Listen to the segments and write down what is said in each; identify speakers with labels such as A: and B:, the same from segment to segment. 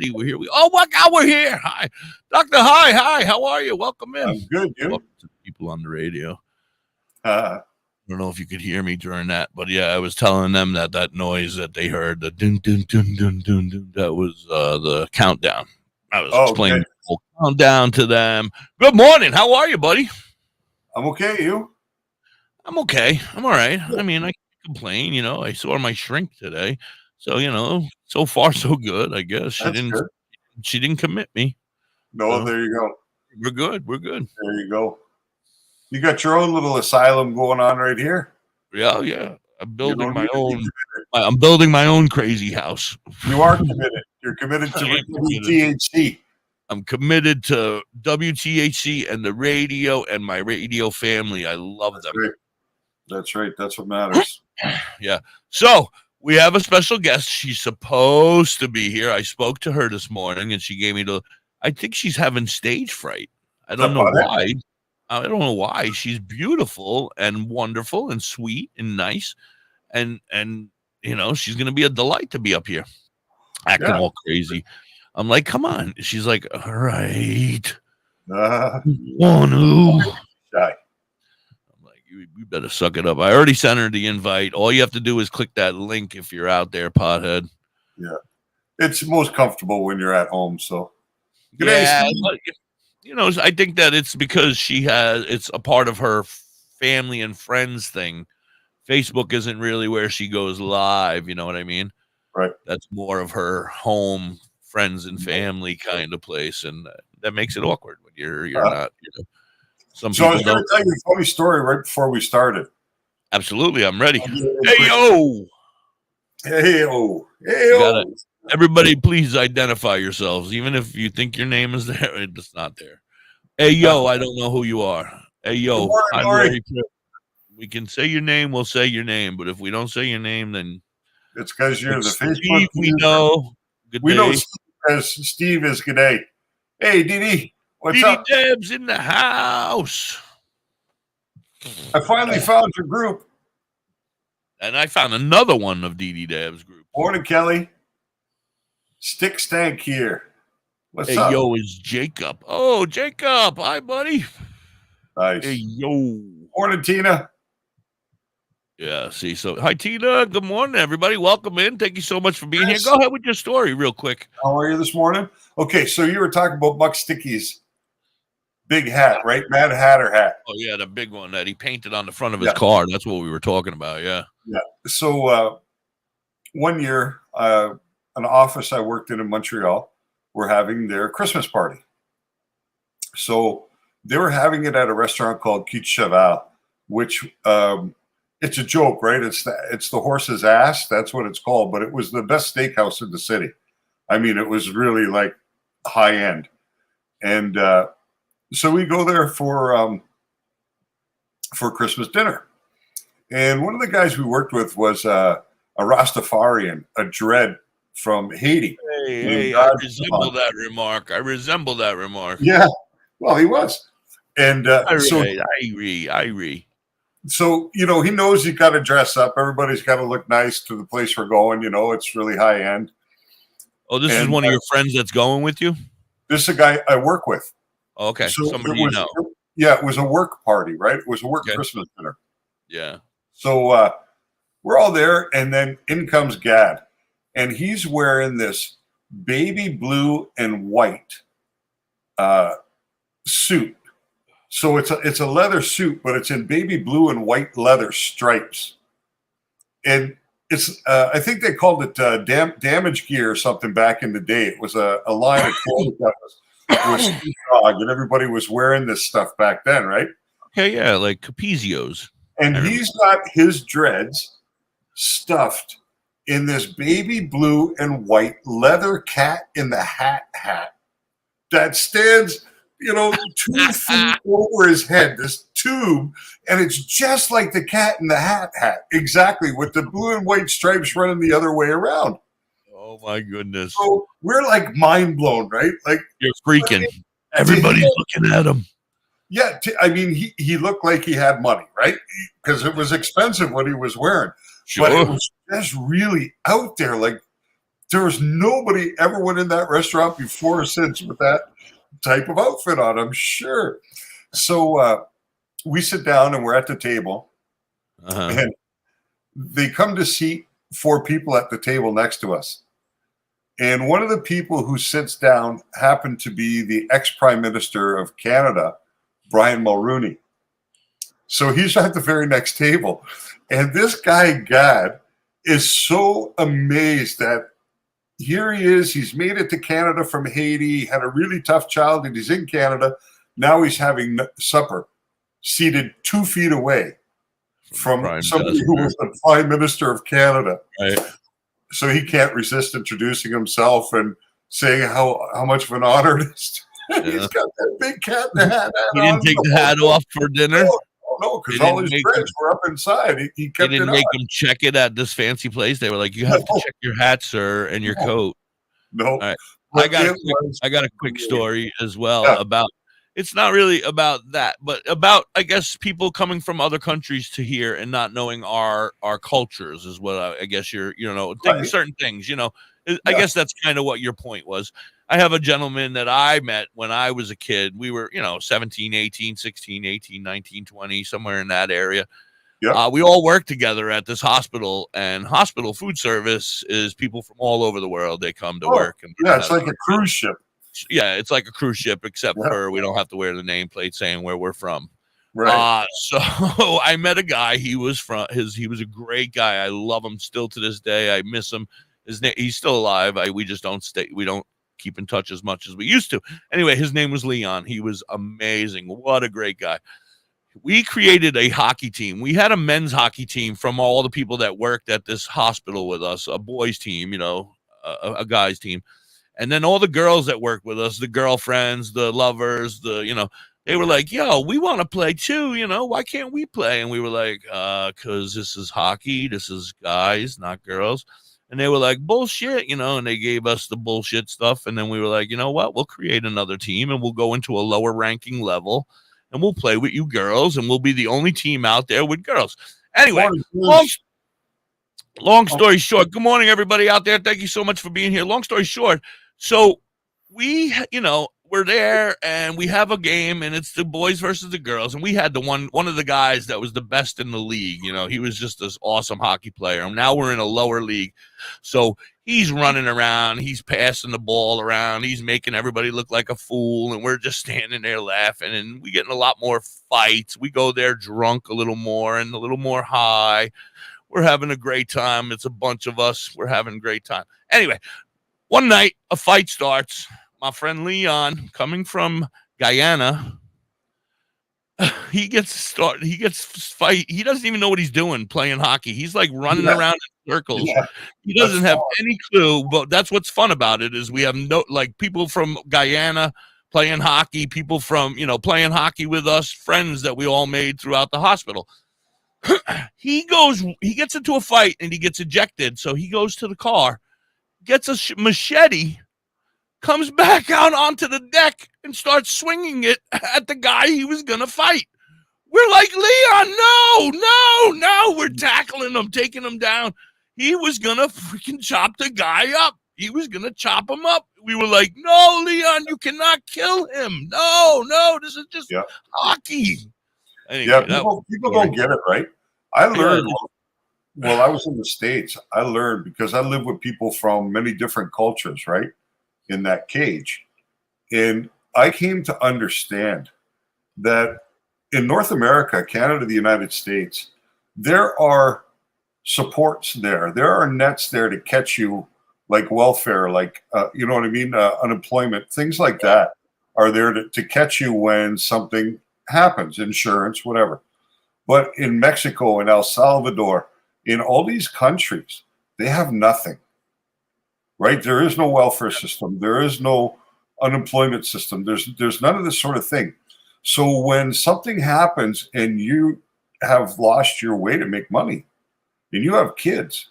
A: already. We're here. Oh, what God, we're here. Hi, Dr. Hi. Hi, how are you? Welcome in.
B: I'm good, you?
A: Welcome to people on the radio.
B: Uh,
A: I don't know if you could hear me during that, but yeah, I was telling them that noise that they heard, the dun dun dun dun dun dun, that was the countdown. I was explaining the whole countdown to them. Good morning. How are you, buddy?
B: I'm okay. You?
A: I'm okay. I'm all right. I mean, I can't complain. You know, I saw my shrink today, so so far so good. I guess
B: Good.
A: she didn't commit me.
B: No,
A: So,
B: there you go.
A: we're good. We're good.
B: There you go. You got your own little asylum going on right here.
A: Yeah. I'm building my own. I'm building my own crazy house.
B: You are committed. You're committed to THC.
A: I'm committed to WTHC and the radio and my radio family. I love them.
B: Right. That's right. That's what matters.
A: Yeah. So we have a special guest. She's supposed to be here. I spoke to her this morning, and she gave me I think she's having stage fright. I don't know why. I don't know why. She's beautiful and wonderful and sweet and nice, and she's gonna be a delight to be up here, acting all crazy. I'm like, come on. She's like, all right.
B: Shy.
A: You better suck it up. I already sent her the invite. All you have to do is click that link if you're out there, pothead.
B: Yeah. It's most comfortable when you're at home, so.
A: Yeah, I think that it's because it's a part of her family and friends thing. Facebook isn't really where she goes live, you know what I mean?
B: Right.
A: That's more of her home, friends and family kind of place, and that makes it awkward when you're not,
B: So I was going to tell you a funny story right before we started.
A: Absolutely, I'm ready. Hey yo! Everybody, please identify yourselves, even if you think your name is there. It's not there. Hey yo! I don't know who you are. Hey yo! We can say your name. We'll say your name, but if we don't say your name, then
B: it's because you're the Facebook.
A: Steve, we know.
B: We know Steve is good day. Hey, Dee. What's up?
A: Deb's in the house.
B: I finally found your group.
A: And I found another one of Dee Deb's group.
B: Morning, Kelly. Stick Stank here. What's up?
A: Hey, yo, is Jacob. Oh, Jacob. Hi, buddy.
B: Nice.
A: Hey, yo.
B: Morning, Tina.
A: Yeah, see. So, hi, Tina. Good morning, everybody. Welcome in. Thank you so much for being here. Go ahead with your story real quick.
B: How are you this morning? Okay, so you were talking about Buck Sticky's big hat, right? Mad Hatter hat.
A: Oh, yeah, the big one that he painted on the front of his car. That's what we were talking about, yeah.
B: Yeah. So one year, an office I worked in Montreal were having their Christmas party. So they were having it at a restaurant called Quitte Cheval, which it's a joke, right? It's the horse's ass. That's what it's called. But it was the best steakhouse in the city. I mean, it was really like high end. And so we go there for Christmas dinner. And one of the guys we worked with was a Rastafarian, a dread from Haiti.
A: Hey, I resemble that remark.
B: Yeah, well, he was. And
A: I agree.
B: So, he knows you got to dress up. Everybody's got to look nice to the place we're going. It's really high end.
A: Oh, this is one of your friends that's going with you?
B: This is a guy I work with.
A: Oh, okay,
B: so
A: somebody you know.
B: Yeah, it was a work party, right? It was a work Christmas dinner.
A: Yeah.
B: So we're all there, and then in comes Gad. And he's wearing this baby blue and white suit. So it's a leather suit, but it's in baby blue and white leather stripes. And it's I think they called it damage gear or something back in the day. It was a line of clothes that was dog, and everybody was wearing this stuff back then, right?
A: Okay, yeah, like Capizios.
B: And he's got his dreads stuffed in this baby blue and white leather cat in the hat that stands, 2 feet over his head, this tube, and it's just like the cat in the hat, exactly, with the blue and white stripes running the other way around.
A: Oh my goodness!
B: So we're like mind blown, right? Like
A: you're freaking. Everybody's looking at him.
B: Yeah, I mean, he looked like he had money, right? Because it was expensive what he was wearing. Sure. But it was just really out there. Like There was nobody ever went in that restaurant before or since with that type of outfit on, I'm sure. So we sit down and we're at the table, and they come to seat 4 people at the table next to us. And one of the people who sits down happened to be the ex-Prime Minister of Canada, Brian Mulroney. So he's at the very next table. And this guy, Gad, is so amazed that here he is. He's made it to Canada from Haiti, had a really tough childhood. He's in Canada. Now he's having supper seated 2 feet away from somebody who was the Prime Minister of Canada.
A: Right.
B: So he can't resist introducing himself and saying how much of an honor it is. Yeah. He's got that big cat in the hat.
A: He didn't take the hat off for dinner?
B: No, because all his friends were up inside. He kept
A: they didn't make him check it at this fancy place. They were like, "You have to check your hat, sir, and your coat."
B: No.
A: All right. I got a quick story as well about. It's not really about that, but about, I guess, people coming from other countries to here and not knowing our cultures is what I guess certain things. I guess that's kind of what your point was. I have a gentleman that I met when I was a kid. We were, 17, 18, 16, 18, 19, 20, somewhere in that area. Yep. We all work together at this hospital, and hospital food service is people from all over the world. They come to work. And
B: it's like a cruise ship.
A: Yeah, it's like a cruise ship, except for we don't have to wear the nameplate saying where we're from.
B: Right.
A: So I met a guy. He was a great guy. I love him still to this day. I miss him. He's still alive. We just don't we don't keep in touch as much as we used to. Anyway, his name was Leon. He was amazing. What a great guy. We created a hockey team. We had a men's hockey team from all the people that worked at this hospital with us, a boys team, a guys team. And then all the girls that worked with us, the girlfriends, the lovers, they were like, "Yo, we want to play too. Why can't we play?" And we were like, "Cause this is hockey. This is guys, not girls." And they were like, "Bullshit," and they gave us the bullshit stuff. And then we were like, "You know what? We'll create another team and we'll go into a lower ranking level and we'll play with you girls and we'll be the only team out there with girls." Anyway, long story short, good morning, everybody out there. Thank you so much for being here. Long story short, so we, we're there and we have a game and it's the boys versus the girls. And we had one of the guys that was the best in the league. He was just this awesome hockey player. And now we're in a lower league. So he's running around. He's passing the ball around. He's making everybody look like a fool. And we're just standing there laughing. And we get in a lot more fights. We go there drunk a little more and a little more high. We're having a great time. It's a bunch of us. We're having a great time. Anyway, one night a fight starts. My friend Leon, coming from Guyana, he gets fight. He doesn't even know what he's doing playing hockey. He's like running around in circles. Yeah. He doesn't have any clue, but that's what's fun about it is we have people from Guyana playing hockey, people from, playing hockey with us, friends that we all made throughout the hospital. He gets into a fight and he gets ejected. So he goes to the car, gets a machete, comes back out onto the deck and starts swinging it at the guy he was going to fight. We're like, "Leon, no. We're tackling him, taking him down. He was going to freaking chop the guy up. He was going to chop him up." We were like, "No, Leon, you cannot kill him. No, this is just hockey." Anyway,
B: people don't get it, right? I learned while I was in the States, I learned because I live with people from many different cultures, right? In that cage. And I came to understand that in North America, Canada, the United States, there are supports there. There are nets there to catch you, like welfare, like, you know what I mean? Unemployment, things like that are there to catch you when something happens, insurance, whatever. But in Mexico, in El Salvador, in all these countries, they have nothing, right? There is no welfare system. There is no unemployment system. There's none of this sort of thing. So when something happens and you have lost your way to make money and you have kids,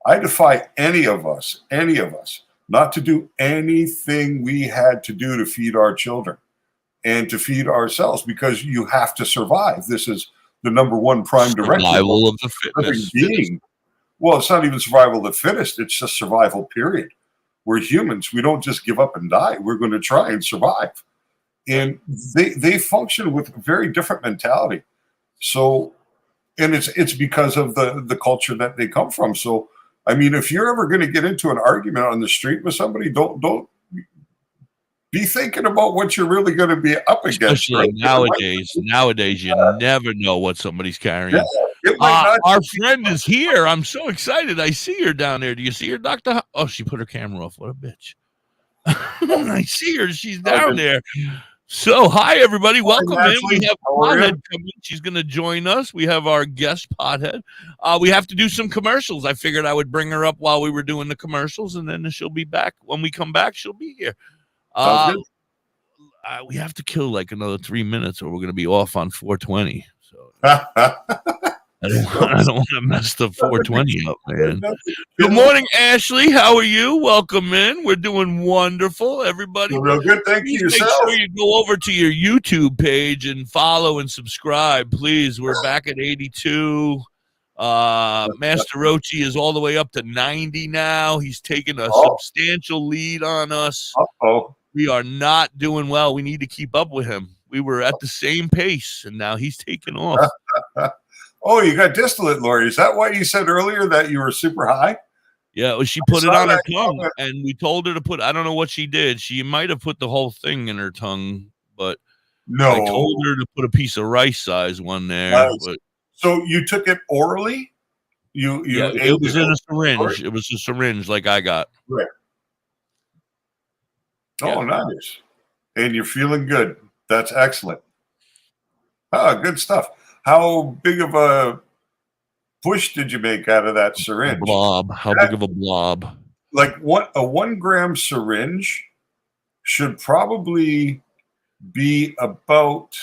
B: I defy any of us, not to do anything we had to do to feed our children and to feed ourselves, because you have to survive. This is the number one prime directive.
A: Survival of the fittest.
B: Well, it's not even survival of the fittest. It's just survival, period. we're humans. We don't just give up and die. We're going to try and survive. And they function with a very different mentality. So, and it's because of the culture that they come from. So, I mean, if you're ever going to get into an argument on the street with somebody, don't be thinking about what you're really going to be up against.
A: Especially
B: right?
A: Nowadays, you never know what somebody's carrying.
B: Yeah,
A: our friend is here. I'm so excited. I see her down there. Do you see her, Dr.? Oh, she put her camera off. What a bitch. I see her. She's down there. So, hi, everybody. Welcome in. We have Pothead coming. She's going to join us. We have our guest, Pothead. We have to do some commercials. I figured I would bring her up while we were doing the commercials, and then she'll be back. When we come back, she'll be here. We have to kill like another 3 minutes, or we're going to be off on 420. So I don't want to mess the 420 up, man. Good morning, Ashley. How are you? Welcome in. We're doing wonderful, everybody.
B: Real good. Thank you yourself.
A: Make sure you go over to your YouTube page and follow and subscribe, please. We're back at 82. Master Rochi is all the way up to 90 now. He's taking a substantial lead on us. We are not doing well. We need to keep up with him. We were at the same pace, and now he's taking off.
B: Oh, you got distillate, Lori. Is that why you said earlier that you were super high?
A: Yeah, well, she put it on her tongue, and we told her to put, I don't know what she did. She might have put the whole thing in her tongue, but I told her to put a piece of rice size one there. But,
B: so you took it orally?
A: It was in a syringe. It was a syringe like I got.
B: Right. Oh, nice. And you're feeling good. That's excellent. Good stuff. How big of a push did you make out of that syringe?
A: A blob. How big of a blob?
B: Like a 1 gram syringe should probably be about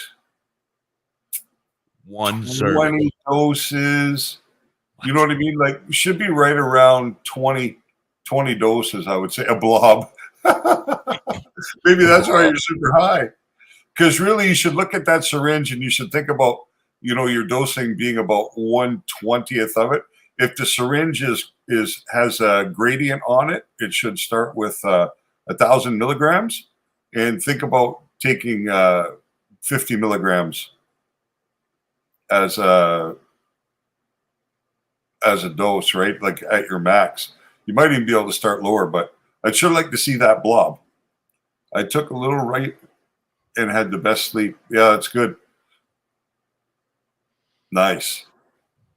B: 20 doses. You know what I mean? Like, should be right around 20 doses, I would say. A blob. Maybe that's why you're super high. Because really, you should look at that syringe and you should think about, your dosing being about 1/20th of it. If the syringe has a gradient on it, it should start with 1,000 milligrams, and think about taking 50 milligrams as a dose, right? Like at your max. You might even be able to start lower, but I'd sure like to see that blob. I took a little right and had the best sleep. Yeah, that's good. Nice.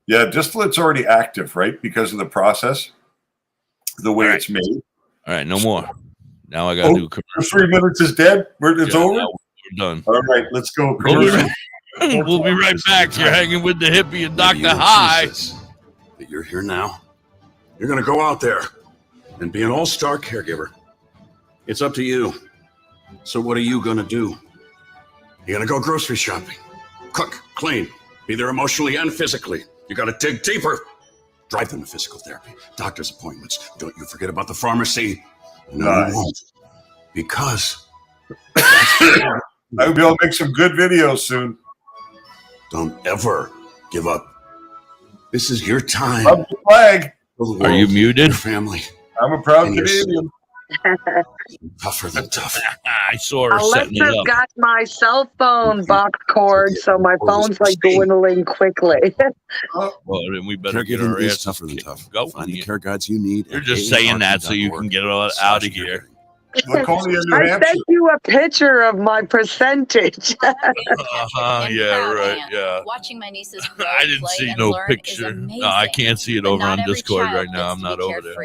B: Yeah, distillate's already active, right? Because of the process, the way it's made.
A: All right, no more. Now I got to do commercial.
B: 3 minutes is dead? It's over?
A: We're done.
B: All right, let's go.
A: We'll be right back. You're hanging with Da.Hippie and DoktorHigh.
C: That you're here now. You're going to go out there and be an all-star caregiver. It's up to you. So what are you going to do? You're going to go grocery shopping, cook, clean, be there emotionally and physically. You got to dig deeper. Drive them to physical therapy, doctor's appointments. Don't you forget about the pharmacy. No, you won't. Because
B: I will be able to make some good videos soon.
C: Don't ever give up. This is your time.
B: Love the flag.
A: Are you muted?
C: Your family.
B: I'm a proud Canadian.
C: Tougher than tough.
A: I saw her setting it
D: Alexa's
A: up.
D: got my cell phone box cord, so my phone's like dwindling quickly.
A: Well, then we better get our ass
C: tougher than tough.
A: Go.
C: Find the care guides you need.
A: You're just saying that so you can get out of here.
B: Laconia, New
D: I
B: Hampshire.
D: sent you a picture of my percentage.
A: Yeah, right. Yeah.
E: Watching my nieces
A: I didn't see no picture. No, I can't see it over on Discord right now. I'm not over there.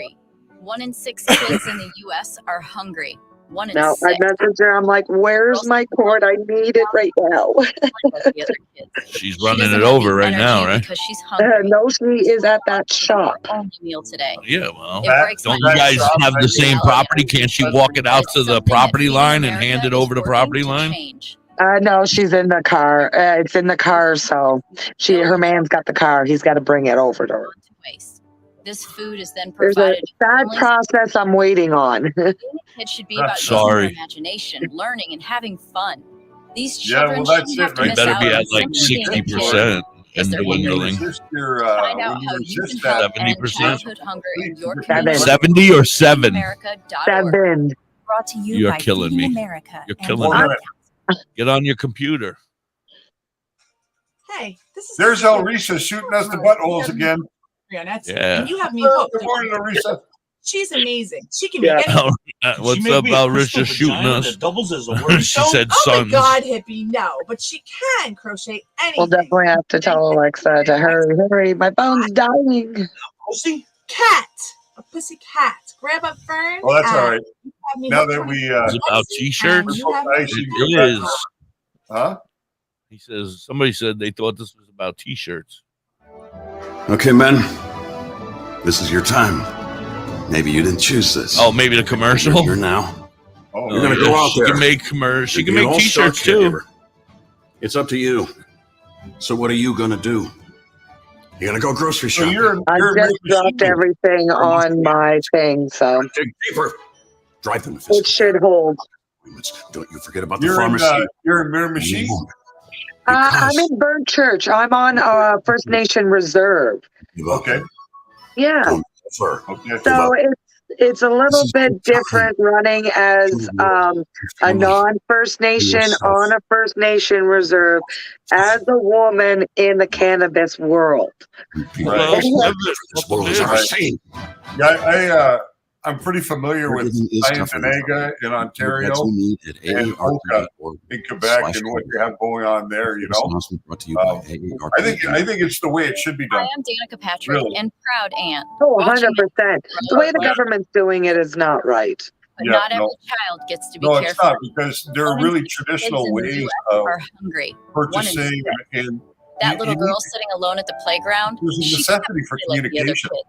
E: 1 in 6 kids in the U.S. are hungry. 1 in
D: No,
E: 6.
D: I messaged her. I'm like, where's my cord? I need it right now.
A: She's running it over right now, right?
E: Because she's hungry.
D: No, she is at that shop.
E: Only meal today.
A: Yeah, well,
E: Don't
A: you guys have the same property? Can't she walk it out to the property line and hand it over the property line?
D: No, she's in the car. It's in the car, so her man's got the car. He's got to bring it over to her.
E: This food is then
D: There's
E: provided.
D: a sad process I'm waiting on.
E: Kids should be about using their imagination, learning, and having fun. These children shouldn't have to miss
A: better
E: out
A: be
E: on
A: at like
E: simply being a kid.
A: 60%.
E: is their
B: when you
A: dwindling.
B: resist your,
E: Find
B: when
E: out
B: you
E: how you
B: resist
E: can help
B: that,
E: end
A: 70%?
E: childhood hunger in your
D: Seven.
E: community.
A: 70 or 7?
E: America.org.
D: 7.
E: Brought to you
A: You're
E: by
A: killing
E: Feeding
A: me.
E: America.
A: You're
E: and
A: killing
B: One
A: me.
B: minute.
A: Get on your computer.
F: Hey, this is
B: There's Elrisa shooting us the buttholes again.
F: Yeah.
A: Yeah.
F: You have me hooked.
B: Good morning, Elrisa.
F: She's amazing. She can
D: Yeah.
F: make anything.
A: What's up, Alrisha shooting us?
G: Doubles as a word
A: She said
F: Oh my
A: sons.
F: God, hippie, no. But she can crochet anything.
D: We'll definitely have to tell Alexa to hurry. My phone's dying.
G: Pussy?
F: Cat. A pussy cat. Grab up Fern.
B: Well, that's all right.
F: Have me
B: Now
F: hooked
B: that
F: on
B: we,
A: It's about t-shirts.
F: You have
B: Ice, you
A: It
B: can come back.
A: is.
B: Huh?
A: He says, somebody said they thought this was about t-shirts.
C: Okay, men. This is your time. Maybe you didn't choose this.
A: Oh, maybe the commercial?
C: You're now.
B: Oh,
C: You're gonna go out
A: She
C: there.
A: can make commercial. She
C: and
A: can
C: be an
A: make
C: all-star
A: t-shirts too.
C: caregiver. It's up to you. So what are you gonna do? You're gonna go grocery
B: so
C: shopping.
B: you're
D: I just
B: making
D: dropped
B: machine.
D: everything on my thing, so
C: Dig deeper. Drive them to
D: it
C: physical
D: should hold.
C: appointments. Don't you forget about the
B: You're in,
C: pharmacy.
B: you're in Mirror Machine.
D: I'm in Burnt Church. I'm on First Nation Reserve.
B: Okay.
D: Yeah.
C: Don't suffer.
B: Okay.
D: So it's a little
C: is
D: bit
C: your time.
D: different running as a non-First Nation
C: yourself.
D: on a First Nation reserve as a woman in the cannabis world.
A: Well,
B: Right.
C: This world has ever
B: Right.
C: seen.
B: Yeah, I'm pretty familiar with
C: Everything is tougher.
B: Dianthanaga in Ontario
C: That's what we need at
B: and
C: AARP.org.
B: in Quebec and what you have going on there, you
C: This
B: know.
C: announcement brought to you by AARP.
B: I think it's the way it should be
E: I
B: done.
E: am Danica Patrick
B: Really?
E: and proud aunt.
D: Oh,
E: Watching
D: 100%. The way the government's doing it is not right.
E: But
B: Yeah,
E: not every
B: no.
E: child gets to be
B: No, it's
E: careful.
B: not because there are
E: One in
B: really
E: 6 kids
B: traditional
E: in the
B: ways
E: US
B: of
E: are hungry. One in
B: purchasing
E: 6.
B: and
E: That
B: you-
E: little
B: you
E: girl
B: need-
E: sitting alone at the playground,
B: there's a
E: she
B: necessity for
E: doesn't feel like the other
B: communication.
E: kids.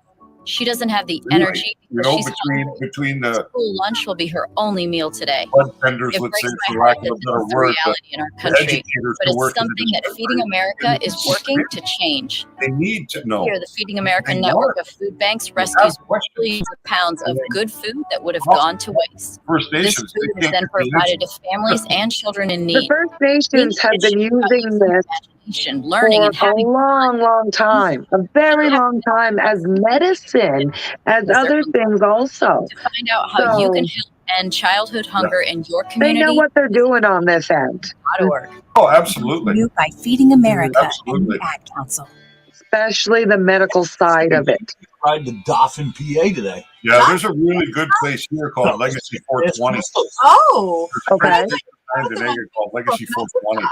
E: She doesn't have the
B: Really,
E: energy
B: you
E: because
B: know,
E: she's hungry.
B: between the
E: School lunch will be her only meal today.
B: bud tenders,
E: It
B: let's say,
E: breaks my
B: for
E: heart
B: lack
E: that
B: of a
E: this
B: better
E: is the
B: word,
E: reality in our
B: the
E: country,
B: educators
E: but
B: to
E: it's
B: work in the
E: something that
B: district,
E: Feeding
B: right?
E: America
B: And
E: is working to change.
B: They need to know.
E: Here, the Feeding America
B: They
E: network
B: are.
E: of food banks
B: They
E: rescues
B: have questions.
E: billions of pounds of good food that would have
B: Well,
E: gone to waste.
B: First
E: This
B: Nations,
E: food
B: they
E: is
B: can't
E: then
B: get the
E: provided
B: answer.
E: to families and children in
D: The
E: need.
D: First Nations have been using this
E: Imagination, learning,
D: for
E: and
D: a
E: having
D: long time, a very long time as medicine, as other things also.
E: to find out how you can
D: So
E: help end childhood hunger in your
D: they
E: community.
D: know what they're doing on this end,
E: .org.
B: Oh, absolutely.
E: You by Feeding America
B: Absolutely.
E: and the Ad Council.
D: especially the medical side of it.
G: Tried the Dauphin, PA today.
B: Yeah, there's a really good place here called Legacy 420.
F: Oh,
D: Okay.
B: There's a place in Dianthanaga called Legacy 420.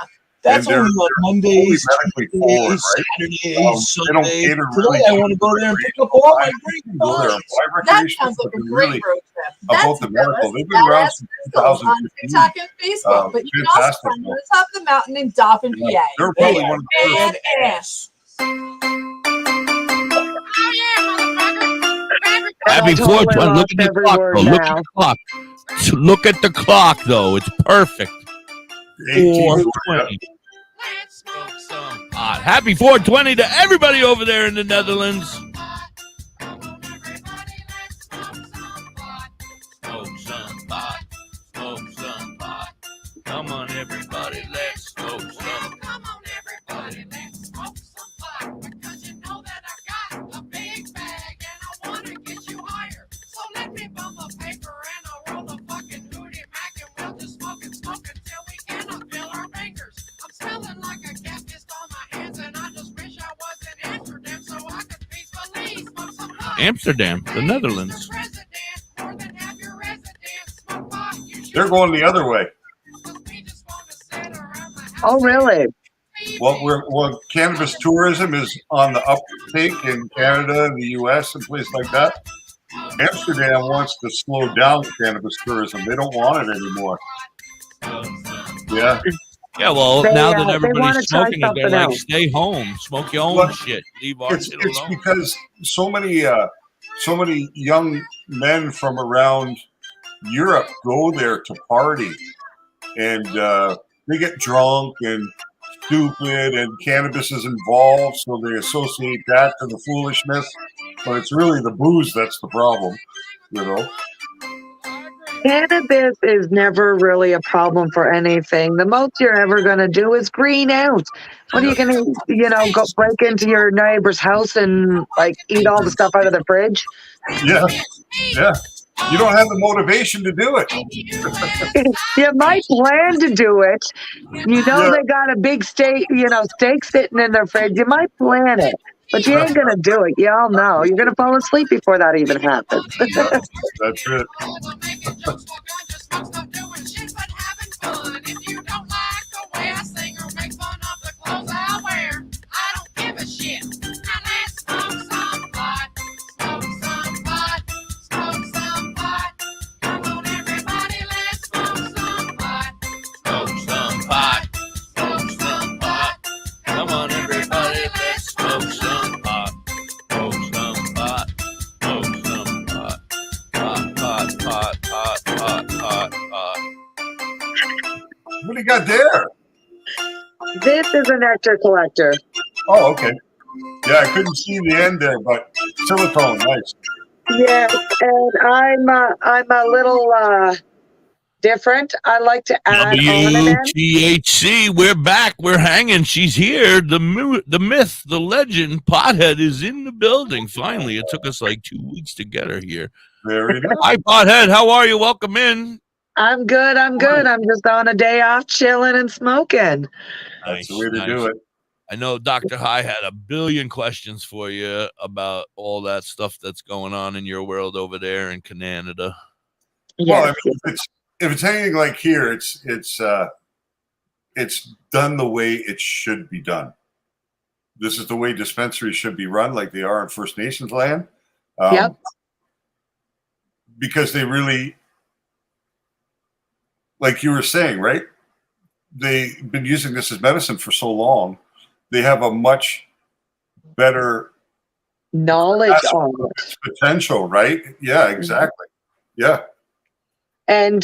G: That's
B: And
G: only like Mondays,
B: medically forward,
G: Tuesdays,
B: right?
G: Saturdays,
B: They don't
G: Sundays.
B: cater really
G: Today I want to go there and pick up all my
B: You
G: great
B: can go there and
G: finds.
B: buy
F: that
B: recreational,
F: sounds like
B: but
F: a
B: they're
F: great
B: really
F: road trip.
B: about
F: That's
B: the medical.
F: Dallas,
B: They've been around
F: Badass
B: since
F: Crystals on
B: 2015.
F: TikTok and Facebook, but you can also
B: Fantastic.
F: find them on the top of the mountain in Dauphin,
B: Yeah,
F: PA.
B: they're probably one of the first.
F: Badass.
A: Happy
D: I totally
A: 420. Look
D: lost
A: at the
D: every
A: clock,
D: word
A: though. Look at
D: now.
A: the clock. Look at the clock, though. It's perfect. 420. Let's smoke some pot. Happy 420 to everybody over there in the Netherlands. Smoke some pot. Smoke some pot. Come on, everybody. Let's smoke some.
H: Come on, everybody, let's smoke some pot. Because you know that I got a big bag and I want to get you higher. So let me bum a paper and I'll roll a fucking hootie mac and we'll just smoke until we cannot feel our fingers. I'm smelling like a cat pissed on my hands and I just wish I was in Amsterdam so I could peacefully smoke some pot.
A: Amsterdam, the Netherlands.
B: They're going the other way.
D: Oh, really?
B: Well, cannabis tourism is on the uptake in Canada and the U.S. and places like that. Amsterdam wants to slow down cannabis tourism. They don't want it anymore. Yeah.
A: Yeah, well,
D: They,
A: now that
D: they
A: everybody's
D: wanna try
A: smoking it, they're
D: something
A: like,
D: else.
A: stay home, smoke your own
B: Well,
A: shit, leave our
B: It's
A: shit
B: it's
A: alone.
B: because so many young men from around Europe go there to party, and they get drunk and stupid, and cannabis is involved, so they associate that to the foolishness. But it's really the booze that's the problem, you know.
D: Cannabis is never really a problem for anything. The most you're ever going to do is green out. What are you going to, go break into your neighbor's house and like eat all the stuff out of the fridge?
B: Yeah, yeah. You don't have the motivation to do it.
D: You might plan to do it.
B: Yeah.
D: They got a big steak, steak sitting in their fridge. You might plan it, but you ain't going to do it. You all know. You're going to fall asleep before that even happens.
B: That's it.
H: If you don't like the way I sing or make fun of the clothes I wear, I don't give a shit. Now let's smoke some pot, smoke some pot, smoke some pot. Come on, everybody, let's smoke some pot.
A: Smoke some pot.
H: Smoke some pot.
A: Come on, everybody, let's smoke some pot. Smoke some pot. Smoke some pot. Pot, pot, pot, pot, pot, pot, pot.
B: What do you got there?
D: This is a nectar collector.
B: Oh, okay. Yeah, I couldn't see the end there, but silicone, nice.
D: Yes, and I'm a little different. I like to add ornaments.
A: WTHC, we're back. We're hanging. She's here. The myth, the legend, Pothead is in the building. Finally, it took us like 2 weeks to get her here.
B: Very nice.
A: Hi, Pothead. How are you? Welcome in.
D: I'm good. I'm just on a day off, chilling and smoking.
B: That's the way to do it.
A: I know Dr. High had a billion questions for you about all that stuff that's going on in your world over there in Canada.
B: Well, I mean, if it's anything like here, it's done the way it should be done. This is the way dispensaries should be run, like they are in First Nations land.
D: Yep.
B: Because they really, like you were saying, right? They've been using this as medicine for so long. They have a much better
D: knowledge on
B: its potential, right? Yeah, exactly. Yeah.
D: And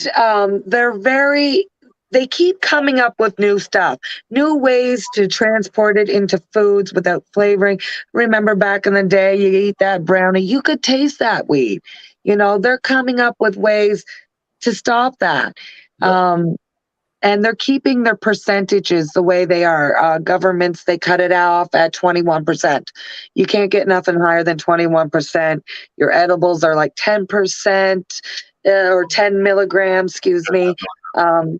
D: they keep coming up with new stuff, new ways to transport it into foods without flavoring. Remember back in the day, you eat that brownie, you could taste that weed. They're coming up with ways to stop that.
B: Yeah.
D: And they're keeping their percentages the way they are. Governments, they cut it off at 21%. You can't get nothing higher than 21%. Your edibles are like 10% or 10 milligrams, excuse me. The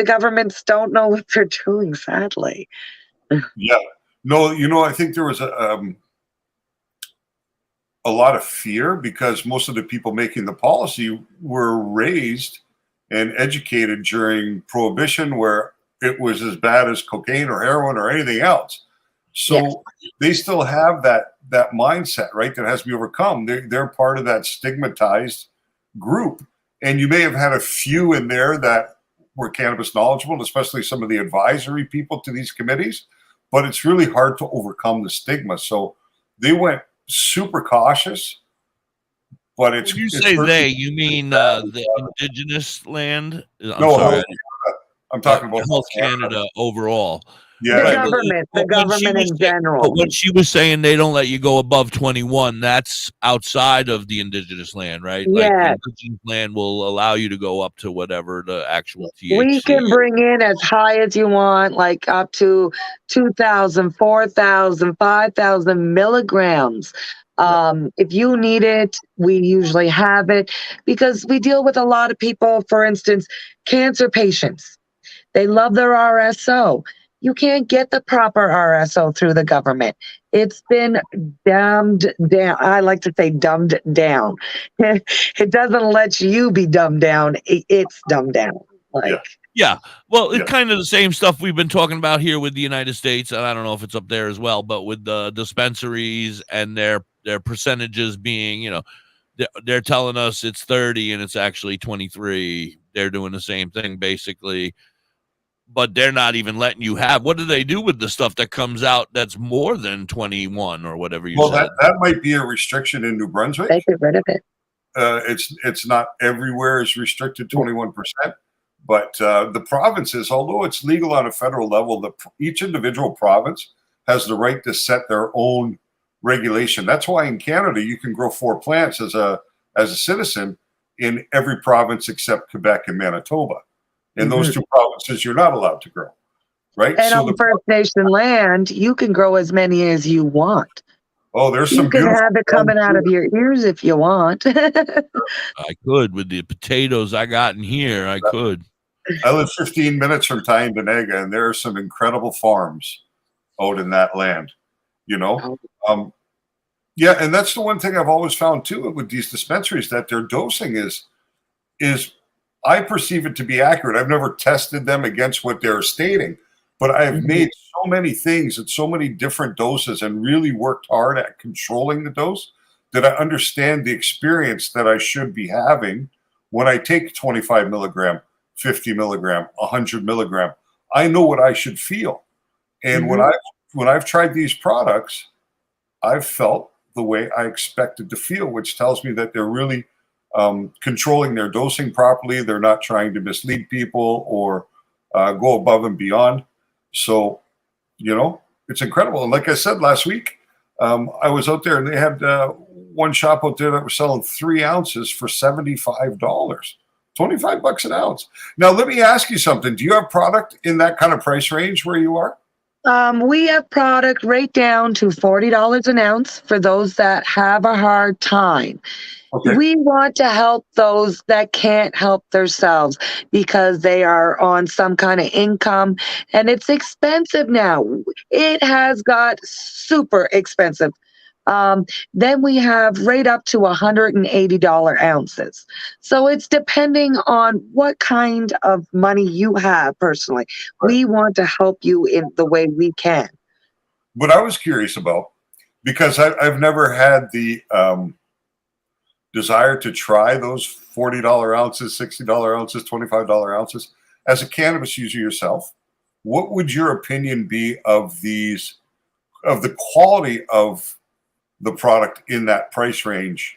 D: governments don't know what they're doing, sadly.
B: Yeah. No, I think there was a lot of fear because most of the people making the policy were raised and educated during Prohibition, where it was as bad as cocaine or heroin or anything else. So they still have that mindset, right? That has to be overcome. They're part of that stigmatized group. And you may have had a few in there that were cannabis knowledgeable, especially some of the advisory people to these committees, but it's really hard to overcome the stigma. So they went super cautious. But
A: when you say they, you mean the indigenous land?
B: I'm talking about
A: Health Canada overall.
B: Yeah,
D: the government in general.
A: But when she was saying they don't let you go above 21, that's outside of the indigenous land, right?
D: Yeah.
A: Like the indigenous land will allow you to go up to whatever the actual THC.
D: We can bring in as high as you want, like up to 2,000, 4,000, 5,000 milligrams. If you need it, we usually have it because we deal with a lot of people, for instance, cancer patients. They love their RSO. You can't get the proper RSO through the government. It's been dumbed down. I like to say dumbed down. It doesn't let you be dumbed down. It's dumbed down.
A: Yeah. Well, it's kind of the same stuff we've been talking about here with the United States, and I don't know if it's up there as well, but with the dispensaries and their percentages being, they're telling us it's 30 and it's actually 23. They're doing the same thing basically, but they're not even letting you have. What do they do with the stuff that comes out that's more than 21 or whatever you said?
B: Well, that might be a restriction in New Brunswick.
D: They get rid of it.
B: It's not everywhere is restricted 21%. But the provinces, although it's legal on a federal level, each individual province has the right to set their own regulation. That's why in Canada you can grow 4 plants as a citizen, in every province except Quebec and Manitoba. In those two provinces, you're not allowed to grow, right?
D: And
B: So
D: on First Nation land, you can grow as many as you want.
B: there's
D: You
B: some
D: can
B: beautiful
D: have it coming out of your ears if you want.
A: I could with the potatoes I got in here. I could.
B: I live 15 minutes from Tyendinaga, and there are some incredible farms out in that land, you know? Yeah, and that's the one thing I've always found, too, with these dispensaries, that their dosing is I perceive it to be accurate. I've never tested them against what they're stating, but I've made so many things at so many different doses and really worked hard at controlling the dose that I understand the experience that I should be having when I take 25 milligram, 50 milligram, 100 milligram. I know what I should feel. And when I've tried these products, I've felt the way I expected to feel, which tells me that they're really controlling their dosing properly. They're not trying to mislead people or go above and beyond. So, you know, it's incredible. And like I said last week, I was out there and they had one shop out there that was selling 3 ounces for $75, $25 an ounce. Now, let me ask you something. Do you have product in that kind of price range where you are?
D: We have product right down to $40 an ounce for those that have a hard time.
B: Okay.
D: We want to help those that can't help themselves because they are on some kind of income, and it's expensive now. It has got super expensive. Then we have right up to $180 ounces. So it's depending on what kind of money you have personally.
B: Right.
D: We want to help you in the way we can.
B: What I was curious about, because I've never had the desire to try those $40 ounces, $60 ounces, $25 ounces. As a cannabis user yourself, what would your opinion be of these, of the quality of the product in that price range?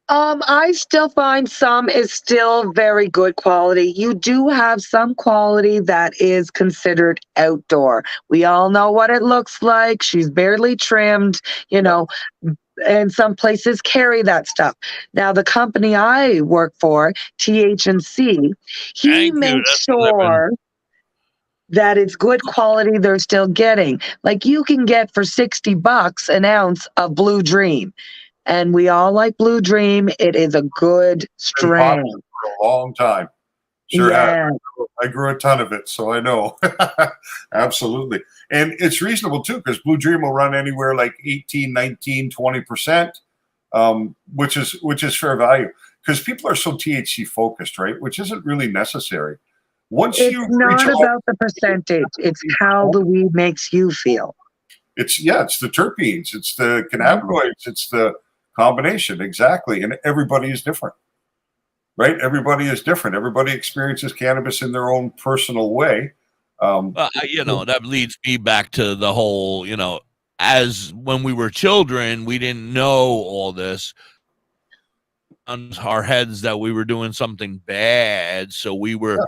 D: I still find some is still very good quality. You do have some quality that is considered outdoor. We all know what it looks like. She's barely trimmed, you know, and some places carry that stuff. Now, the company I work for, THC, he makes sure that it's good quality they're still getting. Like you can get for $60 an ounce of Blue Dream. And we all like Blue Dream. It is a good strain.
B: For a long time. Sure have. I grew a ton of it, so I know. Absolutely. And it's reasonable too, because Blue Dream will run anywhere like 18, 19, 20%, which is fair value. Because people are so THC focused, right? Which isn't really necessary. Once
D: it's
B: you
D: not about the percentage, it's how the weed makes you feel.
B: It's the terpenes, it's the cannabinoids, it's the combination. Exactly. And everybody is different. Right? Everybody is different. Everybody experiences cannabis in their own personal way.
A: You know, that leads me back to the whole, you know, as when we were children, we didn't know all this on our heads that we were doing something bad. So we were,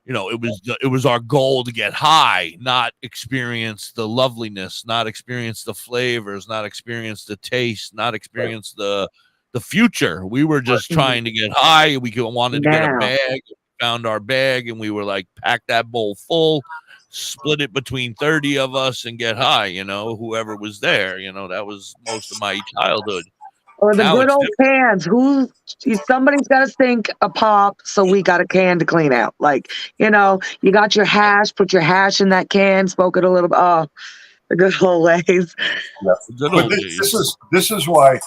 A: you know, it was our goal to get high, not experience the loveliness, not experience the flavors, not experience the taste, not experience the future. We were just trying to get high. We wanted to get a bag. We found our bag, and we were like, pack that bowl full, split it between 30 of us, and get high. You know, whoever was there. You know, that was most of my childhood.
D: Or the good old cans. Somebody's got to sink a pop, so we got a can to clean out. Like, you know, you got your hash, put your hash in that can, smoke it a little bit. Oh, the good old ways.
B: Yeah. But this is why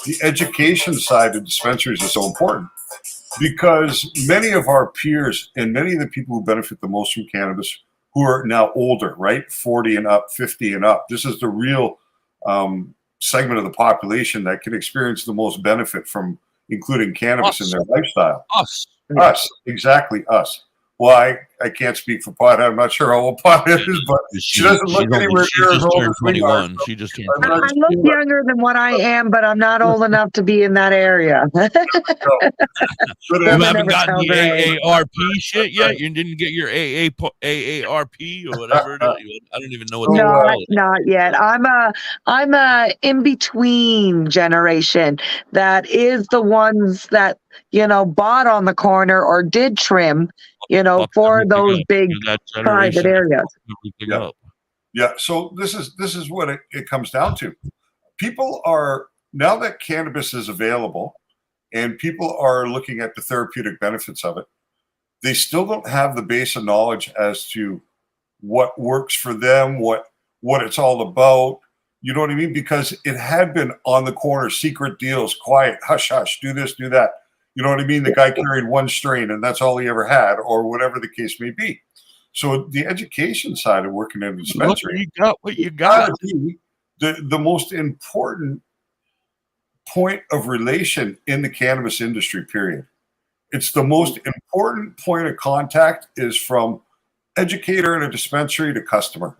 B: the education side of dispensaries is so important, because many of our peers and many of the people who benefit the most from cannabis, who are now older, right, 40 and up, 50 and up, this is the real segment of the population that can experience the most benefit from including cannabis in their lifestyle.
A: Us,
B: exactly us. Well, I can't speak for pot. I'm not sure how old pot is, but she doesn't look anywhere
A: She
B: near as
A: just
B: old
A: turned
B: as we are.
A: 21.
B: So
A: She just turned
B: I'm not
A: 21.
D: I look
B: sure.
D: younger than what I am, but I'm not old enough to be in that area.
B: Good
A: You
D: Women
A: haven't
D: never
A: gotten
D: tell
A: the
D: their age.
A: AARP shit yet? You didn't get your AARP or whatever it is? I don't even know what they
B: So,
A: call it.
D: Not yet. I'm a in between generation that is the ones that bought on the corner or did trim,
A: Fuck
D: for
A: everything
D: those
A: up.
D: big
A: You're that
D: private
A: generation that
D: areas.
A: fucks everything
B: Yeah.
A: up.
B: yeah. So this is what it comes down to. People are, now that cannabis is available and people are looking at the therapeutic benefits of it, they still don't have the base of knowledge as to what works for them, what it's all about. You know what I mean? Because it had been on the corner, secret deals, quiet, hush, hush, do this, do that. You know what I mean? The guy carried one strain and that's all he ever had, or whatever the case may be. So the education side of working in a dispensary,
A: You got what you got.
B: the most important point of relation in the cannabis industry, period. It's the most important point of contact is from educator in a dispensary to customer.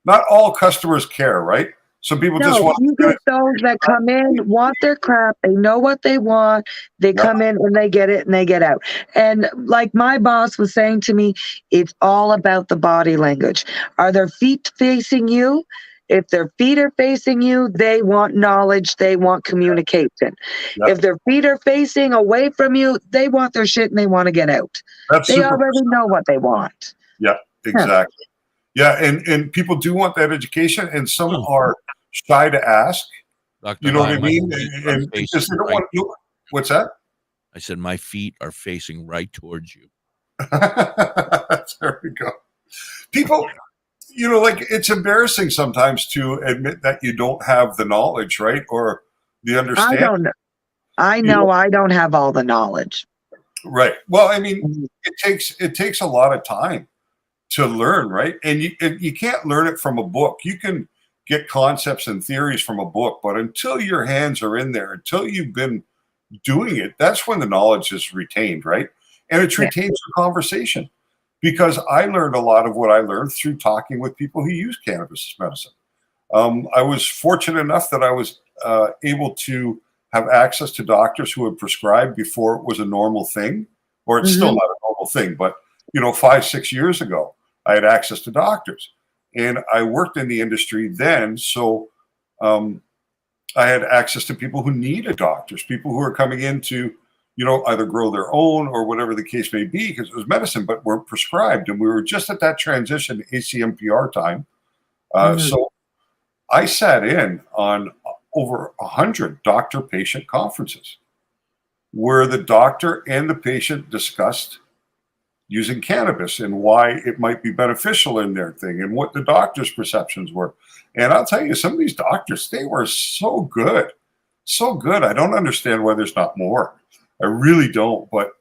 B: Not all customers care, right? Some people just
D: No,
B: want
D: you get those that come in, want their crap, they know what they want, they come in and they get it and they get out. And like my boss was saying to me, it's all about the body language. Are their feet facing you? If their feet are facing you, they want knowledge, they want communication.
B: Yep.
D: If their feet are facing away from you, they want their shit and they want to get out.
B: That's
D: They
B: super
D: already know what they want.
B: Yeah, exactly. Yeah, and people do want that education, and some are shy to ask.
A: Dr.
B: You know what I
A: High, my
B: mean?
A: feet are
B: And because they
A: facing
B: don't
A: right
B: want. What's that?
A: I said my feet are facing right towards you.
B: There we go. People, like it's embarrassing sometimes to admit that you don't have the knowledge, right, or the
D: I
B: understanding.
D: don't know. I know I don't have all the knowledge.
B: Right. Well, I mean, it takes a lot of time to learn, right? And you can't learn it from a book. You can get concepts and theories from a book, but until your hands are in there, until you've been doing it, that's when the knowledge is retained, right? And it's retained through conversation. Because I learned a lot of what I learned through talking with people who use cannabis as medicine. I was fortunate enough that I was able to have access to doctors who had prescribed before it was a normal thing, or it's still not a normal thing, but 5-6 years ago, I had access to doctors, and I worked in the industry then. So I had access to people who needed doctors, people who are coming in to, either grow their own or whatever the case may be, because it was medicine, but weren't prescribed. And we were just at that transition ACMPR time. So I sat in on over 100 doctor-patient conferences where the doctor and the patient discussed using cannabis and why it might be beneficial in their thing and what the doctor's perceptions were. And I'll tell you, some of these doctors, they were so good. So good. I don't understand why there's not more. I really don't. But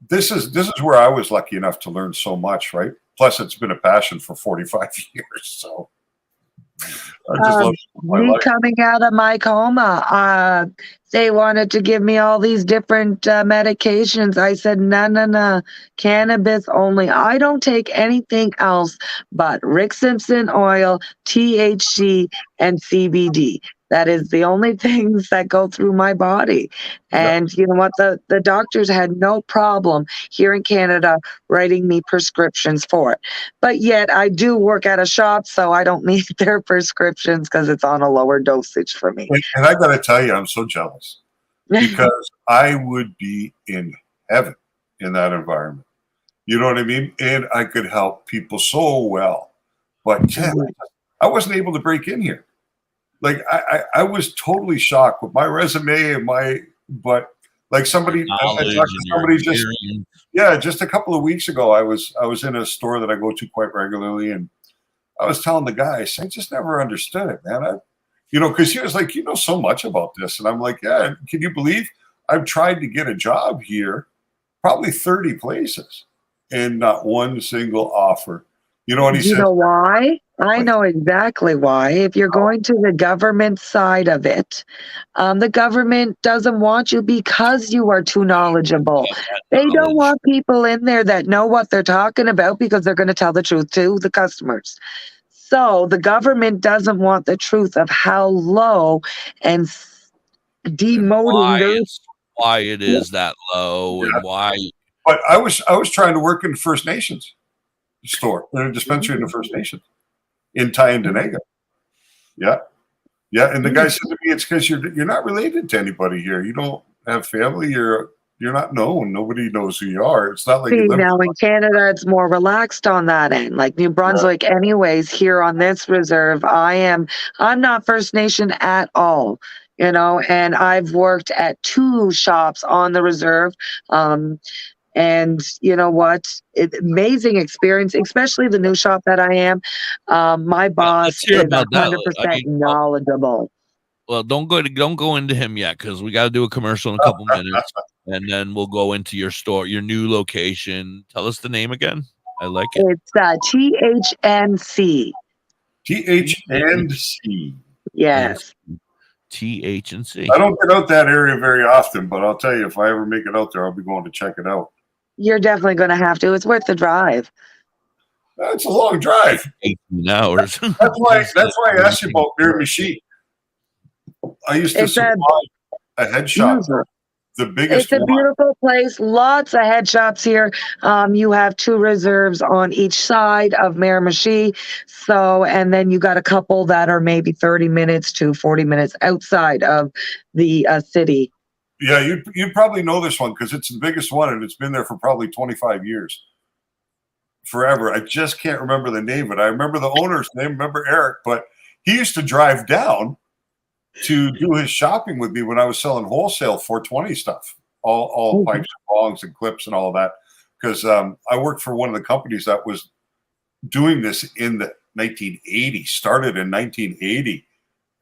B: this is where I was lucky enough to learn so much, right? Plus, it's been a passion for 45 years. So I just love my
D: me
B: life.
D: coming out of my coma, they wanted to give me all these different medications. I said, no, cannabis only. I don't take anything else but Rick Simpson oil, THC, and CBD. That is the only things that go through my body. And you know what? The doctors had no problem here in Canada writing me prescriptions for it. But yet I do work at a shop, so I don't need their prescriptions because it's on a lower dosage for me.
B: And I got to tell you, I'm so jealous because I would be in heaven in that environment. You know what I mean? And I could help people so well. But I wasn't able to break in here. Like I was totally shocked with my resume and but like somebody just a couple of weeks ago, I was in a store that I go to quite regularly, and I was telling the guys, I just never understood it, man. Because he was like, so much about this, and I'm like, yeah. Can you believe I've tried to get a job here, probably 30 places, and not one single offer. And he said,
D: know why? I know exactly why. If you're going to the government side of it, the government doesn't want you because you are too knowledgeable. They don't want people in there that know what they're talking about because they're going to tell the truth to the customers. So the government doesn't want the truth of how low and demoting
A: why it is that low and why.
B: But I was trying to work in the First Nations store, in a dispensary in the First Nations in Tyendinaga. Yeah. Yeah. And the guy said to me, it's because you're not related to anybody here. You don't have family. You're not known. Nobody knows who you are. It's not like
D: See,
B: you live
D: now in Canada, it's more relaxed on that end. Like New Brunswick, anyways, here on this reserve, I'm not First Nation at all, you know, and I've worked at 2 shops on the reserve. And you know what? Amazing experience, especially the new shop that I am. My boss is 100% knowledgeable.
A: Well, don't go into him yet because we got to do a commercial in a couple minutes, and then we'll go into your store, your new location. Tell us the name again. I like it.
D: It's THNC.
B: THNC.
D: Yes.
A: THNC.
B: I don't get out that area very often, but I'll tell you, if I ever make it out there, I'll be going to check it out.
D: You're definitely going to have to. It's worth the drive.
B: That's a long drive.
A: 18 hours.
B: That's why I asked you about Miramichi. I used to supply a head shop. The biggest.
D: It's a beautiful place. Lots of head shops here. You have 2 reserves on each side of Miramichi. So, and then you got a couple that are maybe 30 minutes to 40 minutes outside of the city.
B: Yeah, you probably know this one because it's the biggest one and it's been there for probably 25 years. Forever. I just can't remember the name of it. I remember the owner's name, remember Eric, but he used to drive down to do his shopping with me when I was selling wholesale 420 stuff, all pipes and bongs and clips and all that. Because I worked for one of the companies that was doing this in the 1980s, started in 1980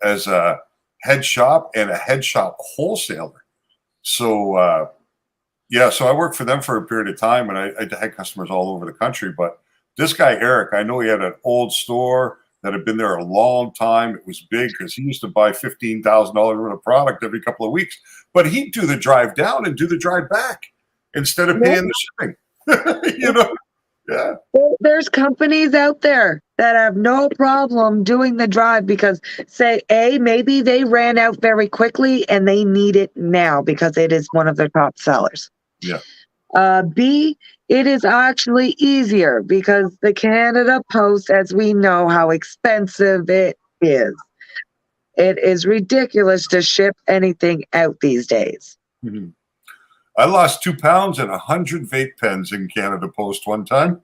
B: as a head shop and a head shop wholesaler. So, so I worked for them for a period of time, and I had customers all over the country. But this guy, Eric, I know he had an old store that had been there a long time. It was big because he used to buy $15,000 worth of product every couple of weeks. But he'd do the drive down and do the drive back instead of paying the shipping. You know? Yeah.
D: There's companies out there that have no problem doing the drive because, say, maybe they ran out very quickly and they need it now because it is one of their top sellers.
B: Yeah.
D: B, it is actually easier because the Canada Post, as we know how expensive it is. It is ridiculous to ship anything out these days.
B: Mm-hmm. I lost 2 pounds and 100 vape pens in Canada Post one time.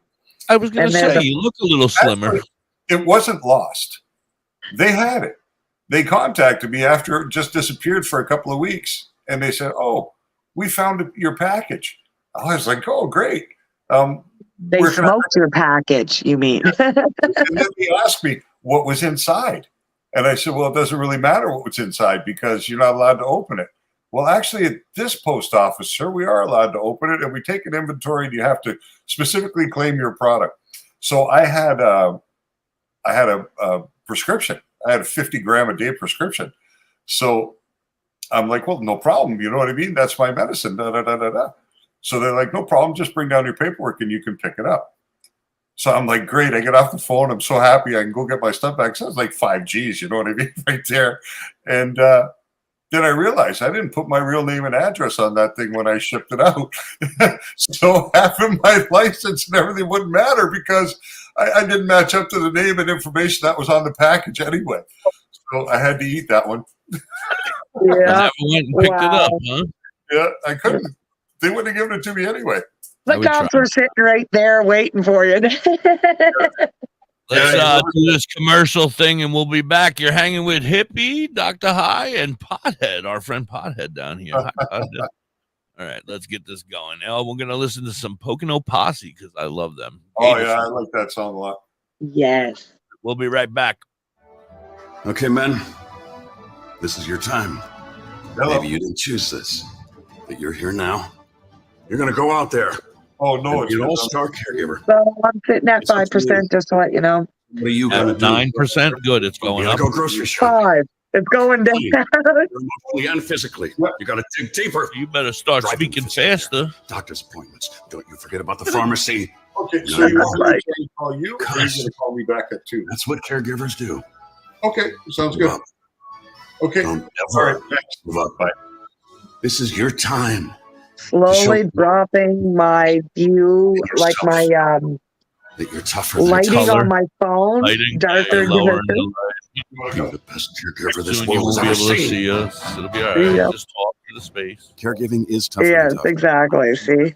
A: I was going to say, you look a little slimmer.
B: Actually, it wasn't lost. They had it. They contacted me after it just disappeared for a couple of weeks. And they said, "Oh, we found your package." I was like, "Oh, great."
D: They smoked your package, you mean?
B: And then they asked me what was inside. And I said, "Well, it doesn't really matter what was inside because you're not allowed to open it." Well, actually, at this post office, sir, we are allowed to open it, and we take an inventory, and you have to specifically claim your product. So I had a prescription. I had a 50-gram-a-day prescription. So I'm like, "Well, no problem. You know what I mean? That's my medicine." Da, da, da, da, da. So they're like, "No problem. Just bring down your paperwork, and you can pick it up." So I'm like, "Great." I get off the phone. I'm so happy I can go get my stuff back. So it's like 5 Gs, you know what I mean, right there. And then I realized I didn't put my real name and address on that thing when I shipped it out. So having my license and everything wouldn't matter because I didn't match up to the name and information that was on the package anyway. So I had to eat that one.
D: Yeah.
A: Never went and picked it up, huh?
B: Yeah, I couldn't. They wouldn't have given it to me anyway.
D: The cops were sitting right there waiting for you.
A: Let's do this commercial thing, and we'll be back. You're hanging with Hippie, DoktorHigh, and Pothead, our friend Pothead down here. Hi, Pothead. All right, let's get this going. Now we're going to listen to some Pocono Posse because I love them.
B: Oh, yeah, I like that song a lot.
D: Yes.
A: We'll be right back.
C: Okay, men, this is your time.
B: Hello.
C: Maybe you didn't choose this, but you're here now. You're going to go out there.
B: Oh, no.
C: It's an all-star caregiver.
D: So I'm sitting at 5%, just to let you know.
C: What are you going to
A: At
C: do?
A: 9%, good. It's
C: You're
A: going
C: going
A: up.
C: to go grocery shopping.
D: 5. It's going down.
C: Emotionally and physically. You got to dig deeper.
A: You better start
C: Driving
A: speaking
C: procedure.
A: faster.
C: Doctor's appointments. Don't you forget about the pharmacy.
B: Okay, so you want me to call you, or are you going to call me back at 2?
C: That's what caregivers do.
B: Okay, sounds
C: Move
B: good.
C: up.
B: Okay,
C: Don't
B: all
C: ever
B: right, thanks.
C: move up. Bye. This is your time.
D: Slowly dropping my view, like my
C: That you're tougher than
D: lighting
A: color.
D: on my phone,
A: Lighting,
D: darker,
A: lower
D: darker.
A: and
C: you're the best caregiver this
A: soon you
C: world
A: will
C: has
A: be
C: ever
A: able to
C: seen.
A: see us. It'll be all right.
D: Yeah.
A: Just talk to the space.
C: Caregiving is tougher
D: Yes,
C: than tough.
D: exactly. See,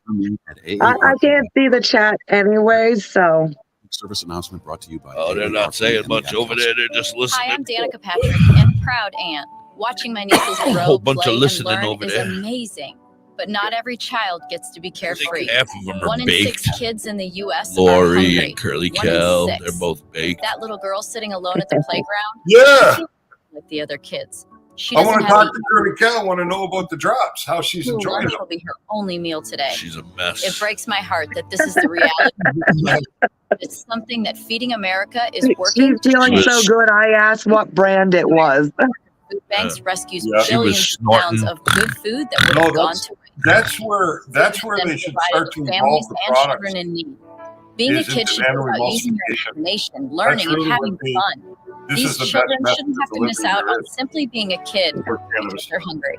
C: At
D: I can't see the chat anyways, so
C: Service announcement brought to you by
A: Oh, they're not saying much over there. They're just listening.
E: Hi, I'm Danica Patrick and proud aunt. Watching my nieces
A: A
E: grow,
A: whole bunch
E: play,
A: of
E: and
A: listening
E: learn
A: over
E: is
A: there.
E: amazing. But not every child gets to be carefree.
A: Half of them are
E: 1 in
A: baked.
E: 6 kids in the U.S. are
A: Lori
E: hungry.
A: and Curly
E: 1 in
A: Kel,
E: 6.
A: they're both baked.
E: That little girl sitting alone at the playground,
B: Yeah,
E: like the other kids. She
B: I
E: doesn't
B: want to
E: have
B: talk to Curly Cal. I want to know about the drops, how she's enjoying
E: lunch
B: them.
E: will be her only meal today.
A: She's a mess.
E: It breaks my heart that this is the reality. It's something that Feeding America is working
D: she's feeling
E: to
D: so
E: change.
D: good. I asked what brand it was.
E: Food banks rescues
B: Yeah.
A: She was
E: billions of pounds
A: snorting.
E: of good food that would
B: No,
E: have gone
B: that's-
E: to
B: That's where they should start to
E: families
B: involve the
E: and
B: products.
E: children in need. Being a
B: is
E: kid should be
B: into
E: about using your
B: nano-emulsification.
E: imagination, learning,
B: really
E: and having
B: what they-
E: fun.
B: This
E: These
B: is the best
E: children
B: method
E: shouldn't
B: of
E: have to miss
B: delivery
E: out
B: there
E: on
B: is
E: simply being a kid
B: for
E: because
B: cannabis.
E: they're hungry.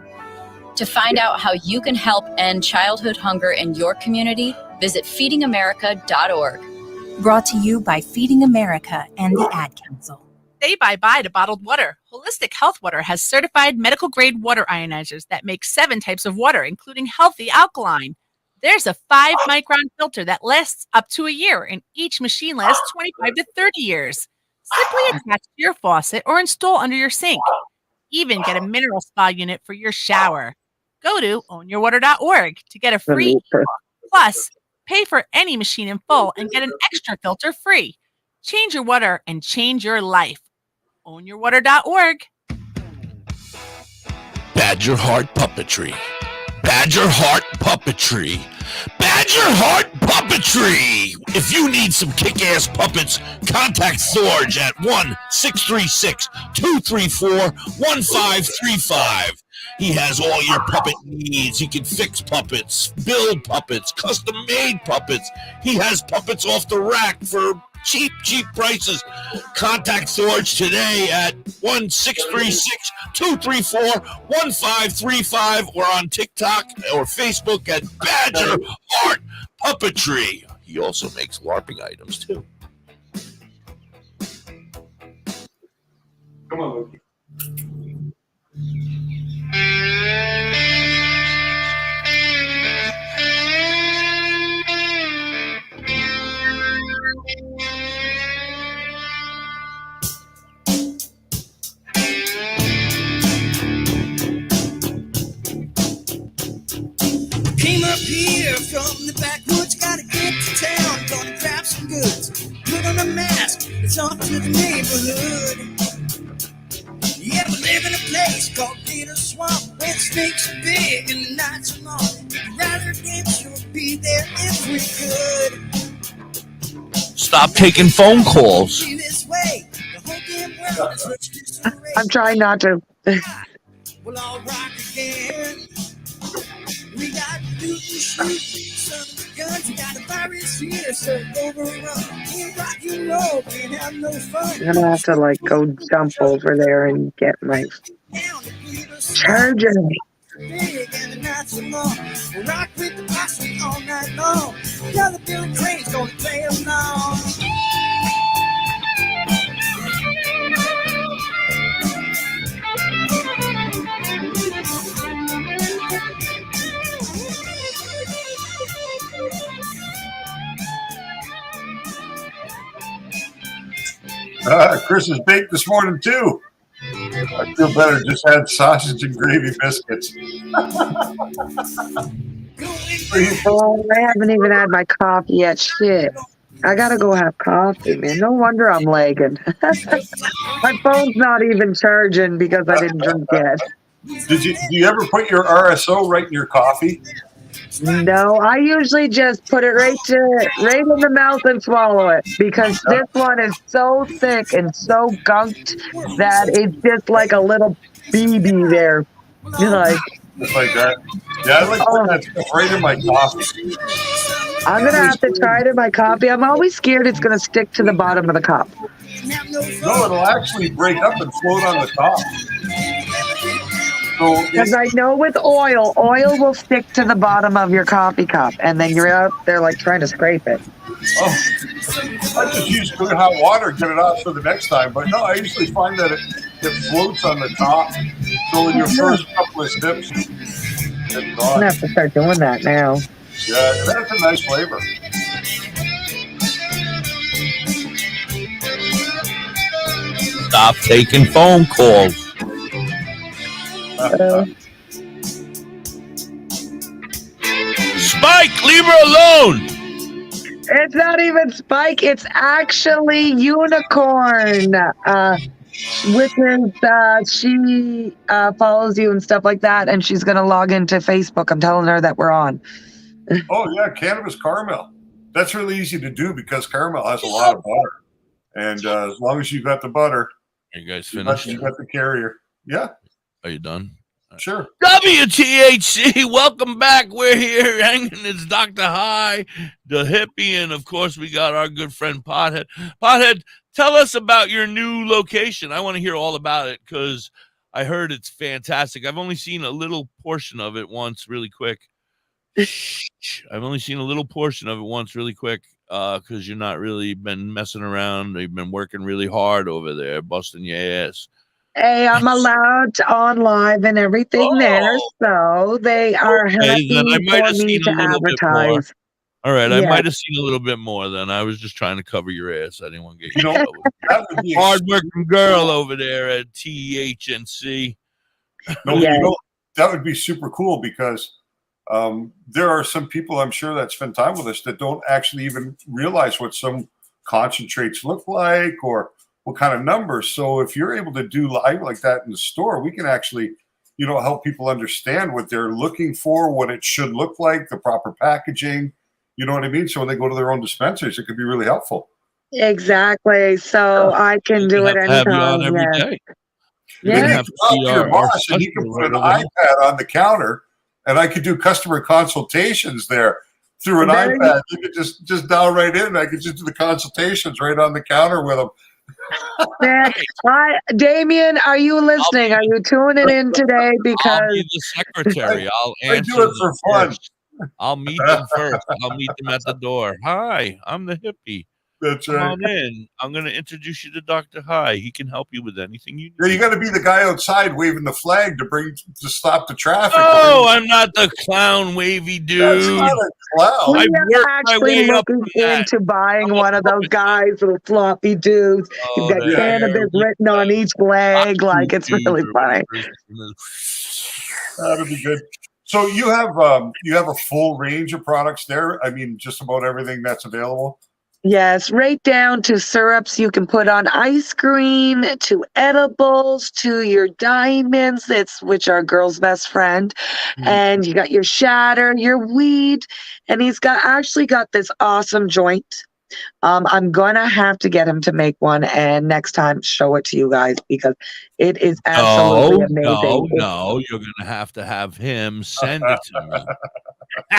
E: To find out how you can help end childhood hunger in your community, visit feedingamerica.org.
I: Brought to you by Feeding America and the Ad Council.
F: Say bye-bye to bottled water. Holistic Health Water has certified medical-grade water ionizers that make 7 types of water, including healthy alkaline. There's a 5-micron filter that lasts up to a year, and each machine lasts 25 to 30 years. Simply attach to your faucet or install under your sink. Even get a mineral spa unit for your shower. Go to ownyourwater.org to get a free ebook. Plus, pay for any machine in full and get an extra filter free. Change your water and change your life. Ownyourwater.org.
A: Badger Heart Puppetry. Badger Heart Puppetry. Badger Heart Puppetry. If you need some kick-ass puppets, contact Thorge at 1-636-234-1535. He has all your puppet needs. He can fix puppets, build puppets, custom-made puppets. He has puppets off the rack for cheap prices. Contact Thorge today at 1-636-234-1535 or on TikTok or Facebook at Badger Heart Puppetry. He also makes LARPing items too.
B: Come on, Luke.
H: Came up here from the backwoods, gotta get to town, gonna grab some goods. Put on a mask, it's off to the neighborhood. Yeah, we live in a place called Peter Swamp, where the snakes are big and the nights are long. We'd rather damn sure be there if we could.
A: Stop taking phone calls.
H: Be this way, the whole damn world is such disarray.
D: I'm trying not to.
H: We'll all rock again. We got loot and shoot, some guns. We got a virus here, so overrun. Can't rock and roll, can't have no fun.
D: I'm gonna have to like go jump over there and get my charger.
H: Big and the nights are long. We'll rock with the posse all night long. Another Billy Crane's gonna play along.
B: Chris is baked this morning too. I feel better. Just had sausage and gravy biscuits.
D: Oh, I haven't even had my coffee yet. Shit. I gotta go have coffee, man. No wonder I'm lagging. My phone's not even charging because I didn't drink yet.
B: Do you ever put your RSO right in your coffee?
D: No, I usually just put it right in the mouth and swallow it because this one is so thick and so gunked that it's just like a little BB there. You're like,
B: Just like that. Yeah, I like putting
D: oh,
B: that stuff right in my coffee.
D: I'm gonna have to try it in my coffee. I'm always scared it's gonna stick to the bottom of the cup.
B: No, it'll actually break up and float on the top. So
D: Because I know with oil will stick to the bottom of your coffee cup, and then you're out there like trying to scrape it.
B: oh, I just use good hot water, get it off for the next time. But no, I usually find that it floats on the top. So in your first couple of sips, it's
D: I'm
B: gone.
D: gonna have to start doing that now.
B: Yeah, that's a nice flavor.
A: Stop taking phone calls. Spike, leave her alone.
D: It's not even Spike. It's actually Unicorn, which is she follows you and stuff like that, and she's gonna log into Facebook. I'm telling her that we're on.
B: Oh yeah, cannabis caramel. That's really easy to do because caramel has a lot of butter, and as long as you got the butter,
A: Are you guys
B: you
A: finished?
B: got the carrier. Yeah,
A: Are you done?
B: sure.
A: WTHC, welcome back. We're here hanging. It's Da.Hippie, Da.Hippie, and of course we got our good friend Pothead. Pothead, tell us about your new location. I want to hear all about it because I heard it's fantastic. I've only seen a little portion of it once, really quick. I've only seen a little portion of it once, really quick, because you're not really been messing around. You've been working really hard over there, busting your ass.
D: Hey, I'm allowed on live and everything there, so they are happy
A: then I might
D: for
A: have
D: me
A: seen
D: to
A: a little bit more.
D: advertise.
A: All right, I
D: Yeah.
A: might have seen a little bit more then. I was just trying to cover your ass. I didn't want to get you in trouble.
B: That would be
A: Hard-working girl over there at THNC.
B: No,
D: Yeah.
B: that would be super cool because there are some people I'm sure that spend time with us that don't actually even realize what some concentrates look like or what kind of numbers. So if you're able to do live like that in the store, we can actually, help people understand what they're looking for, what it should look like, the proper packaging. You know what I mean? So when they go to their own dispensaries, it could be really helpful.
D: Exactly. So I can do it
A: have you on
D: anytime.
A: every
D: Yeah.
A: day.
B: Then
D: Yeah.
B: you can talk to your boss and he can put an iPad on the counter and I could do customer consultations there through an
D: There you-
B: iPad. You could just dial right in. I could just do the consultations right on the counter with them.
D: Yeah. Hi, Damien, are you listening? Are you tuning in today?
A: I'll
D: Because
A: be the secretary. I'll
B: I
A: answer
B: do it for
A: them
B: fun.
A: first. I'll meet them first. I'll meet them at the door. Hi, I'm the hippie.
B: That's
A: Come
B: right.
A: on in. I'm going to introduce you to Da.Hippie. He can help you with anything you
B: Yeah,
A: need.
B: you got to be the guy outside waving the flag to stop the traffic.
A: Oh, I'm not the clown wavy
B: That's
A: dude.
B: not a clown.
D: we
A: I've
D: are
A: worked my
D: actually
A: way up
D: looking
A: from that.
D: into buying
A: I'm a
D: one of those
A: puppet.
D: guys with floppy dudes. He's
A: Oh,
D: got
A: that
D: cannabis written on each leg. Like, it's really funny.
B: That'd be good. So you have a full range of products there. I mean, just about everything that's available.
D: Yes, right down to syrups you can put on ice cream, to edibles, to your diamonds, which are girl's best friend. And you got your shatter, your weed, and he's actually got this awesome joint. I'm gonna have to get him to make one and next time show it to you guys because it is absolutely amazing.
A: No, you're gonna have to have him send it to me.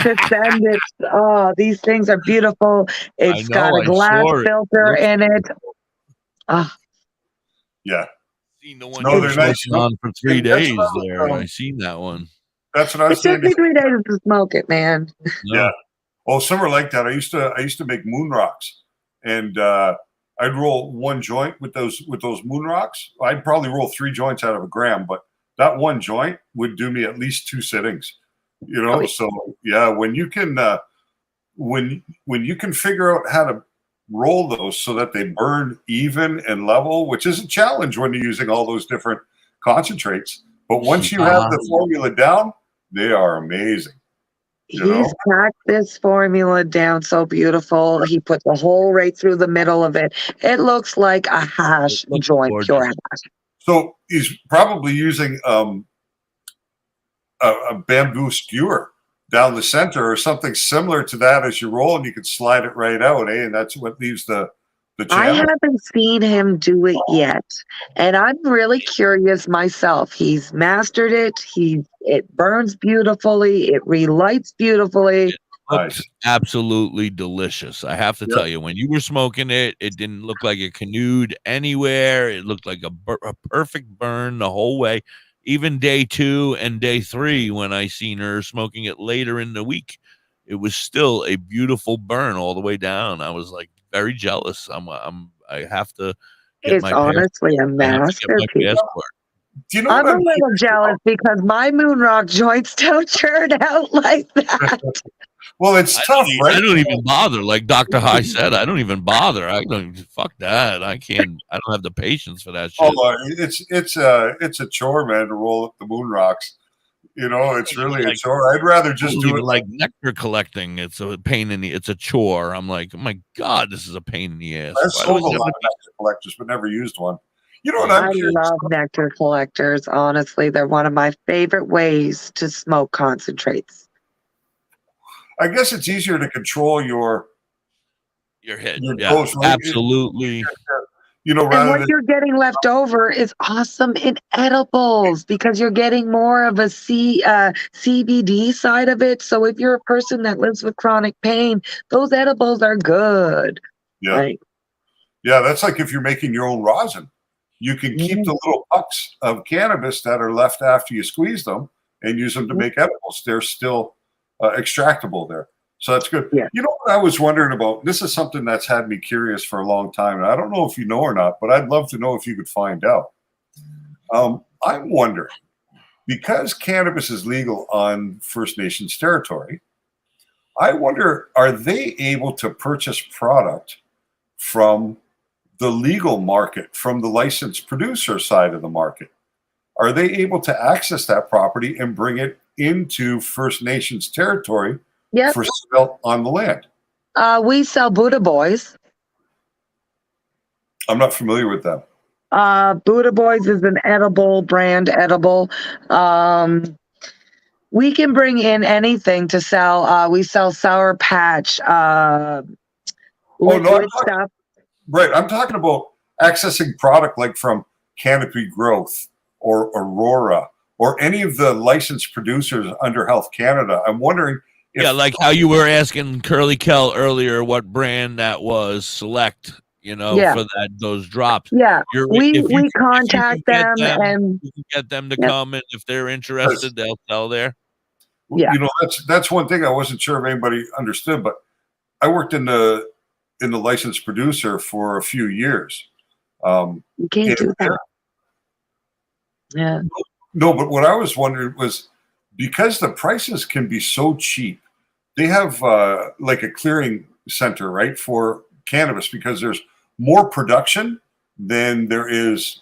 D: To send it. Oh, these things are beautiful. It's got a glass filter in it.
B: Yeah.
A: Seen the one
B: No,
A: you
B: they're
A: were
B: nice.
A: smoking on for 3
B: That's
A: days
B: what I was,
A: there. I seen that one.
B: That's what I was
D: It took
B: saying.
D: me 3 days to smoke it, man.
B: Yeah. Oh, some are like that. I used to make moon rocks, and I'd roll one joint with those moon rocks. I'd probably roll 3 joints out of a gram, but that one joint would do me at least 2 sittings. So yeah, when you can when you can figure out how to roll those so that they burn even and level, which is a challenge when you're using all those different concentrates. But once you have the formula down, they are amazing.
D: He's packed this formula down so beautiful. He puts a hole right through the middle of it. It looks like a hash joint,
A: gorgeous.
D: pure hash.
B: So he's probably using a bamboo skewer down the center or something similar to that as you roll, and you can slide it right out, and that's what leaves the
D: I
B: channel.
D: haven't seen him do it yet, and I'm really curious myself. He's mastered it. It burns beautifully. It relights beautifully.
A: Looks
B: Nice.
A: absolutely delicious. I have to
B: Yep.
A: tell you, when you were smoking it, it didn't look like it canoed anywhere. It looked like a perfect burn the whole way. Even day 2 and day 3, when I seen her smoking it later in the week, it was still a beautiful burn all the way down. I was like very jealous. I have to get
D: It's
A: my
D: honestly a
A: I have to get my
D: masterpiece.
A: passport.
B: Do you know
D: I'm
B: what
D: a little jealous because my moon rock joints don't turn out like that.
B: Well, it's tough,
A: I
B: right?
A: don't even bother. Like Dr. High said, I don't even bother. I don't fuck that. I don't have the patience for that shit.
B: Oh, it's a chore, man, to roll up the moon rocks. You know, it's really a chore. I'd rather just do it
A: like nectar collecting. It's a pain in the. It's a chore. I'm like, oh my god, this is a pain in the ass.
B: I
A: Why
B: sold
A: do
B: a
A: we
B: lot
A: have
B: of nectar collectors, but never used one. You know what I'm
D: I
B: curious
D: love nectar collectors. Honestly, they're one of my favorite ways to smoke concentrates.
B: I guess it's easier to control your
A: head?
B: your
A: Yeah,
B: dose, right?
A: absolutely.
B: You know,
D: And
B: rather
D: what
B: than
D: you're getting left over is awesome in edibles because you're getting more of a CBD side of it. So if you're a person that lives with chronic pain, those edibles are good.
B: yeah,
D: Like,
B: yeah, that's like if you're making your own rosin, you can keep the little pucks of cannabis that are left after you squeeze them and use them to make edibles. They're still extractable there. So that's good.
D: Yeah.
B: You know what I was wondering about? This is something that's had me curious for a long time. And I don't know if you know or not, but I'd love to know if you could find out. I'm wondering, because cannabis is legal on First Nations territory, I wonder, are they able to purchase product from the legal market, from the licensed producer side of the market? Are they able to access that property and bring it into First Nations territory for sale on the land?
D: We sell Buddha Boys.
B: I'm not familiar with that.
D: Buddha Boys is an edible brand, edible. We can bring in anything to sell. We sell Sour Patch, liquid stuff.
B: Right. I'm talking about accessing product like from Canopy Growth or Aurora or any of the licensed producers under Health Canada. I'm wondering if,
A: Yeah, like how you were asking Curly Kel earlier what brand that was, Select, for those drops.
D: Yeah, we
A: If
D: contact
A: you can
D: them and
A: you can get them to come, and if they're interested, they'll sell there.
D: Yeah.
B: You know, that's one thing I wasn't sure if anybody understood, but I worked in the licensed producer for a few years.
D: You can't do that. Yeah.
B: No, but what I was wondering was, because the prices can be so cheap, they have like a clearing center, right, for cannabis, because there's more production than there is,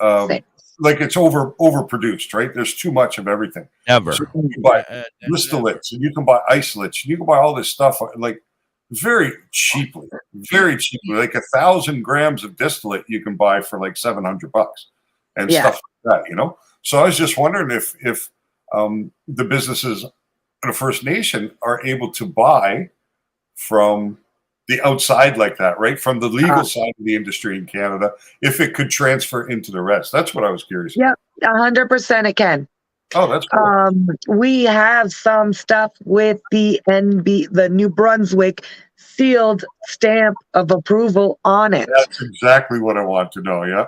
B: like it's overproduced, right? There's too much of everything.
A: Ever.
B: So you can buy distillates, and you can buy isolates, and you can buy all this stuff like very cheaply, like 1,000 grams of distillate you can buy for like $700 and stuff like that, So I was just wondering if the businesses in a First Nation are able to buy from the outside like that, right? From the legal side of the industry in Canada, if it could transfer into the rest. That's what I was curious about.
D: Yeah, 100% it can.
B: Oh, that's cool.
D: We have some stuff with the New Brunswick sealed stamp of approval on it.
B: That's exactly what I want to know. Yeah.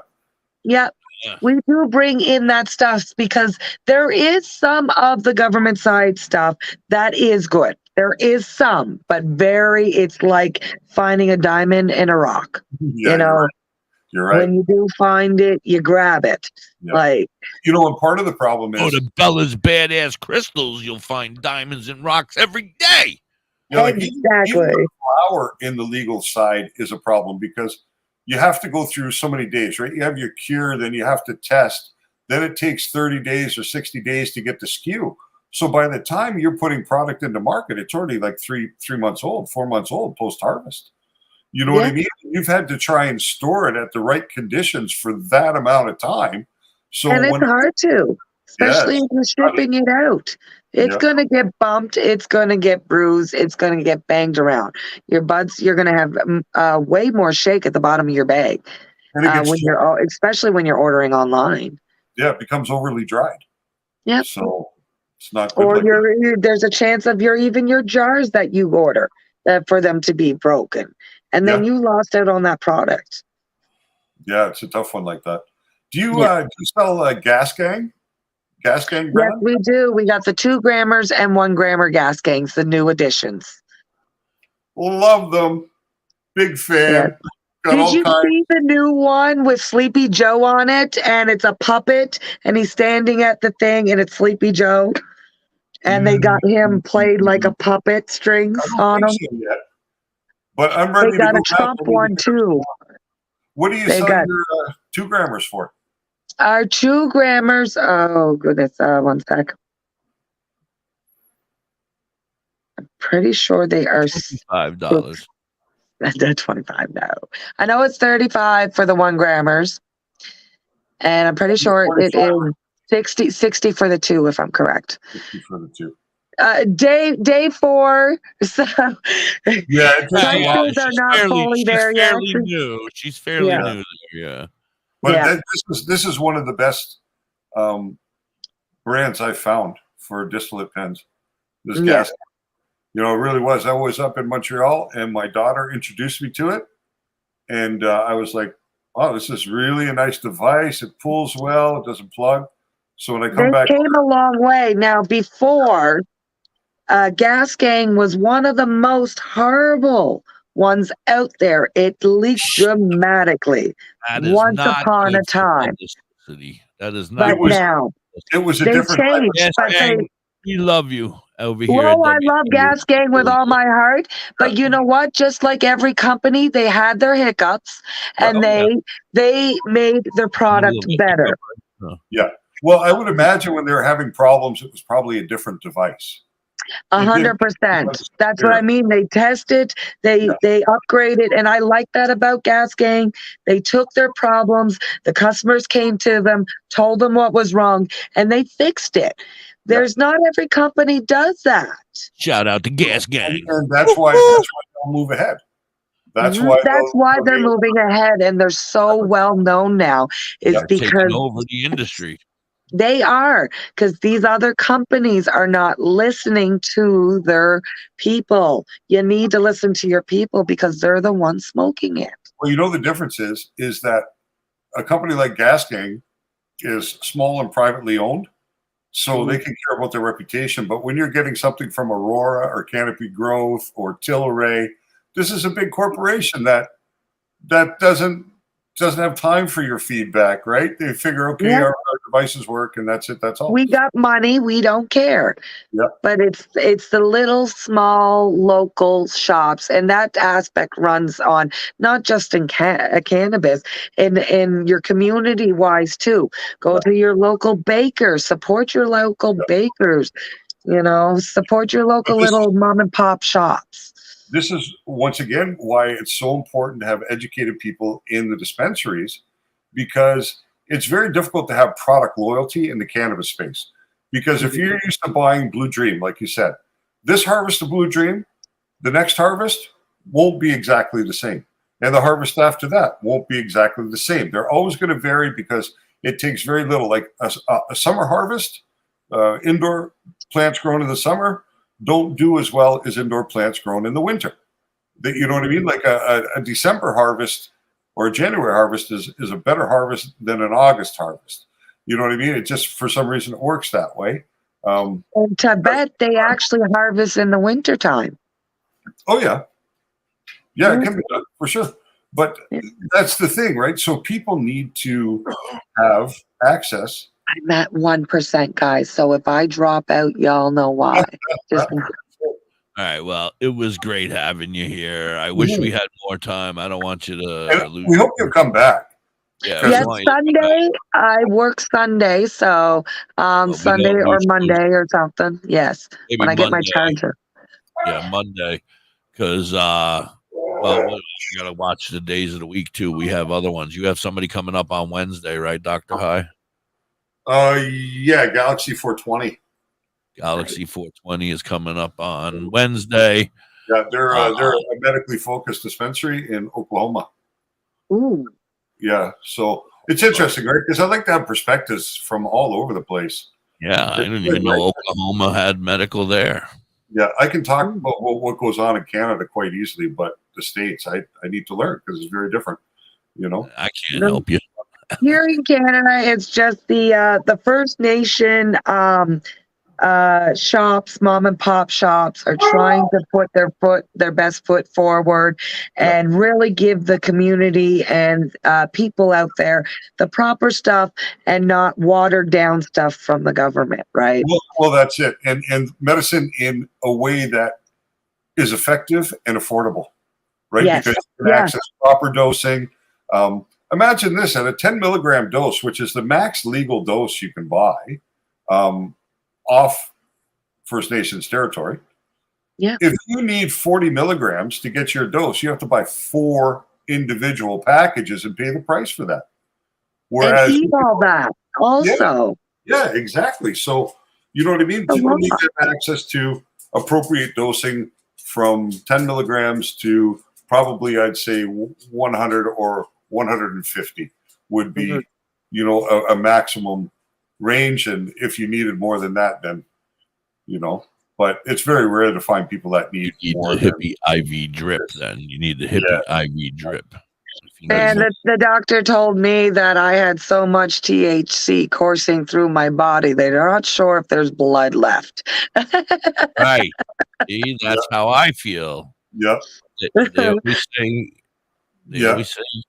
D: Yep. We do bring in that stuff because there is some of the government side stuff that is good. There is some, but it's like finding a diamond in a rock.
B: Yeah, you're right.
D: When you do find it, you grab it.
B: Yeah. And part of the problem is
A: to Bella's badass crystals, you'll find diamonds and rocks every day.
D: Exactly.
B: Even the flower in the legal side is a problem because you have to go through so many days, right? You have your cure, then you have to test. Then it takes 30 days or 60 days to get the SKU. So by the time you're putting product into market, it's already like 3 months old, 4 months old post-harvest. You know what I mean? You've had to try and store it at the right conditions for that amount of time. So
D: and it's hard to. especially if you're shipping it out. It's going to get bumped. It's going to get bruised. It's going to get banged around. Your buds, you're going to have way more shake at the bottom of your bag especially when you're ordering online.
B: Yeah, it becomes overly dried.
D: Yeah.
B: So it's not good.
D: Or there's a chance of your jars that you order for them to be broken. And then you lost out on that product.
B: Yeah, it's a tough one like that. Do you sell Gas Gang? Gas Gang brand?
D: Yes, we do. We got the 2 grammars and 1 grammer Gas Gangs, the new additions.
B: Love them. Big fan.
D: Yeah. Did you see the new one with Sleepy Joe on it? And it's a puppet, and he's standing at the thing, and it's Sleepy Joe. And they got him played like a puppet, strings on him.
B: Yet. But I'm ready
D: they got
B: to
D: a Trump one too.
B: What do you sell your 2 grammars for?
D: Our 2 grammars. Oh goodness! 1 sec. I'm pretty sure they are
A: $5.
D: That's 25 now. I know it's 35 for the 1 grammars, and I'm pretty sure it is 60 for the 2, if I'm correct.
B: 60 for the 2.
D: Day 4. So
B: prices
D: are not fully there yet.
A: She's fairly new there, yeah.
B: But this is one of the best brands I've found for distillate pens. This gas, it really was. I was up in Montreal, and my daughter introduced me to it, and I was like, "Oh, this is really a nice device. It pulls well. It doesn't plug." So when I come back,
D: came a long way. Now, before, Gas Gang was one of the most horrible ones out there. It leaked dramatically. Once upon a time.
A: That is not.
D: But now
B: it was a
D: they
B: different.
D: Changed,
A: Gas
D: but
A: Gang, we love you over here.
D: Well, I love Gas Gang with all my heart, but you know what? Just like every company, they had their hiccups, and they made their product better.
B: Yeah. Well, I would imagine when they were having problems, it was probably a different device.
D: 100%. That's what I mean. They tested, they upgraded, and I like that about Gas Gang. They took their problems, the customers came to them, told them what was wrong, and they fixed it. There's not every company does that.
A: Shout out to Gas Gang.
B: And that's why they'll move ahead. That's why
D: they're moving ahead, and they're so well known now. Is because
A: taking over the industry.
D: They are, because these other companies are not listening to their people. You need to listen to your people because they're the ones smoking it.
B: Well, the difference is that a company like Gas Gang is small and privately owned, so they can care about their reputation. But when you're getting something from Aurora or Canopy Growth or Tilray, this is a big corporation that doesn't have time for your feedback, right? They figure, okay, our devices work, and that's it. That's all.
D: We got money. We don't care.
B: Yep.
D: But it's the little, small, local shops, and that aspect runs on not just in cannabis, in your community-wise too. Go to your local bakers. Support your local bakers. Support your local little mom-and-pop shops.
B: This is, once again, why it's so important to have educated people in the dispensaries, because it's very difficult to have product loyalty in the cannabis space. Because if you're used to buying Blue Dream, like you said, this harvest of Blue Dream, the next harvest won't be exactly the same. And the harvest after that won't be exactly the same. They're always going to vary because it takes very little. Like a summer harvest, indoor plants grown in the summer don't do as well as indoor plants grown in the winter. You know what I mean? Like a December harvest or a January harvest is a better harvest than an August harvest. You know what I mean? It just, for some reason, it works that way.
D: In Tibet, they actually harvest in the wintertime.
B: Oh, yeah. Yeah, it can be done, for sure. But that's the thing, right? So people need to have access.
D: I'm at 1%, guys. So if I drop out, y'all know why.
A: All right. Well, it was great having you here. I wish we had more time. I don't want you to lose.
B: We hope you'll come back.
A: Yeah,
D: yes, Sunday. I work Sunday, so Sunday or Monday or something. Yes,
A: maybe
D: when I get
A: Monday.
D: my charger.
A: Yeah, Monday, because you got to watch the days of the week too. We have other ones. You have somebody coming up on Wednesday, right, Dr. High?
B: Yeah, Galaxy 420.
A: Galaxy 420 is coming up on Wednesday.
B: Yeah, they're a medically focused dispensary in Oklahoma.
D: Ooh.
B: Yeah, so it's interesting, right? Because I like to have perspectives from all over the place.
A: Yeah, I didn't even know Oklahoma had medical there.
B: Yeah, I can talk about what goes on in Canada quite easily, but the States, I need to learn because it's very different, you know?
A: I can't help you.
D: Here in Canada, it's just the First Nation shops, mom and pop shops are trying to put their best foot forward and really give the community and people out there the proper stuff and not watered down stuff from the government, right?
B: Well, that's it. And medicine in a way that is effective and affordable, right?
D: Yes.
B: Because you can access proper dosing. Imagine this at a 10 milligram dose, which is the max legal dose you can buy off First Nations territory.
D: Yeah.
B: If you need 40 milligrams to get your dose, you have to buy 4 individual packages and pay the price for that.
D: Whereas and eat all that also.
B: Yeah, exactly. So you know what I mean? People need to have access to appropriate dosing from 10 milligrams to probably, I'd say, 100 or 150 would be, you know, a maximum range. And if you needed more than that, then, you know, but it's very rare to find people that need more.
A: The hippie IV drip, then. You need the hippie IV drip.
D: And the doctor told me that I had so much THC coursing through my body, they're not sure if there's blood left.
A: Right. See, that's how I feel.
B: Yep.
A: They always say,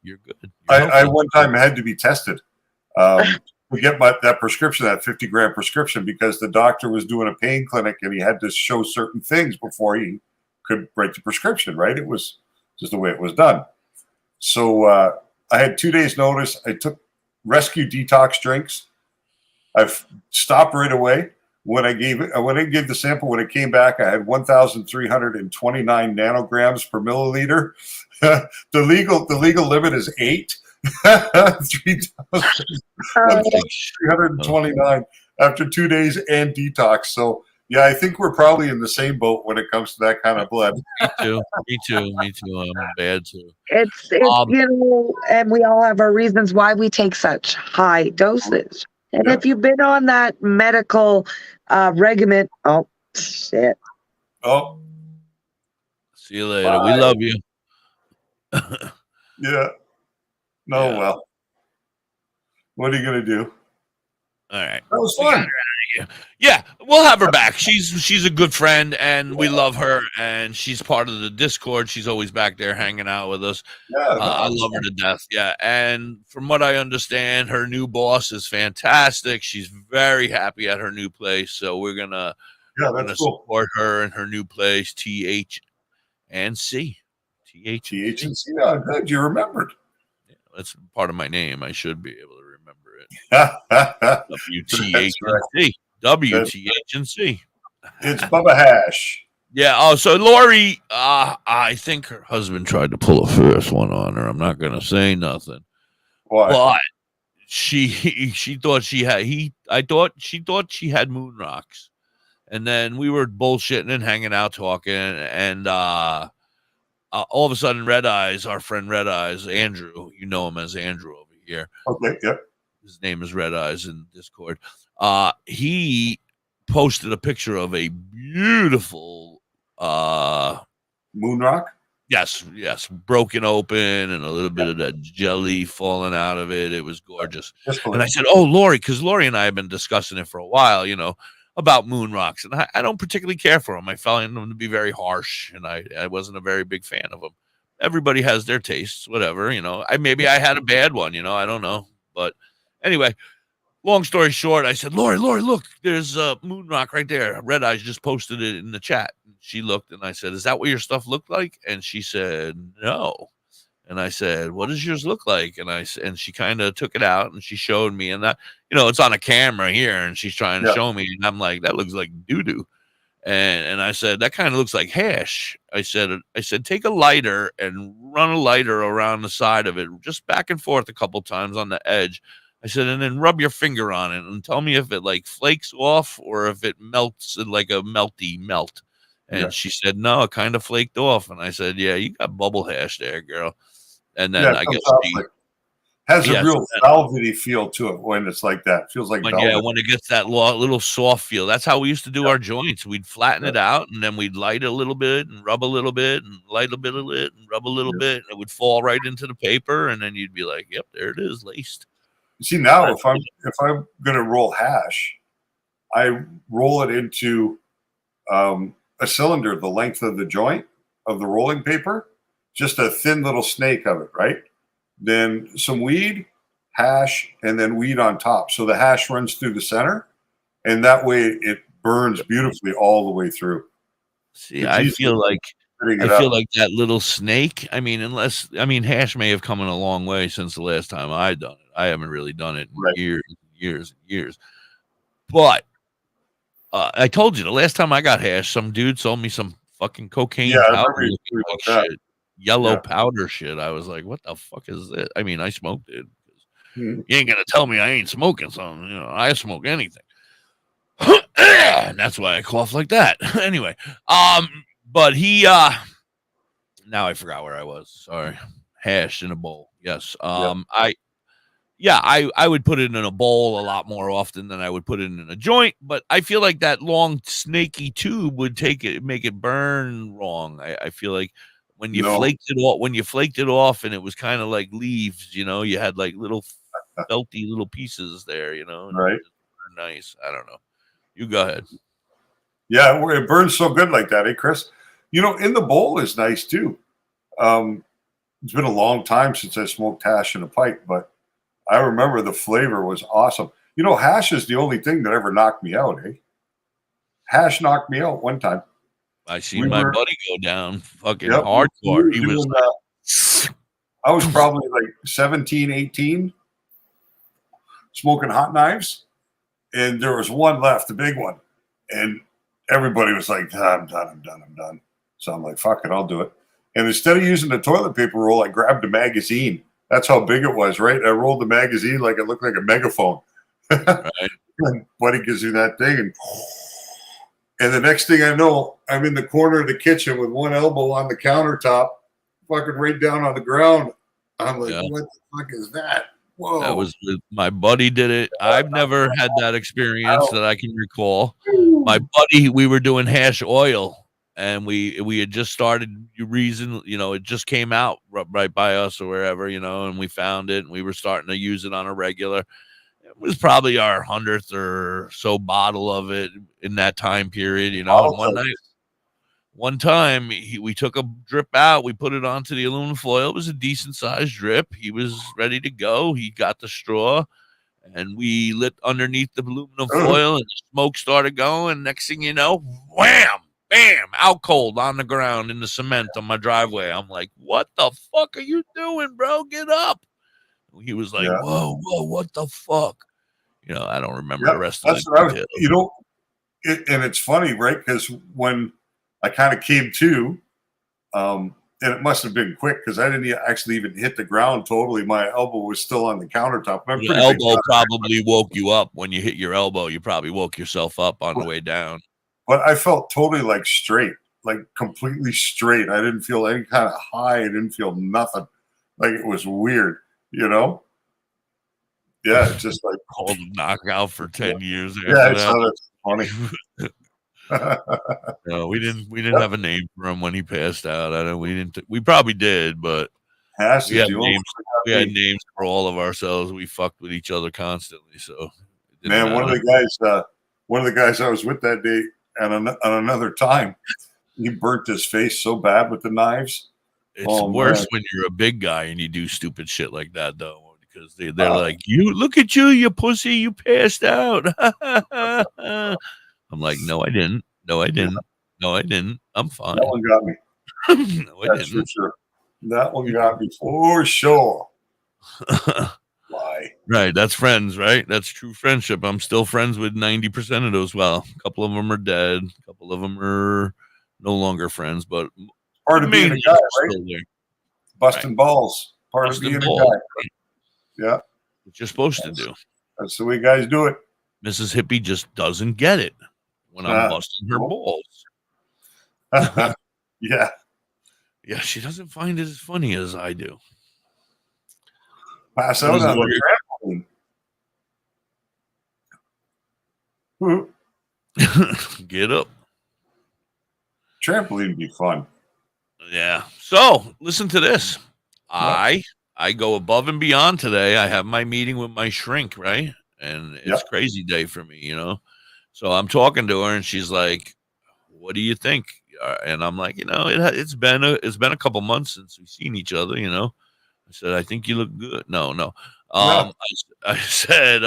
A: you're good.
B: I one time had to be tested. We get that prescription, that 50-gram prescription, because the doctor was doing a pain clinic and he had to show certain things before he could write the prescription, right? It was just the way it was done. So I had 2 days notice. I took rescue detox drinks. I've stopped right away. When I gave the sample, when it came back, I had 1,329 nanograms per milliliter. The legal limit is 8. 329 after 2 days and detox. So yeah, I think we're probably in the same boat when it comes to that kind of blood.
A: Me too. I'm bad too.
D: It's you know, and we all have our reasons why we take such high dosage. And if you've been on that medical regimen, oh shit.
B: Oh.
A: See you later. Bye. We love you.
B: Yeah. No, well. What are you gonna do?
A: All right.
B: That was fun.
A: Yeah, we'll have her back. She's a good friend, and we love her, and she's part of the Discord. She's always back there hanging out with us. Yeah, I love her to death. Yeah, and from what I understand, her new boss is fantastic. She's very happy at her new place, so we're gonna support her in her new place. TH and C.
B: Oh, good, you remembered.
A: Yeah, that's part of my name. I should be able to remember it. WTHNC. WTHNC.
B: It's Bubba Hash.
A: Yeah. Oh, so Lori, I think her husband tried to pull a first one on her. I'm not gonna say nothing.
B: Why?
A: But she thought she had she thought she had moon rocks. And then we were bullshitting and hanging out talking, and all of a sudden Red Eyes, our friend Red Eyes, Andrew, you know him as Andrew over here.
B: Okay, yep.
A: His name is Red Eyes in Discord. He posted a picture of a beautiful
B: moon rock.
A: Yes, broken open and a little bit of that jelly falling out of it. It was gorgeous. And I said, "Oh, Lori," because Lori and I have been discussing it for a while, you know, about moon rocks, and I don't particularly care for them. I found them to be very harsh, and I wasn't a very big fan of them. Everybody has their tastes, whatever, you know. Maybe I had a bad one, you know, I don't know, but anyway. Long story short, I said, Lori, look, there's a moon rock right there. Red Eyes just posted it in the chat. She looked, and I said, is that what your stuff looked like? And she said, no. And I said, what does yours look like? And she kind of took it out, and she showed me. And that, you know, it's on a camera here, and she's trying to show me. And I'm like, that looks like doo-doo. And I said, that kind of looks like hash. I said, take a lighter and run a lighter around the side of it, just back and forth a couple times on the edge. I said, and then rub your finger on it and tell me if it like flakes off or if it melts like a melty melt. And she said, no, it kind of flaked off. And I said, yeah, you got bubble hash there, girl. And then I guess
B: has a
A: yeah,
B: real velvety feel to it when it's like that. It feels like velvet.
A: when it gets that little soft feel. That's how we used to do our joints. We'd flatten it out, and then we'd light a little bit and rub a little bit and light a bit of it and rub a little bit. And it would fall right into the paper, and then you'd be like, yep, there it is, laced.
B: See, now if I'm gonna roll hash, I roll it into a cylinder the length of the joint of the rolling paper, just a thin little snake of it, right? Then some weed, hash, and then weed on top. So the hash runs through the center, and that way it burns beautifully all the way through.
A: See, I feel like that little snake. I mean, hash may have come in a long way since the last time I done it. I haven't really done it in years. But I told you the last time I got hash, some dude sold me some fucking cocaine powder, shit, yellow powder shit. I was like, what the fuck is this? I mean, I smoked it. You ain't gonna tell me I ain't smoking something. You know, I smoke anything. And that's why I cough like that. Anyway, but he now I forgot where I was. Sorry. Hash in a bowl. Yes. I would put it in a bowl a lot more often than I would put it in a joint, but I feel like that long snaky tube would make it burn wrong. I feel like when you flaked it off and it was kind of like leaves, you know, you had like little felty little pieces there, you know.
B: Right.
A: Nice. I don't know. You go ahead.
B: Yeah, it burns so good like that, eh, Chris? You know, in the bowl is nice too. It's been a long time since I smoked hash in a pipe, but I remember the flavor was awesome. You know, hash is the only thing that ever knocked me out, eh? Like knocked me out one time.
A: I seen my buddy go down fucking hardcore. He was
B: I was probably like 17, 18, smoking hot knives, and there was one left, the big one. And everybody was like, I'm done. So I'm like, fuck it, I'll do it. And instead of using the toilet paper roll, I grabbed a magazine. That's how big it was, right? I rolled the magazine like it looked like a megaphone. Right. And buddy gives me that thing, and the next thing I know, I'm in the corner of the kitchen with one elbow on the countertop, fucking right down on the ground. I'm like, what the fuck is that? Whoa.
A: That was my buddy did it. I've never had that experience that I can recall. My buddy, we were doing hash oil, and we had just started using, you know, it just came out right by us or wherever, you know, and we found it and we were starting to use it on a regular. It was probably our 100th or so bottle of it in that time period, you know. And one time we took a drip out, we put it onto the aluminum foil. It was a decent sized drip. He was ready to go. He got the straw, and we lit underneath the aluminum foil, and the smoke started going. Next thing you know, wham, bam, out cold on the ground in the cement on my driveway. I'm like, what the fuck are you doing, bro? Get up. He was like, whoa, what the fuck? You know, I don't remember the rest of it.
B: You know, and it's funny, right? Because when I kind of came to, and it must have been quick because I didn't actually even hit the ground totally. My elbow was still on the countertop.
A: Your elbow probably woke you up when you hit your elbow. You probably woke yourself up on the way down.
B: But I felt totally like straight, like completely straight. I didn't feel any kind of high. I didn't feel nothing. Like it was weird, you know? Yeah, it's just like
A: called knockout for 10 years.
B: Yeah, that's funny.
A: No, we didn't have a name for him when he passed out. We probably did, but we had names for all of ourselves. We fucked with each other constantly. So
B: man, one of the guys I was with that day and on another time, he burnt his face so bad with the knives.
A: It's worse when you're a big guy and you do stupid shit like that, though. Because they're like, you look at you pussy, you passed out. I'm like, no, I didn't. No, I didn't. No, I didn't. I'm fine.
B: That one got me.
A: No, I didn't.
B: For sure. That one got me for sure. Why?
A: Right. That's friends, right? That's true friendship. I'm still friends with 90% of those. Well, a couple of them are dead. A couple of them are no longer friends, but
B: part of being a guy, right? Busting balls. Part of being a guy. Yeah.
A: what you're supposed to do.
B: That's the way guys do it.
A: Mrs. Hippie just doesn't get it when I'm busting her balls.
B: Yeah.
A: Yeah, she doesn't find it as funny as I do.
B: Pass out on the trampoline.
A: Get up.
B: Trampoline would be fun.
A: Yeah. So listen to this. I go above and beyond today. I have my meeting with my shrink, right? And it's crazy day for me, you know. So I'm talking to her, and she's like, "What do you think?" And I'm like, it's been a couple months since we've seen each other, you know. I said, "I think you look good." No. I said,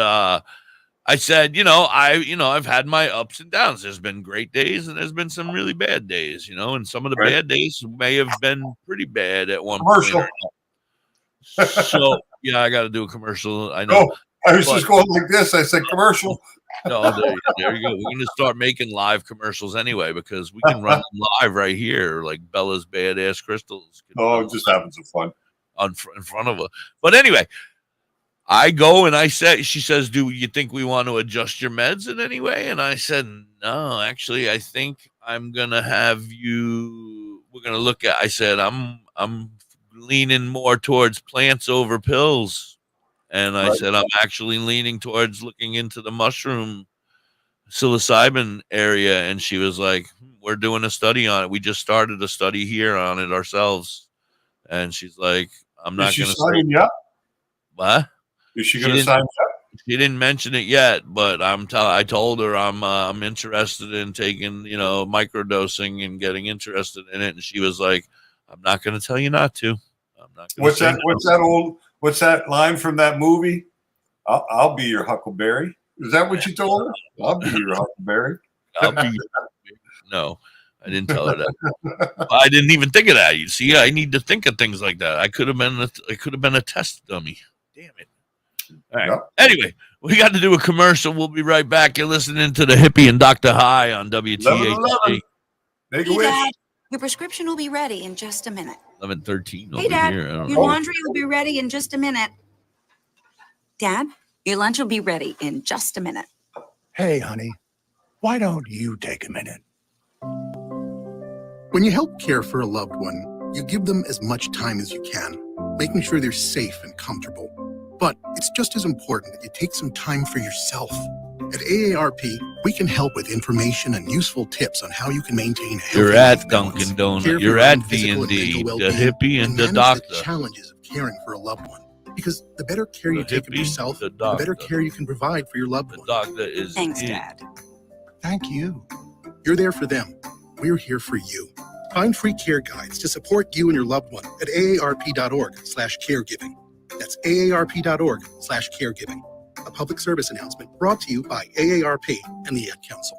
A: I've had my ups and downs. There's been great days and there's been some really bad days, you know, and some of the bad days may have been pretty bad at one point. So yeah, I got to do a commercial. I know.
B: I was just going like this. I said commercial.
A: No, there you go. We're going to start making live commercials anyway, because we can run them live right here, like Bella's Badass Crystals.
B: It just happens to fun
A: in front of her. But anyway, I go and she says, "Do you think we want to adjust your meds in any way?" And I said, "No, actually, I think I'm going to we're going to look at," I said, I'm leaning more towards plants over pills. And I said, I'm actually leaning towards looking into the mushroom psilocybin area. And she was like, "We're doing a study on it. We just started a study here on it ourselves." And she's like, "I'm not going to
B: sign you up."
A: What?
B: Is she going to sign up?
A: She didn't mention it yet, but I told her I'm interested in taking, microdosing and getting interested in it. And she was like, "I'm not going to tell you not to. I'm not."
B: What's that line from that movie? I'll be your huckleberry. Is that what you told her? I'll be your huckleberry.
A: No, I didn't tell her that. I didn't even think of that. You see, I need to think of things like that. I could have been a test dummy. Damn it. All right. Anyway, we got to do a commercial. We'll be right back. You're listening to the Hippie and DoktorHigh on WTHC.
J: Hey, Dad, your prescription will be ready in just a minute.
A: 11:13.
J: Hey, Dad, your laundry will be ready in just a minute. Dad, your lunch will be ready in just a minute.
K: Hey, honey, why don't you take a minute?
L: When you help care for a loved one, you give them as much time as you can, making sure they're safe and comfortable. But it's just as important that you take some time for yourself. At AARP, we can help with information and useful tips on how you can maintain a healthy
A: You're
L: life
A: at
L: balance,
A: Dunkin' Donut.
L: care for
A: You're
L: your
A: at
L: own physical and
A: D&D,
L: mental
A: the
L: well-being,
A: Hippie and the
L: manage
A: Doctor.
L: the challenges of caring for a loved one. Because the better care you
A: The
L: take of
A: Hippie,
L: yourself,
A: the
L: the better
A: Doctor.
L: care you can provide for your loved
A: The
L: one.
A: doctor is
J: Thanks,
A: in.
J: Dad.
K: Thank you.
L: You're there for them. We're here for you. Find free care guides to support you and your loved one at aarp.org/caregiving. That's aarp.org/caregiving. A public service announcement brought to you by AARP and the Ad Council.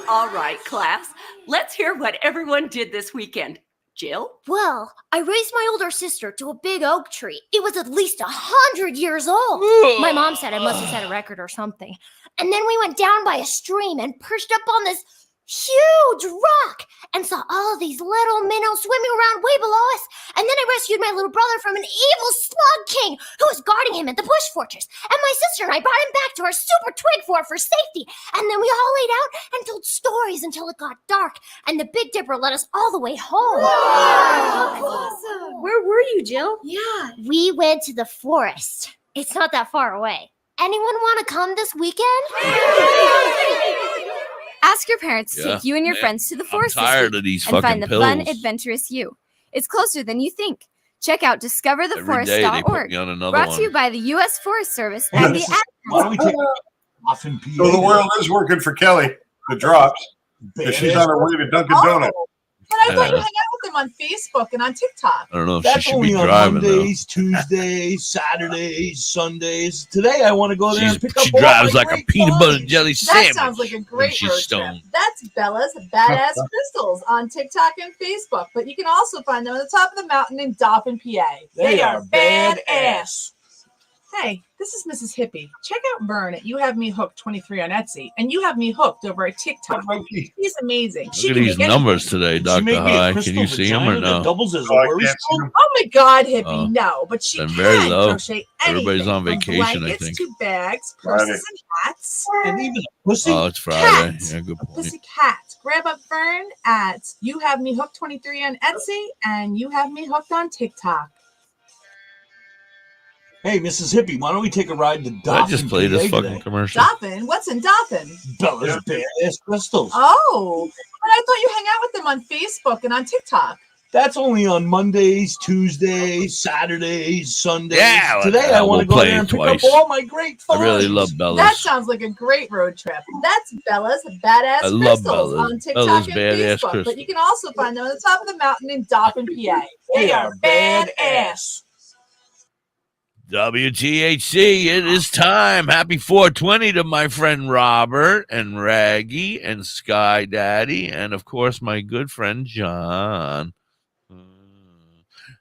M: All right, class, let's hear what everyone did this weekend. Jill?
N: Well, I raised my older sister to a big oak tree. It was at least 100 years old. My mom said I must have set a record or something. And then we went down by a stream and perched up on this huge rock and saw all these little minnows swimming around way below us. And then I rescued my little brother from an evil slug king who was guarding him at the bush fortress. And my sister and I brought him back to our super twig fort for safety. And then we all laid out and told stories until it got dark. And the Big Dipper led us all the way home.
O: Wow, awesome. Where were you, Jill?
N: Yeah, we went to the forest. It's not that far away. Anyone want to come this weekend?
P: Ask your parents to take you and your friends to the forest
A: I'm tired of these
P: and
A: fucking
P: find the
A: pills.
P: fun, adventurous you. It's closer than you think. Check out
A: Every day they put me on another
P: Brought
A: one.
P: to you by the U.S. Forest Service and the Ad
G: Why don't we take
B: So the world is working for Kelly. The drops. If she's on her way to Dunkin' Donut.
F: But I thought you hang out with them on Facebook and on TikTok.
A: I don't know if
G: That's
A: she should be
G: only on
A: driving though.
G: Mondays, Tuesdays, Saturdays, Sundays. Today I want to go there and pick up
A: She
G: all
A: drives
G: my
A: like a
G: great
A: peanut butter
G: finds.
A: jelly
F: That
A: sandwich.
F: sounds like a great
A: she's
F: road
A: stoned.
F: trip. That's Bella's Badass Crystals on TikTok and Facebook. But you can also find them at the top of the mountain in Dauphin, PA.
G: They are badass.
F: Hey, this is Mrs. Hippie. Check out Vern at You Have Me Hooked 23 on Etsy, and You Have Me Hooked over at TikTok. She's amazing.
A: Look at these numbers today, Dr. High. Can you see them or no?
F: Oh my God, Hippie, no. But she
A: Been
F: can
A: very low.
F: crochet anything.
A: Everybody's on
F: from
A: vacation, I
F: blankets
A: think.
F: to bags, purses, and hats.
G: And even a pussy.
A: Oh, it's Friday. Yeah, good point.
F: Pussy cat. Grab up Vern at You Have Me Hooked 23 on Etsy, and You Have Me Hooked on TikTok.
G: Hey, Mrs. Hippie, why don't we take a ride to Doffin?
A: I just played this
G: PA
A: fucking
G: today?
A: commercial.
F: Doffin? What's in Doffin?
G: Bella's Badass Crystals.
F: Oh, but I thought you hang out with them on Facebook and on TikTok.
G: That's only on Mondays, Tuesdays, Saturdays, Sundays.
A: Yeah,
G: Today I want to go
A: play
G: there and pick
A: twice.
G: up all my great
A: I
G: finds.
A: really love Bella's.
F: That sounds like a great road trip. That's Bella's Badass
A: I love
F: Crystals
A: Bella's.
F: on TikTok
A: Bella's
F: and
A: Badass
F: Facebook.
A: Crystals.
F: But you can also find them on the top of the mountain in Doffin, PA. They are badass.
A: WTHC, it is time. Happy 420 to my friend Robert and Raggy and Sky Daddy, and of course my good friend John.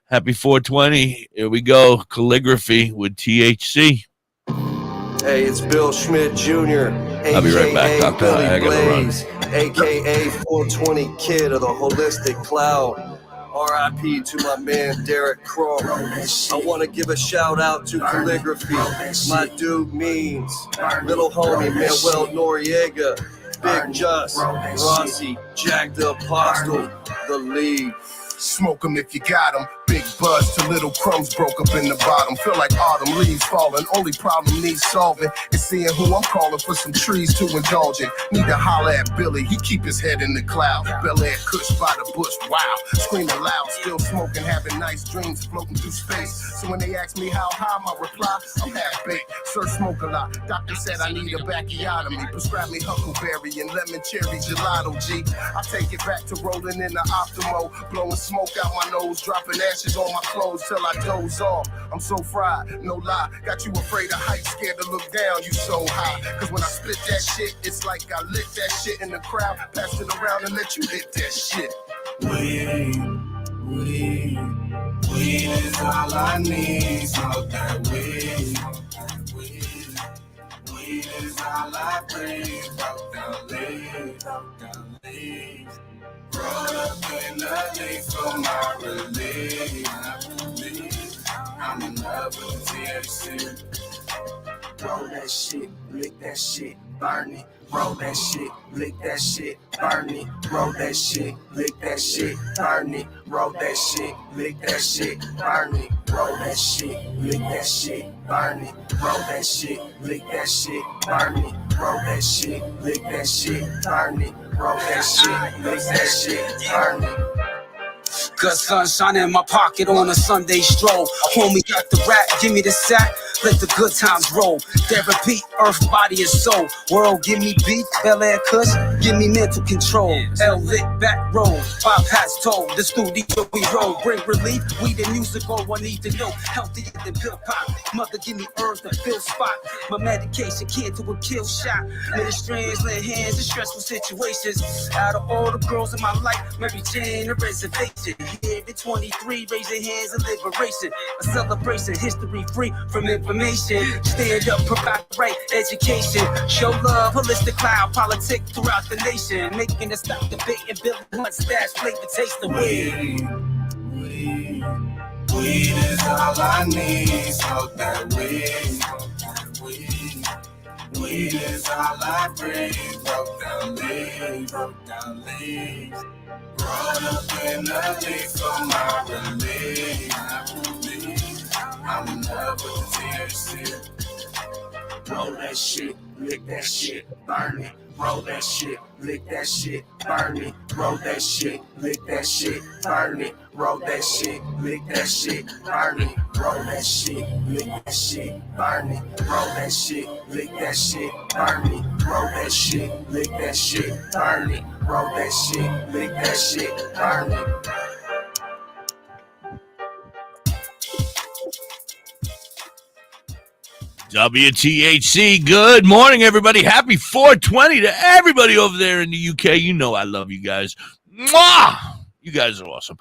A: Happy 420. Here we go. Calligraphy with THC.
Q: Hey, it's Bill Schmidt Jr.
A: I'll be right back, Dr. High. I gotta run.
Q: AKA 420 Kid of the Holistic Cloud. RIP to my man Derek Crow. I want to give a shout out to Calligraphy. My dude Means, little homie Manuel Noriega, Big Just, Rossi, Jack the Apostle, the League.
R: Smoke 'em if you got 'em. Big buzz till little crumbs broke up in the bottom. Feel like autumn leaves falling. Only problem needs solving is seeing who I'm calling for some trees to indulge in. Need to holler at Billy. He keep his head in the cloud. Bel Air Kush by the bush. Wow. Screaming loud. Still smoking. Having nice dreams floating through space. So when they ask me how high, my reply, I'm half baked. Sir, smoke a lot. Doctor said I need a bacchiotomy. Prescribe me huckleberry and lemon cherry gelato, G. I take it back to rolling in the Optimo. Blowing smoke out my nose. Dropping ashes on my clothes till I doze off. I'm so fried, no lie. Got you afraid of heights, scared to look down. You so high. Cause when I spit that shit, it's like I lit that shit in the crowd. Pass it around and let you hit that shit. Weed is all I need. Smoke that weed. Weed is all I breathe. Broke down leaves. Roll up in the leaf for my relief. I'm in love with THC. Roll that shit, lick that shit, burn it. Roll that shit, lick that shit, burn it. Roll that shit, lick that shit, burn it. Roll that shit, lick that shit, burn it. Roll that shit, lick that shit, burn it. Roll that shit, lick that shit, burn it. Roll that shit, lick that shit, burn it. Roll that shit, lick that shit, burn it.
S: Good sunshine in my pocket on a Sunday stroll. Homie got the rap, give me the sack, let the good times roll. Therapy, earth, body, and soul. World, give me beat, Bel Air Kush, give me mental control. L-lit, back roll, 5 hats told. The studio we roll, bring relief. We the music, all I need to know. Healthier than pill pop. Mother, give me herbs that fill spot. My medication, kid to a kill shot. Many strands, lay hands in stressful situations. Out of all the girls in my life, Mary Jane, a reservation. Here the 23, raise your hands in liberation. A celebration, history free from information. Stand up, provide right education. Show love, holistic cloud, politics throughout the nation. Making it stop debating, building one stash, flavor, taste the weed.
R: Weed is all I need. Smoke that weed. Weed is all I breathe. Broke down leaves. Roll up in the leaf for my relief. I'm in love with the THC. Roll that shit, lick that shit, burn it. Roll that shit, lick that shit, burn it. Roll that shit, lick that shit, burn it. Roll that shit, lick that shit, burn it. Roll that shit, lick that shit, burn it. Roll that shit, lick that shit, burn it. Roll that shit, lick that shit, burn it. Roll that shit, lick that shit, burn it.
A: WTHC, good morning, everybody. Happy 420 to everybody over there in the UK. You know I love you guys. Mwah! You guys are awesome.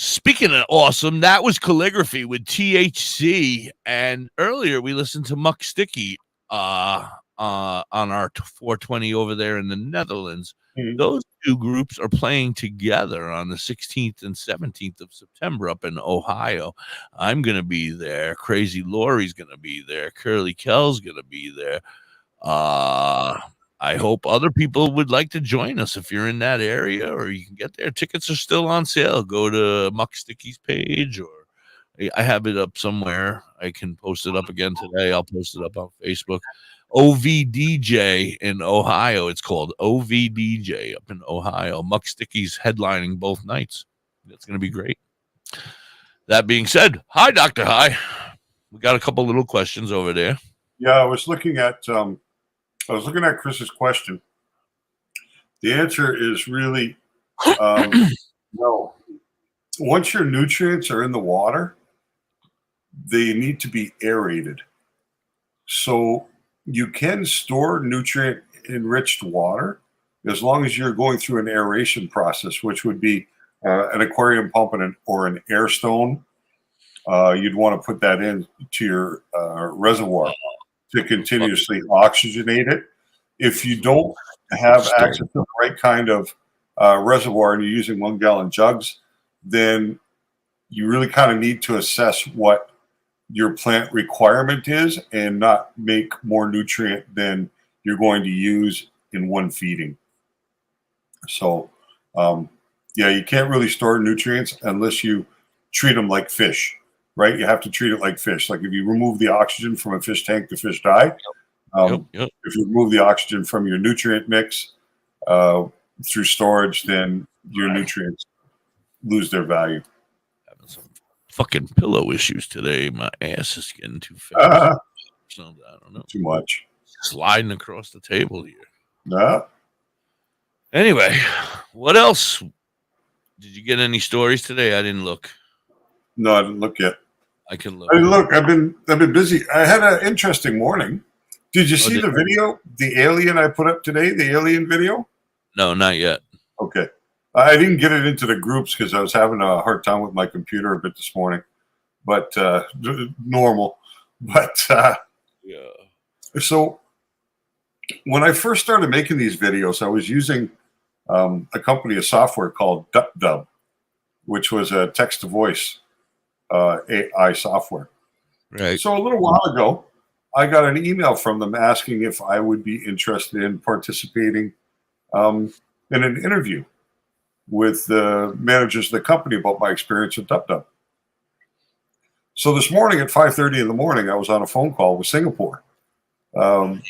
A: Speaking of awesome, that was Calligraphy with THC, and earlier we listened to Muck Sticky on our 420 over there in the Netherlands. Those two groups are playing together on the 16th and 17th of September up in Ohio. I'm going to be there. Crazy Laurie's going to be there. Curly Kell's going to be there. I hope other people would like to join us if you're in that area, or you can get there. Tickets are still on sale. Go to Muck Sticky's page, or I have it up somewhere. I can post it up again today. I'll post it up on Facebook. OVDJ in Ohio. It's called OVDJ up in Ohio. Muck Sticky's headlining both nights. That's going to be great. That being said, hi, Dr. High. We got a couple little questions over there.
B: Yeah, I was looking at Chris's question. The answer is really no. Once your nutrients are in the water, they need to be aerated. So you can store nutrient-enriched water as long as you're going through an aeration process, which would be an aquarium pump or an air stone. You'd want to put that in to your reservoir to continuously oxygenate it. If you don't have access to the right kind of reservoir and you're using 1 gallon jugs, then you really kind of need to assess what your plant requirement is and not make more nutrient than you're going to use in one feeding. So, yeah, you can't really store nutrients unless you treat them like fish, right? You have to treat it like fish. Like if you remove the oxygen from a fish tank, the fish die. If you remove the oxygen from your nutrient mix through storage, then your nutrients lose their value.
A: Having some fucking pillow issues today. My ass is getting too fat. So, I don't know.
B: Too much.
A: Sliding across the table here.
B: No.
A: Anyway, what else? Did you get any stories today? I didn't look.
B: No, I didn't look yet.
A: I can look.
B: I didn't look. I've been busy. I had an interesting morning. Did you see the video, the alien I put up today, the alien video?
A: No, not yet.
B: Okay. I didn't get it into the groups because I was having a hard time with my computer a bit this morning, but normal. But
A: yeah. So
B: when I first started making these videos, I was using a company of software called Da.Dub, which was a text-to-voice AI software.
A: Right.
B: So a little while ago, I got an email from them asking if I would be interested in participating in an interview with the managers of the company about my experience with Da.Dub. So this morning at 5:30 in the morning, I was on a phone call with Singapore, on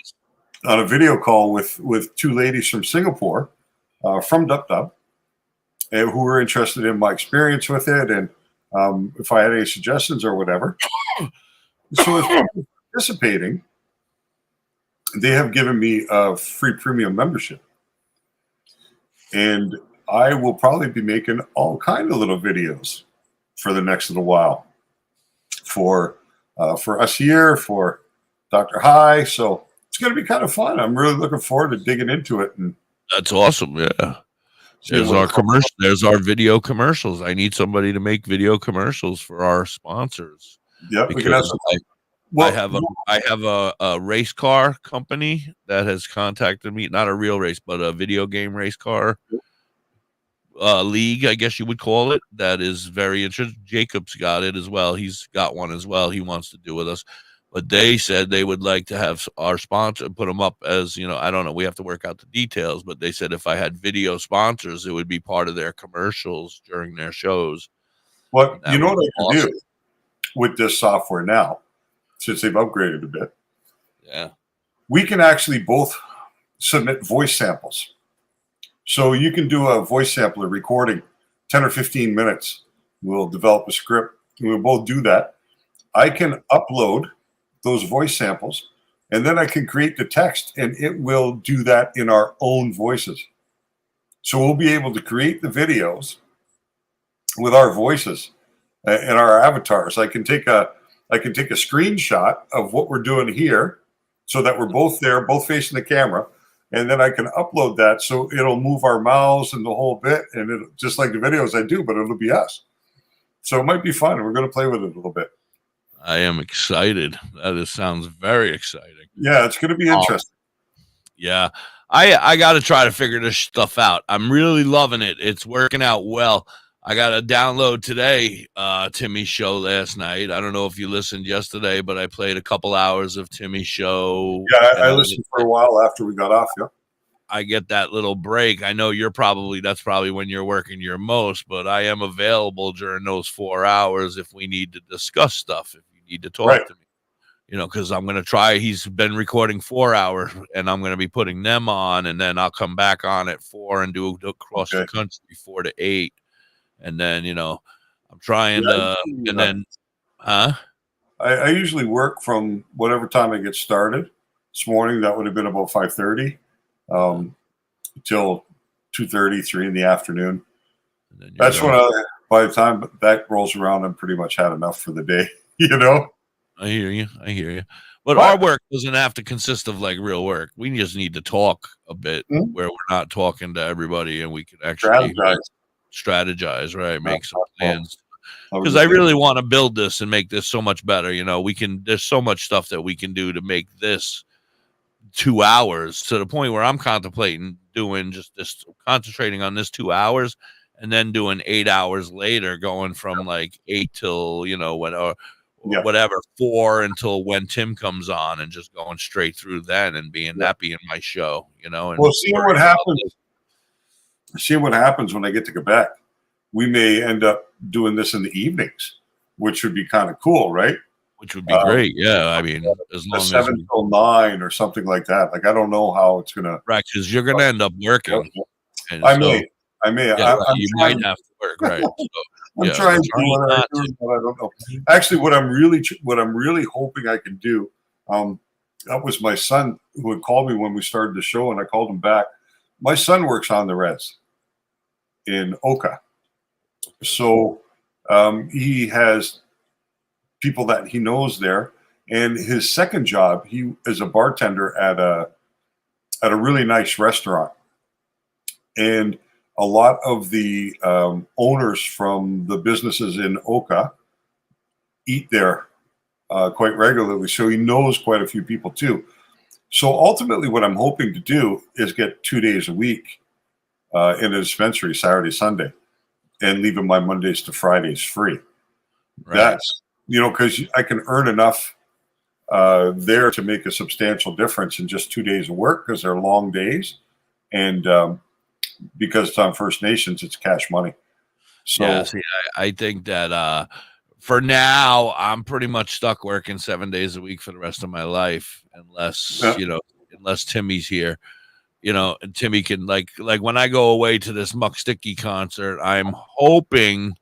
B: a video call with two ladies from Singapore, from Da.Dub, who were interested in my experience with it and if I had any suggestions or whatever. So as far as participating, they have given me a free premium membership. And I will probably be making all kind of little videos for the next little while for us here, for Dr. High. So it's going to be kind of fun. I'm really looking forward to digging into it. And
A: that's awesome. Yeah. There's our commercial. There's our video commercials. I need somebody to make video commercials for our sponsors.
B: Yeah, we can have some.
A: I have a race car company that has contacted me. Not a real race, but a video game race car league, I guess you would call it. That is very interesting. Jacob's got it as well. He's got one as well. He wants to do with us. But they said they would like to have our sponsor put them up as, I don't know. We have to work out the details. But they said if I had video sponsors, it would be part of their commercials during their shows.
B: Well, you know what I can do with this software now, since they've upgraded a bit?
A: Yeah.
B: We can actually both submit voice samples. So you can do a voice sampler recording 10 or 15 minutes. We'll develop a script. We'll both do that. I can upload those voice samples, and then I can create the text, and it will do that in our own voices. So we'll be able to create the videos with our voices and our avatars. I can take a screenshot of what we're doing here so that we're both there, both facing the camera, and then I can upload that so it'll move our mouths and the whole bit, and it'll just like the videos I do, but it'll be us. So it might be fun. We're going to play with it a little bit.
A: I am excited. That sounds very exciting.
B: Yeah, it's going to be interesting.
A: Yeah. I got to try to figure this stuff out. I'm really loving it. It's working out well. I got to download today Timmy's show last night. I don't know if you listened yesterday, but I played a couple hours of Timmy's show.
B: Yeah, I listened for a while after we got off. Yeah.
A: I get that little break. I know that's probably when you're working your most, but I am available during those 4 hours if we need to discuss stuff, if you need to talk to me. Because I'm going to try. He's been recording 4 hours, and I'm going to be putting them on, and then I'll come back on at 4 and do across the country 4 to 8. And then, I'm trying to, and then,
B: I usually work from whatever time I get started. This morning, that would have been about 5:30 till 2:30, 3 in the afternoon. That's when by the time that rolls around, I'm pretty much had enough for the day,
A: I hear you. But our work doesn't have to consist of like real work. We just need to talk a bit where we're not talking to everybody, and we can actually strategize, right? Make some plans. Because I really want to build this and make this so much better. There's so much stuff that we can do to make this 2 hours to the point where I'm contemplating doing just this, concentrating on this 2 hours, and then doing 8 hours later, going from like 8 till, whatever, 4 until when Tim comes on, and just going straight through then and being my show, and
B: see what happens when I get to Quebec. We may end up doing this in the evenings, which would be kind of cool, right?
A: Which would be great. Yeah. I mean, as long as
B: 7 till 9 or something like that. Like, I don't know how it's going to.
A: Right. Because you're going to end up working.
B: I may.
A: Yeah, you might have to work. Right. So,
B: I'm trying to do what I do, but I don't know. Actually, what I'm really hoping I can do, that was my son who had called me when we started the show, and I called him back. My son works on the res in Oka. So he has people that he knows there, and his second job, he is a bartender at a really nice restaurant, and a lot of the owners from the businesses in Oka eat there quite regularly, so he knows quite a few people too. So ultimately, what I'm hoping to do is get 2 days a week in a dispensary, Saturday, Sunday, and leaving my Mondays to Fridays free. Right. That's, because I can earn enough there to make a substantial difference in just 2 days of work, because they're long days. And because it's on First Nations, it's cash money. So
A: yeah, see, I think that for now, I'm pretty much stuck working 7 days a week for the rest of my life, unless Timmy's here. And Timmy can like when I go away to this Muck Sticky concert, I'm hoping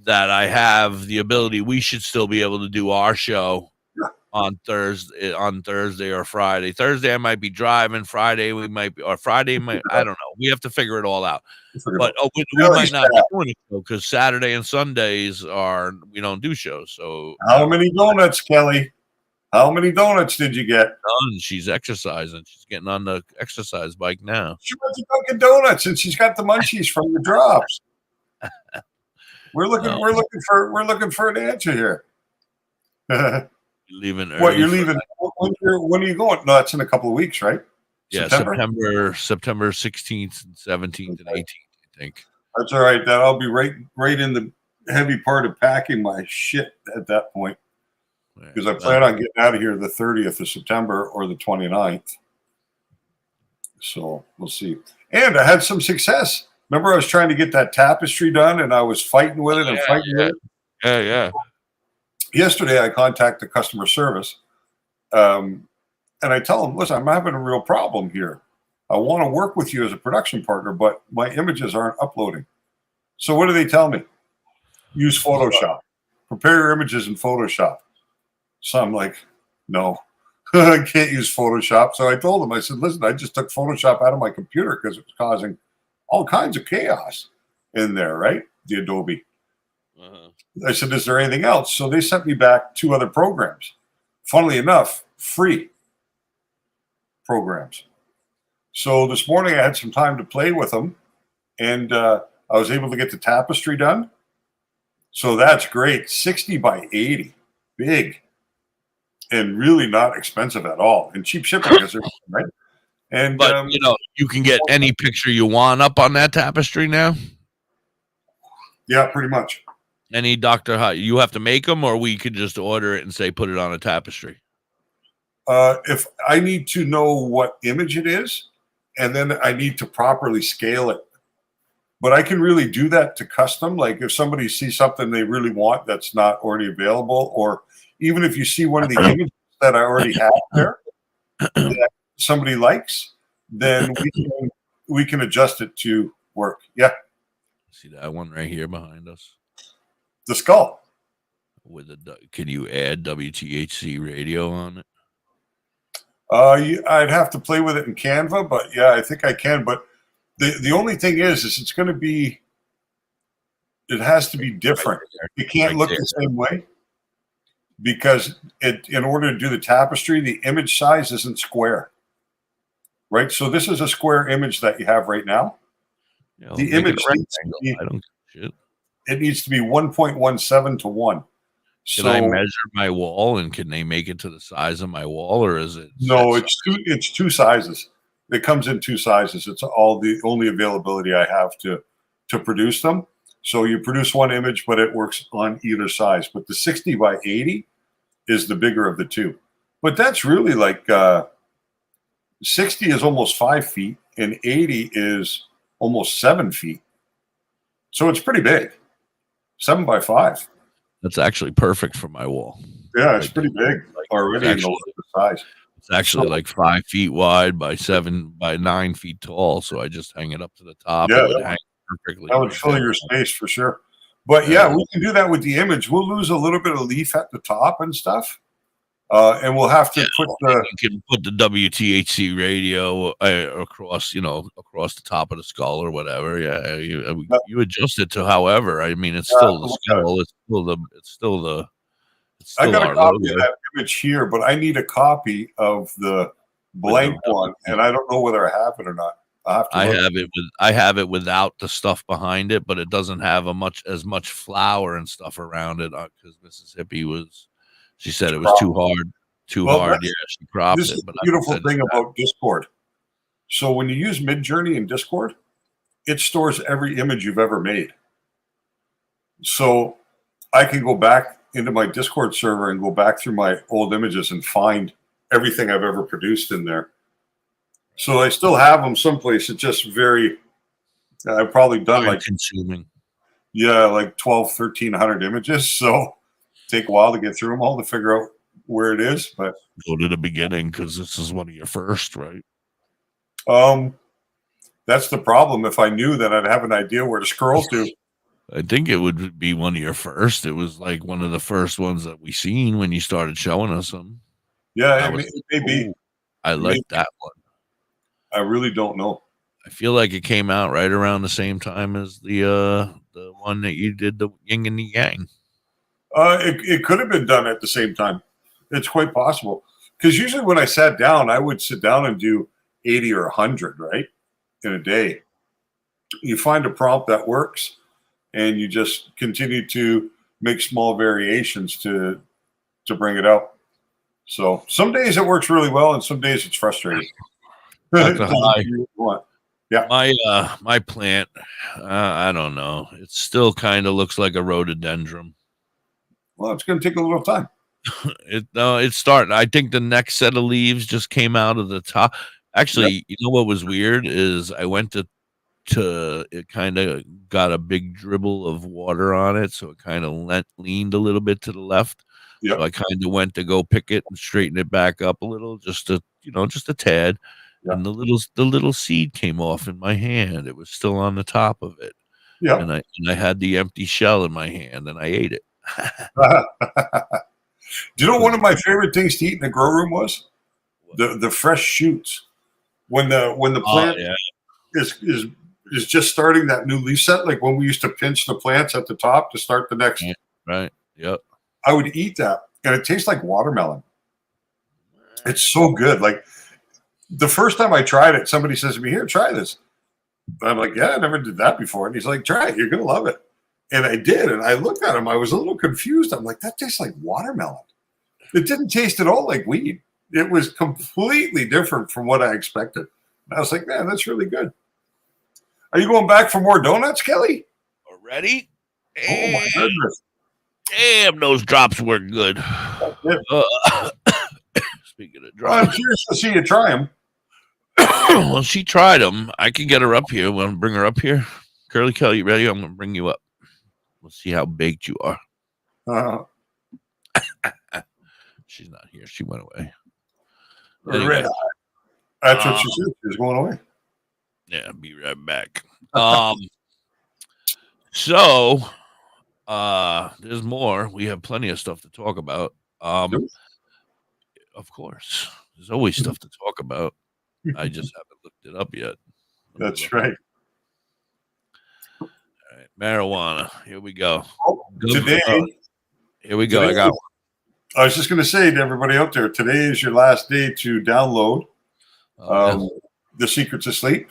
A: that I have the ability. We should still be able to do our show on Thursday or Friday. Thursday I might be driving. Friday I don't know. We have to figure it all out. But we might not be doing a show because Saturday and Sundays we don't do shows. So
B: how many donuts, Kelly? How many donuts did you get?
A: None. She's exercising. She's getting on the exercise bike now.
B: She went to Dunkin' Donuts, and she's got the munchies from the drops. We're looking for an answer here.
A: You're leaving early.
B: What, you're leaving? When are you going? No, that's in a couple of weeks, right?
A: Yeah, September 16th and 17th and 18th, I think.
B: That's all right. I'll be right in the heavy part of packing my shit at that point. Because I plan on getting out of here the 30th of September or the 29th. So we'll see. And I had some success. Remember, I was trying to get that tapestry done, and I was fighting with it with it.
A: Yeah.
B: Yesterday, I contacted customer service, and I tell them, listen, I'm having a real problem here. I want to work with you as a production partner, but my images aren't uploading. So what do they tell me? Use Photoshop. Prepare your images in Photoshop. So I'm like, no, I can't use Photoshop. So I told them, I said, listen, I just took Photoshop out of my computer because it was causing all kinds of chaos in there, right? The Adobe. I said, is there anything else? So they sent me back 2 other programs. Funnily enough, free programs. So this morning I had some time to play with them, and I was able to get the tapestry done. So that's great. 60 by 80, big, and really not expensive at all, and cheap shipping, right? And
A: but you can get any picture you want up on that tapestry now.
B: Yeah, pretty much.
A: Any DoktorHigh, you have to make them, or we could just order it and say put it on a tapestry.
B: If I need to know what image it is, and then I need to properly scale it. But I can really do that to custom. Like if somebody sees something they really want that's not already available, or even if you see one of the images that I already have there that somebody likes, then we can adjust it to work. Yeah.
A: See that one right here behind us?
B: The skull.
A: Can you add WTHC radio on it?
B: I'd have to play with it in Canva, but yeah, I think I can. But the only thing is it's going to be, it has to be different. It can't look the same way because in order to do the tapestry, the image size isn't square, right? So this is a square image that you have right now. The image needs to be 1.17 to 1.
A: Can I measure my wall, and can they make it to the size of my wall, or is it?
B: No, it's two sizes. It comes in two sizes. It's the only availability I have to produce them. So you produce one image, but it works on either size. But the 60 by 80 is the bigger of the two. But that's really like 60 is almost 5 feet, and 80 is almost 7 feet. So it's pretty big. 7 by 5.
A: That's actually perfect for my wall.
B: Yeah, it's pretty big already in the size.
A: It's actually like 5 feet wide by 9 feet tall. So I just hang it up to the top.
B: Yeah,
A: it would hang perfectly.
B: That would fill your space for sure. But yeah, we can do that with the image. We'll lose a little bit of leaf at the top and stuff. And we'll have to put
A: you can put the WTHC radio across the top of the skull or whatever. Yeah, you adjust it to however. I mean, it's still the skull. It's still the.
B: I got a copy of that image here, but I need a copy of the blank one, and I don't know whether I have it or not. I
A: have it without the stuff behind it, but it doesn't have as much flour and stuff around it because Mrs. Hippie she said it was too hard. Yeah, she cropped
B: this
A: it.
B: Is
A: But
B: the beautiful thing about Discord. So when you use Midjourney in Discord, it stores every image you've ever made. So I can go back into my Discord server and go back through my old images and find everything I've ever produced in there. So I still have them someplace. It's just I've probably done like
A: consuming.
B: Yeah, like 1,200-1,300 images. So take a while to get through them all to figure out where it is. But
A: go to the beginning because this is one of your first, right?
B: That's the problem. If I knew that, I'd have an idea where to scroll to.
A: I think it would be one of your first. It was like one of the first ones that we seen when you started showing us them.
B: Yeah, it may be.
A: I like that one.
B: I really don't know.
A: I feel like it came out right around the same time as the one that you did, the yin and the yang.
B: It could have been done at the same time. It's quite possible. Because usually when I sat down, I would sit down and do 80 or 100, right, in a day. You find a prompt that works, and you just continue to make small variations to bring it out. So some days it works really well, and some days it's frustrating. Yeah,
A: my plant, I don't know. It still kind of looks like a rhododendron.
B: Well, it's going to take a little time.
A: It's starting. I think the next set of leaves just came out of the top. Actually, You know what was weird is I went to it kind of got a big dribble of water on it, so it kind of leaned a little bit to the left.
B: Yep.
A: So I kind of went to go pick it and straighten it back up a little, just a tad. Yep. And the little seed came off in my hand. It was still on the top of it.
B: Yeah.
A: And I had the empty shell in my hand, and I ate it.
B: Do you know one of my favorite things to eat in the grow room was the fresh shoots when the plant is just starting that new leaf set, like when we used to pinch the plants at the top to start the next.
A: Right. Yep.
B: I would eat that, and it tastes like watermelon. It's so good. Like the first time I tried it, somebody says to me, "Here, try this." I'm like, "Yeah, I never did that before." And he's like, "Try it. You're gonna love it." And I did. And I looked at them. I was a little confused. I'm like, that tastes like watermelon. It didn't taste at all like weed. It was completely different from what I expected. And I was like, man, that's really good. Are you going back for more donuts, Kelly?
A: Already?
B: Oh, my goodness.
A: Damn, those drops were good. Speaking of drops.
B: I'm curious to see you try them.
A: Well, she tried them. I can get her up here. Want to bring her up here? Curly Kelly, you ready? I'm going to bring you up. We'll see how baked you are. She's not here. She went away. Anyway.
B: That's what she said. She was going away.
A: Yeah, be right back. So there's more. We have plenty of stuff to talk about. Of course. There's always stuff to talk about. I just haven't looked it up yet.
B: That's right.
A: All right. Marijuana. Here we go.
B: Today.
A: Here we go. I got one.
B: I was just going to say to everybody out there, today is your last day to download The Secrets of Sleep,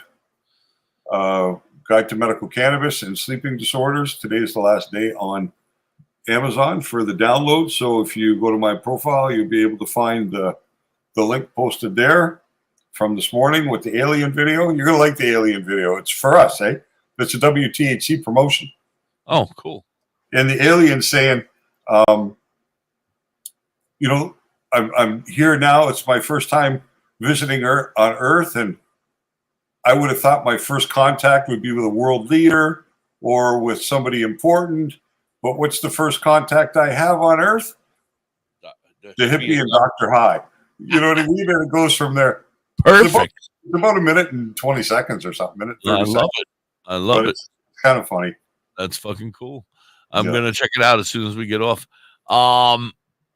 B: Guide to Medical Cannabis and Sleeping Disorders. Today is the last day on Amazon for the download. So if you go to my profile, you'll be able to find the link posted there from this morning with the alien video. You're going to like the alien video. It's for us, eh? It's a WTHC promotion.
A: Oh, cool.
B: And the alien saying, you know, I'm here now. It's my first time visiting on Earth, and I would have thought my first contact would be with a world leader or with somebody important. But what's the first contact I have on Earth? Da.Hippie and DoktorHigh. You know what I mean? And it goes from there.
A: Perfect.
B: It's about a minute and 20 seconds or something.
A: I love it. I love it.
B: It's kind of funny.
A: That's fucking cool. I'm going to check it out as soon as we get off. All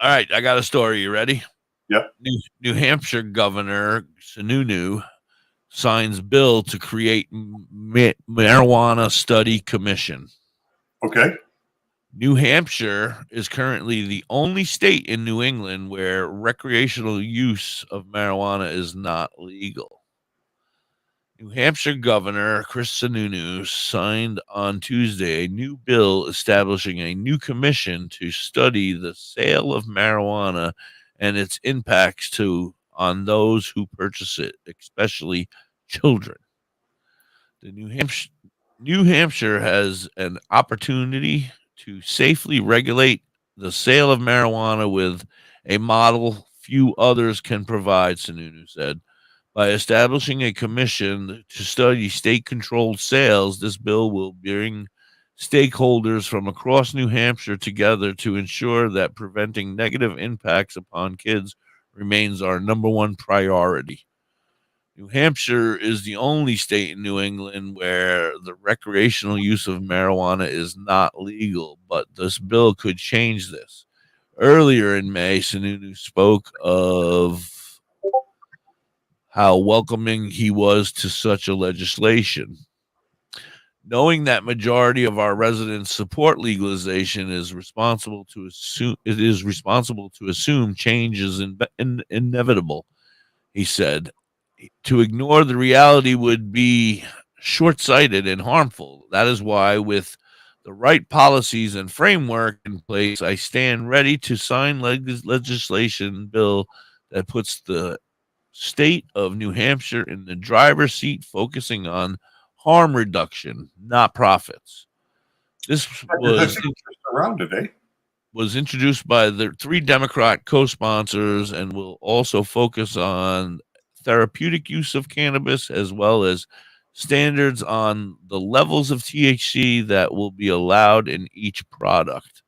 A: right, I got a story. You ready?
B: Yep.
A: New Hampshire Governor Sununu signs bill to create marijuana study commission.
B: Okay.
A: New Hampshire is currently the only state in New England where recreational use of marijuana is not legal. New Hampshire Governor Chris Sununu signed on Tuesday a new bill establishing a new commission to study the sale of marijuana and its impacts on those who purchase it, especially children. The New Hampshire has an opportunity to safely regulate the sale of marijuana with a model few others can provide, Sununu said. By establishing a commission to study state-controlled sales, this bill will bring stakeholders from across New Hampshire together to ensure that preventing negative impacts upon kids remains our number one priority. New Hampshire is the only state in New England where the recreational use of marijuana is not legal, but this bill could change this. Earlier in May, Sununu spoke of how welcoming he was to such a legislation. Knowing that majority of our residents support legalization is responsible to assume change is inevitable, he said. To ignore the reality would be short-sighted and harmful. That is why, with the right policies and framework in place, I stand ready to sign legislation bill that puts the state of New Hampshire in the driver's seat, focusing on harm reduction, not profits. This was introduced by the 3 Democrat co-sponsors and will also focus on therapeutic use of cannabis as well as standards on the levels of THC that will be allowed in each product.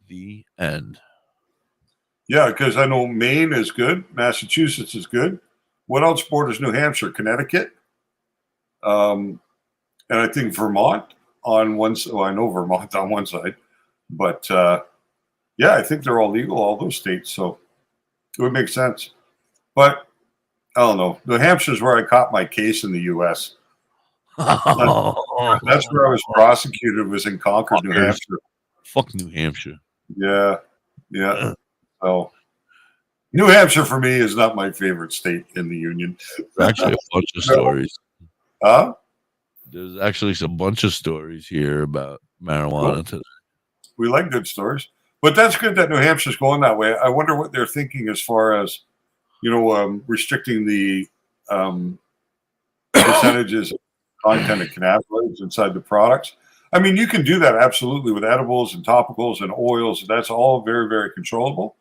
A: The end.
B: Yeah, because I know Maine is good. Massachusetts is good. What else borders New Hampshire? Connecticut. And I think Vermont on one side. Well, I know Vermont on one side. But, yeah, I think they're all legal, all those states. So it would make sense. But, I don't know. New Hampshire is where I caught my case in the U.S. That's where I was prosecuted, was in Concord, New Hampshire.
A: Fuck New Hampshire.
B: Yeah. Yeah. So, New Hampshire for me is not my favorite state in the union.
A: Actually, a bunch of stories.
B: Huh?
A: There's actually a bunch of stories here about marijuana today.
B: We like good stories, but that's good that New Hampshire's going that way. I wonder what they're thinking as far as, restricting the percentages of content of cannabinoids inside the products. I mean, you can do that absolutely with edibles and topicals and oils. That's all very, very controllable.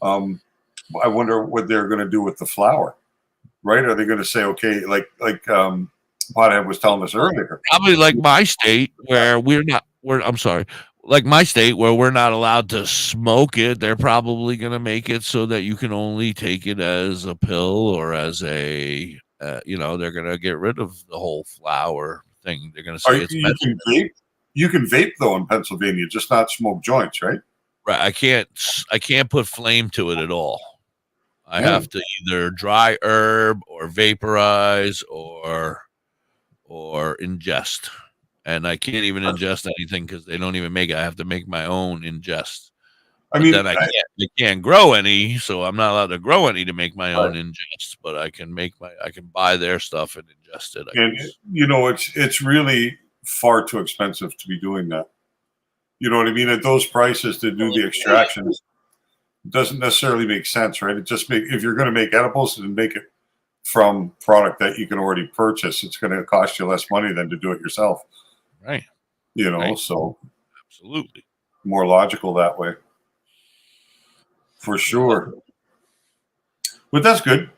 B: I wonder what they're going to do with the flower, right? Are they going to say, okay, like Pothead was telling us earlier?
A: Probably like my state where like my state where we're not allowed to smoke it. They're probably going to make it so that you can only take it as a pill or as a, they're going to get rid of the whole flower thing. They're going to say it's
B: you can vape. You can vape though in Pennsylvania, just not smoke joints, right?
A: Right. I can't put flame to it at all. I have to either dry herb or vaporize or ingest. And I can't even ingest anything because they don't even make it. I have to make my own ingest. I can't grow any, so I'm not allowed to grow any to make my own ingest, but I can buy their stuff and ingest it.
B: It's really far too expensive to be doing that. You know what I mean? At those prices to do the extractions doesn't necessarily make sense, right? If you're going to make edibles and make it from product that you can already purchase, it's going to cost you less money than to do it yourself.
A: Right.
B: So
A: absolutely
B: more logical that way. For sure. But that's good.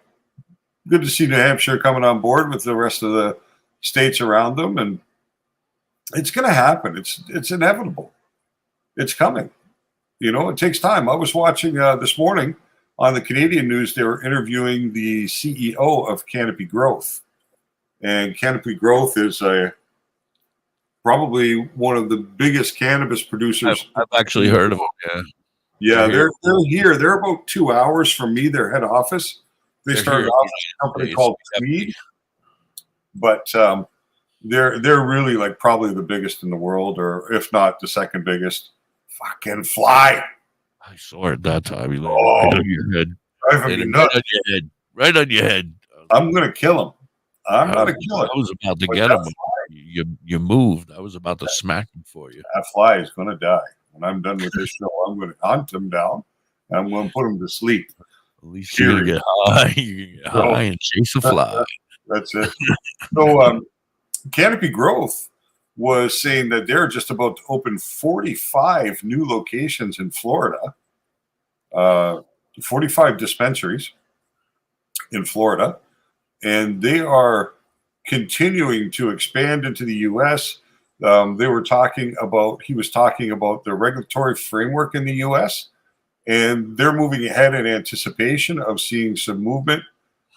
B: Good to see New Hampshire coming on board with the rest of the states around them. And it's going to happen. It's inevitable. It's coming. It takes time. I was watching this morning on the Canadian news, they were interviewing the CEO of Canopy Growth. And Canopy Growth is probably one of the biggest cannabis producers.
A: I've actually heard of them,
B: Yeah, they're here. They're about 2 hours from me, their head office. They started off a company called Tweed. But they're really like probably the biggest in the world, or if not the second biggest. Fucking fly.
A: I saw it that time. Right on your head. Right on your head.
B: I'm gonna kill him. I'm not a killer.
A: I was about to get him. You moved. I was about to smack him for you.
B: That fly is gonna die. When I'm done with this show, I'm gonna hunt him down. And I'm gonna put him to sleep.
A: At least you're gonna get high. You can get high and chase a fly.
B: That's it. So Canopy Growth was saying that they're just about to open 45 new locations in Florida, 45 dispensaries in Florida, and they are continuing to expand into the U.S. He was talking about the regulatory framework in the U.S., and they're moving ahead in anticipation of seeing some movement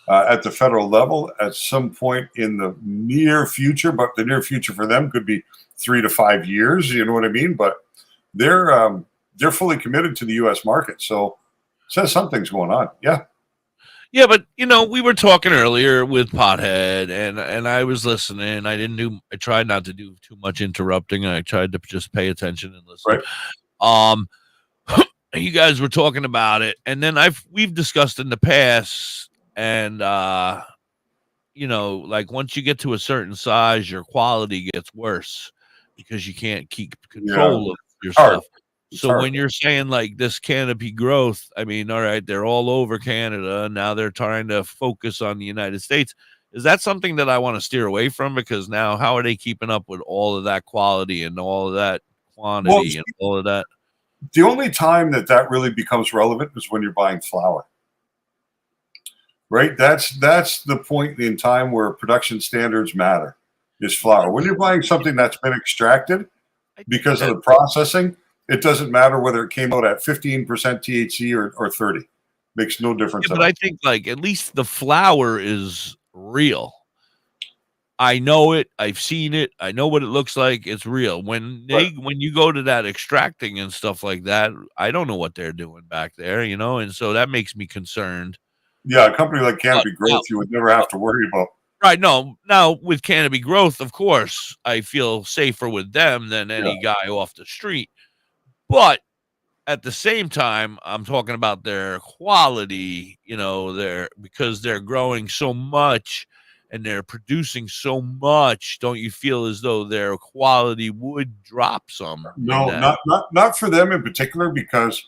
B: at the federal level at some point in the near future, but the near future for them could be 3 to 5 years. You know what I mean? But they're fully committed to the U.S. market. So it says something's going on. Yeah.
A: Yeah, but we were talking earlier with Pothead, and I was listening. I tried not to do too much interrupting, and I tried to just pay attention and listen.
B: Right.
A: You guys were talking about it, and then we've discussed in the past. And, like once you get to a certain size, your quality gets worse because you can't keep control of your stuff. So when you're saying like this Canopy Growth, I mean, all right, they're all over Canada. Now they're trying to focus on the United States. Is that something that I want to steer away from? Because now how are they keeping up with all of that quality and all of that quantity and all of that?
B: The only time that really becomes relevant is when you're buying flour. Right, that's the point in time where production standards matter. Is flour. When you're buying something that's been extracted because of the processing, it doesn't matter whether it came out at 15% THC or 30. Makes no difference.
A: Yeah, but I think like at least the flour is real. I know it. I've seen it. I know what it looks like. It's real. When you go to that extracting and stuff like that, I don't know what they're doing back there, and so that makes me concerned.
B: Yeah, a company like Canopy Growth, you would never have to worry about.
A: Right. No, now with Canopy Growth, of course, I feel safer with them than any guy off the street. But at the same time, I'm talking about their quality, because they're growing so much and they're producing so much, don't you feel as though their quality would drop some?
B: No, not for them in particular, because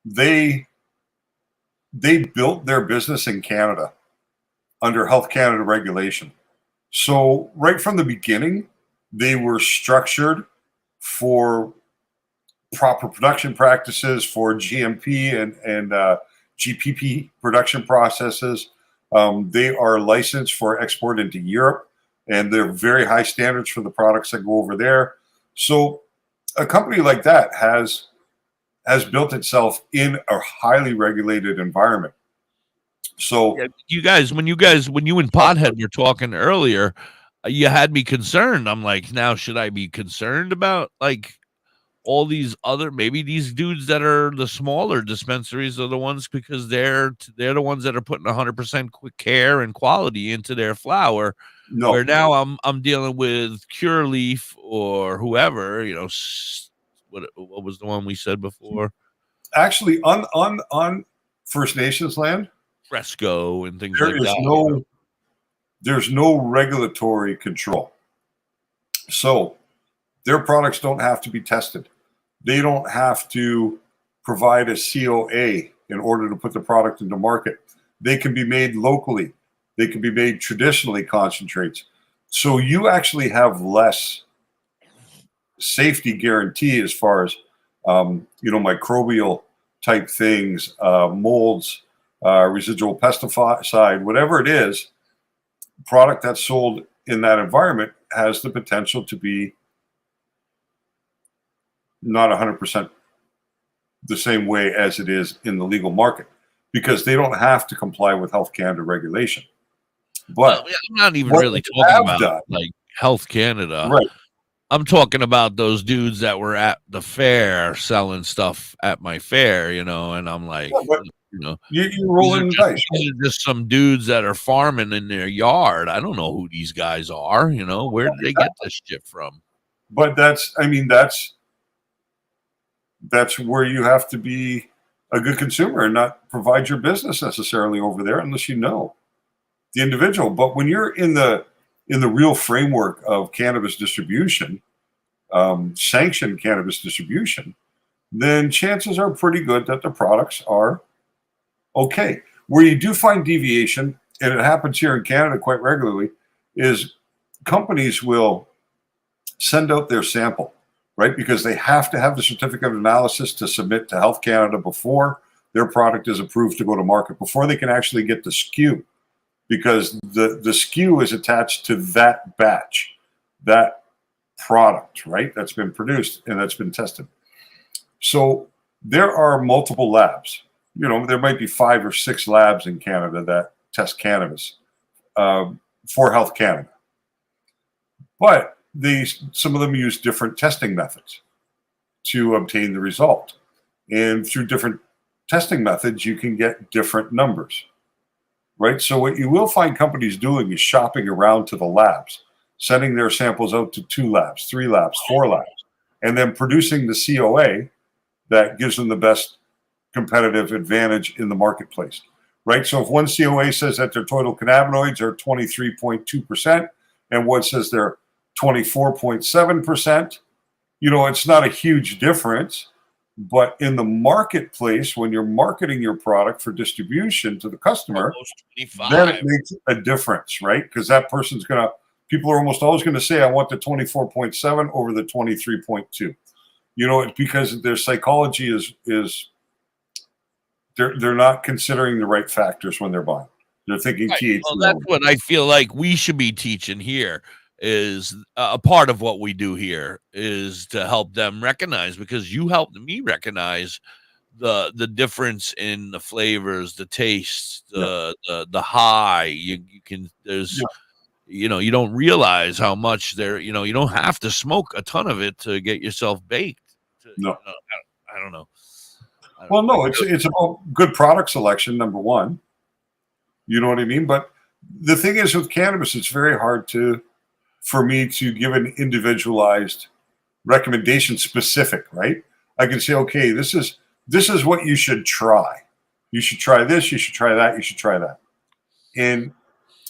B: they built their business in Canada under Health Canada regulation. So right from the beginning, they were structured for proper production practices, for GMP and GPP production processes. They are licensed for export into Europe, and they're very high standards for the products that go over there. So a company like that has built itself in a highly regulated environment. So
A: yeah, you guys, when you and Pothead were talking earlier, you had me concerned. I'm like, now should I be concerned about like all these other, maybe these dudes that are the smaller dispensaries are the ones, because they're the ones that are putting 100% quick care and quality into their flower.
B: No.
A: Where now I'm dealing with Cure Leaf or whoever, you know, what was the one we said before?
B: Actually, on First Nations land,
A: Fresco and things
B: there
A: like
B: is
A: that.
B: there's no regulatory control. So their products don't have to be tested. They don't have to provide a COA in order to put the product into market. They can be made locally. They can be made traditionally, concentrates. So you actually have less safety guarantee as far as microbial type things, molds, residual pesticide, whatever it is. Product that's sold in that environment has the potential to be not 100% the same way as it is in the legal market, because they don't have to comply with Health Canada regulation. But
A: I'm not even really talking about like Health Canada.
B: Right.
A: I'm talking about those dudes that were at the fair selling stuff at my fair, you know, and I'm like, you know,
B: you're rolling the dice.
A: These are just some dudes that are farming in their yard. I don't know who these guys are, you know, where did they get this shit from?
B: But that's where you have to be a good consumer and not provide your business necessarily over there unless you know the individual. But when you're in the real framework of cannabis distribution, sanctioned cannabis distribution, then chances are pretty good that the products are okay. Where you do find deviation, and it happens here in Canada quite regularly, is companies will send out their sample, right? Because they have to have the certificate of analysis to submit to Health Canada before their product is approved to go to market, before they can actually get the SKU, because the SKU is attached to that batch, that product, right? That's been produced and that's been tested. So there are multiple labs. You know, there might be 5 or 6 labs in Canada that test cannabis for Health Canada. But some of them use different testing methods to obtain the result. And through different testing methods, you can get different numbers, right? So what you will find companies doing is shopping around to the labs, sending their samples out to 2 labs, 3 labs, 4 labs, and then producing the COA that gives them the best competitive advantage in the marketplace, right? So if one COA says that their total cannabinoids are 23.2% and one says they're 24.7%, you know, it's not a huge difference. But in the marketplace, when you're marketing your product for distribution to the customer, then it makes a difference, right? Because that person's people are almost always going to say, I want the 24.7 over the 23.2. You know, it's because their psychology is they're not considering the right factors when they're buying. They're thinking THC.
A: Well, that's what I feel like we should be teaching here. Is a part of what we do here is to help them recognize, because you helped me recognize the difference in the flavors, the tastes, the high. You can you know, you don't realize how much you know, you don't have to smoke a ton of it to get yourself baked.
B: No,
A: I don't know.
B: Well, no, it's about good product selection, number one. You know what I mean? But the thing is with cannabis, it's very hard for me to give an individualized recommendation specific, right? I can say, okay, this is what you should try. You should try this, you should try that, you should try that. And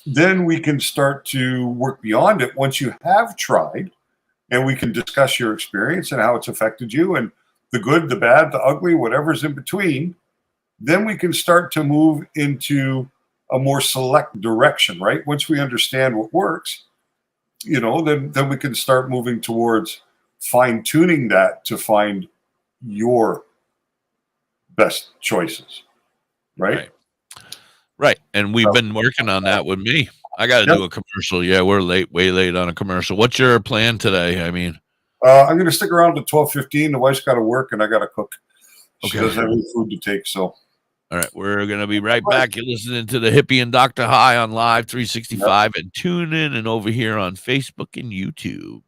B: then we can start to work beyond it once you have tried, and we can discuss your experience and how it's affected you and the good, the bad, the ugly, whatever's in between. Then we can start to move into a more select direction, right? Once we understand what works, then we can start moving towards fine tuning that to find your best choices, right?
A: Right. And we've been working on that with me. I got to do a commercial. Yeah, we're way late on a commercial. What's your plan today? I mean,
B: I'm going to stick around to 12:15. The wife's got to work, and I got to cook. She doesn't have any food to take, so.
A: All right, we're going to be right back. You're listening to the Hippie and Dr. High on Live 365 and tune in and over here on Facebook and YouTube.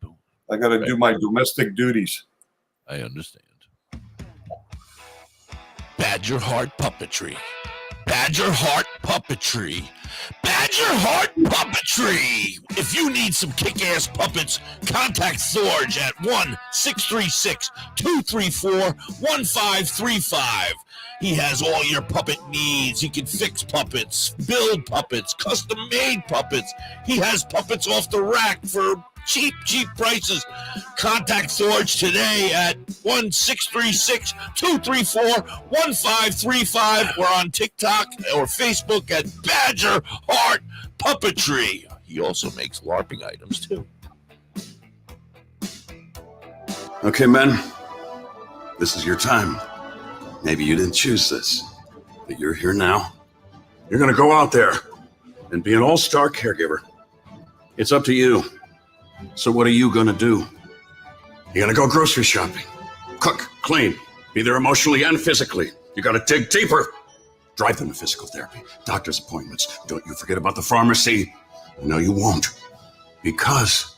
B: I got to do my domestic duties.
A: I understand. Badger Heart Puppetry. Badger Heart Puppetry. Badger Heart Puppetry. If you need some kick-ass puppets, contact Thorge at 1-636-234-1535. He has all your puppet needs. He can fix puppets, build puppets, custom-made puppets. He has puppets off the rack for cheap prices. Contact Thorge today at 1-636-234-1535. We're on TikTok or Facebook at Badger Heart Puppetry. He also makes LARPing items too.
C: Okay, men, this is your time. Maybe you didn't choose this, but you're here now. You're going to go out there and be an all-star caregiver. It's up to you. So what are you going to do? You're going to go grocery shopping, cook, clean, be there emotionally and physically. You got to dig deeper. Drive them to physical therapy, doctor's appointments. Don't you forget about the pharmacy. No, you won't. Because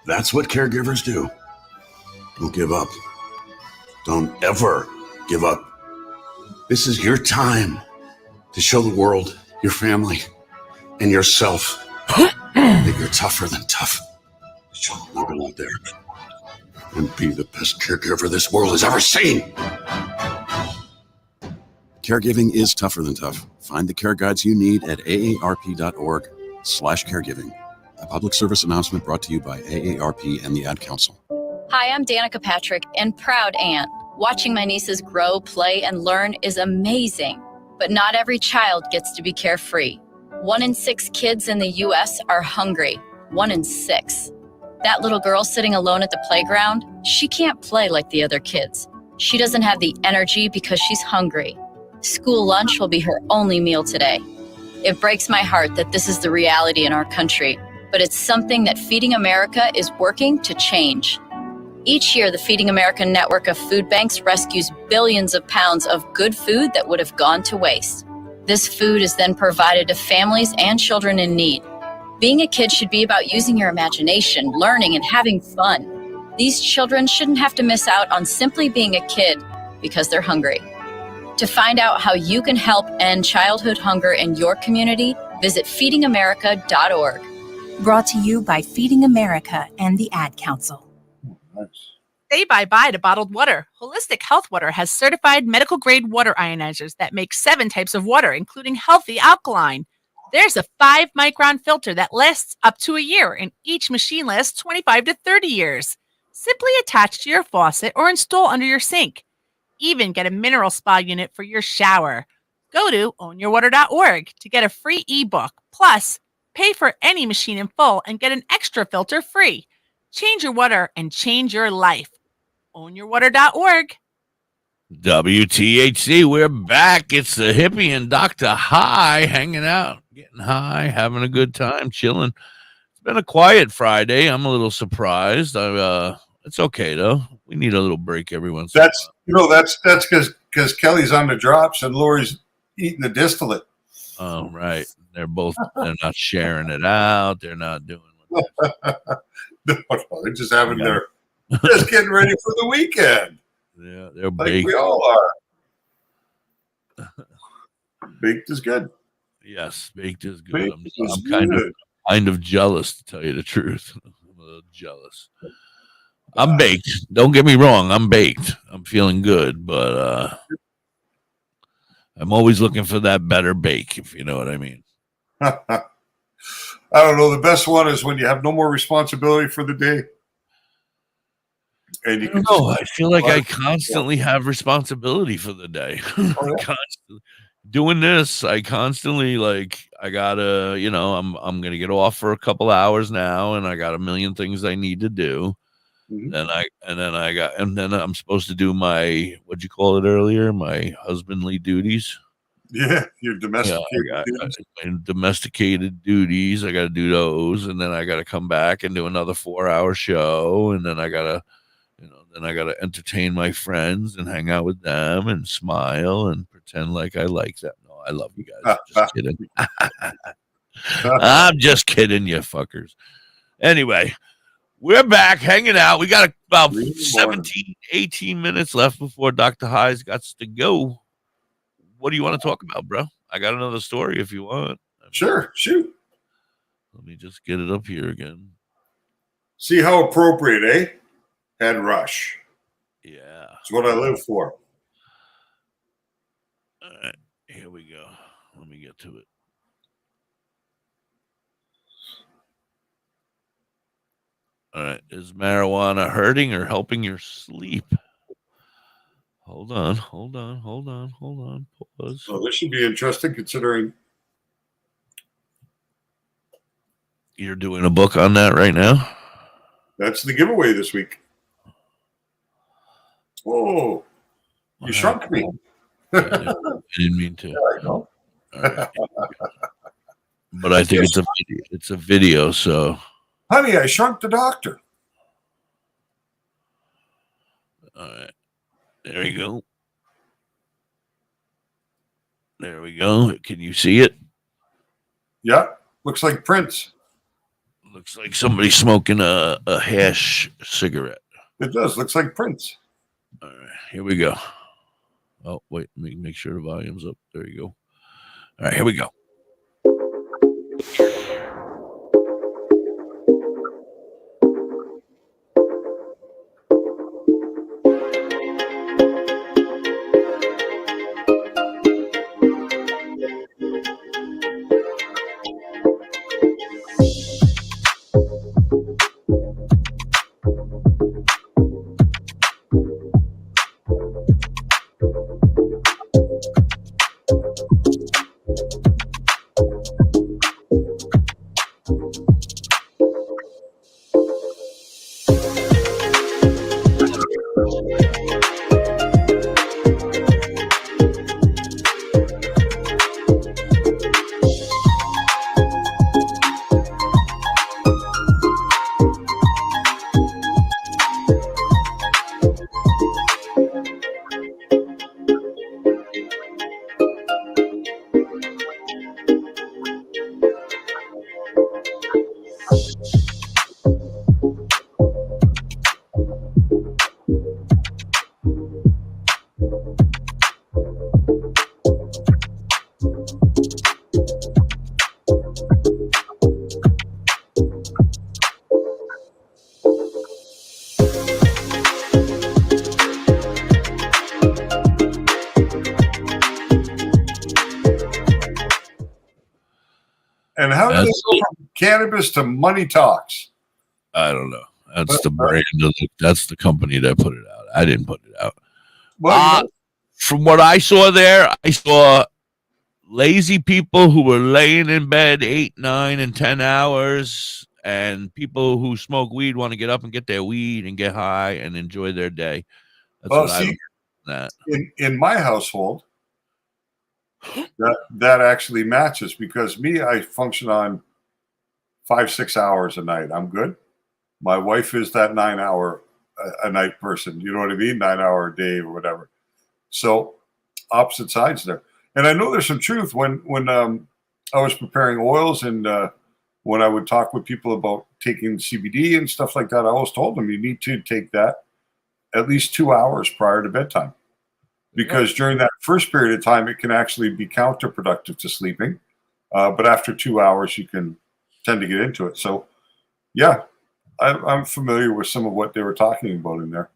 C: that's what caregivers do. Don't give up. Don't ever give up. This is your time to show the world, your family, and yourself that you're tougher than tough. So go out there and be the best caregiver this world has ever seen.
T: Caregiving is tougher than tough. Find the care guides you need at aarp.org/caregiving. A public service announcement brought to you by AARP and the Ad Council.
E: Hi, I'm Danica Patrick and proud aunt. Watching my nieces grow, play, and learn is amazing. But not every child gets to be carefree. 1 in 6 kids in the U.S. are hungry. 1 in 6. That little girl sitting alone at the playground, she can't play like the other kids. She doesn't have the energy because she's hungry. School lunch will be her only meal today. It breaks my heart that this is the reality in our country, but it's something that Feeding America is working to change. Each year, the Feeding America network of food banks rescues billions of pounds of good food that would have gone to waste. This food is then provided to families and children in need. Being a kid should be about using your imagination, learning, and having fun. These children shouldn't have to miss out on simply being a kid because they're hungry. To find out how you can help end childhood hunger in your community, visit feedingamerica.org.
I: Brought to you by Feeding America and the Ad Council.
F: Say bye-bye to bottled water. Holistic Health Water has certified medical-grade water ionizers that make 7 types of water, including healthy alkaline. There's a 5-micron filter that lasts up to a year, and each machine lasts 25 to 30 years. Simply attach to your faucet or install under your sink. Even get a mineral spa unit for your shower. Go to ownyourwater.org to get a free ebook. Plus, pay for any machine in full and get an extra filter free. Change your water and change your life. Ownyourwater.org.
A: WTHC, we're back. It's the Hippie and Dr. High, hanging out, getting high, having a good time, chilling. It's been a quiet Friday. I'm a little surprised. It's okay though. We need a little break every once in a while.
B: That's because Kelly's on the drops and Lori's eating the distillate.
A: Oh, right. They're not sharing it out. They're not doing
B: No, they're just having just getting ready for the weekend.
A: Yeah, they're
B: like
A: baked.
B: we all are. Baked is good.
A: Yes, baked is good.
B: Baked
A: I'm
B: is
A: kind of jealous, to tell you the truth. I'm a little jealous. I'm baked. Don't get me wrong. I'm baked. I'm feeling good, but I'm always looking for that better bake, if you know what I mean.
B: I don't know. The best one is when you have no more responsibility for the day. And you can
A: I feel like I constantly have responsibility for the day. Constantly doing this, I constantly I gotta, I'm gonna get off for a couple hours now, and I got a million things I need to do. And then I'm supposed to do my, what'd you call it earlier? My husbandly duties.
B: Yeah, your domesticated
A: my domesticated duties. I got to do those, and then I got to come back and do another 4-hour show, and then I gotta entertain my friends and hang out with them and smile and pretend like I like that. No, I love you guys. Just kidding. I'm just kidding, you fuckers. Anyway, we're back hanging out. We got about 17, 18 minutes left before Dr. High's got to go. What do you want to talk about, bro? I got another story if you want.
B: Sure, shoot.
A: Let me just get it up here again.
B: See how appropriate, eh? Head rush.
A: Yeah.
B: It's what I live for.
A: All right, here we go. Let me get to it. All right. Is marijuana hurting or helping your sleep? Hold on. Pause.
B: So this should be interesting considering
A: you're doing a book on that right now.
B: That's the giveaway this week. Whoa. You shrunk me.
A: I didn't mean to.
B: There I go.
A: Right. But I think it's a video, so.
B: Honey, I shrunk the doctor.
A: All right. There you go. There we go. Can you see it?
B: Yeah. Looks like Prince.
A: Looks like somebody smoking a hash cigarette.
B: It does. Looks like Prince.
A: All right. Here we go. Oh, wait. Let me make sure the volume's up. There you go. All right. Here we go.
B: And how did they go from cannabis to money talks?
A: I don't know. That's the brand. That's the company that put it out. I didn't put it out.
B: Well,
A: from what I saw there, I saw lazy people who were laying in bed 8, 9, and 10 hours, and people who smoke weed want to get up and get their weed and get high and enjoy their day. That's
B: well,
A: what I
B: see,
A: learned from that.
B: in my household, that actually matches because I function on 5-6 hours a night. I'm good. My wife is that 9-hour a night person. You know what I mean? 9-hour a day or whatever. So opposite sides there. And I know there's some truth when I was preparing oils and when I would talk with people about taking CBD and stuff like that, I always told them you need to take that at least 2 hours prior to bedtime. Because during that first period of time, it can actually be counterproductive to sleeping. But after 2 hours, you can tend to get into it. So, yeah, I'm familiar with some of what they were talking about in there.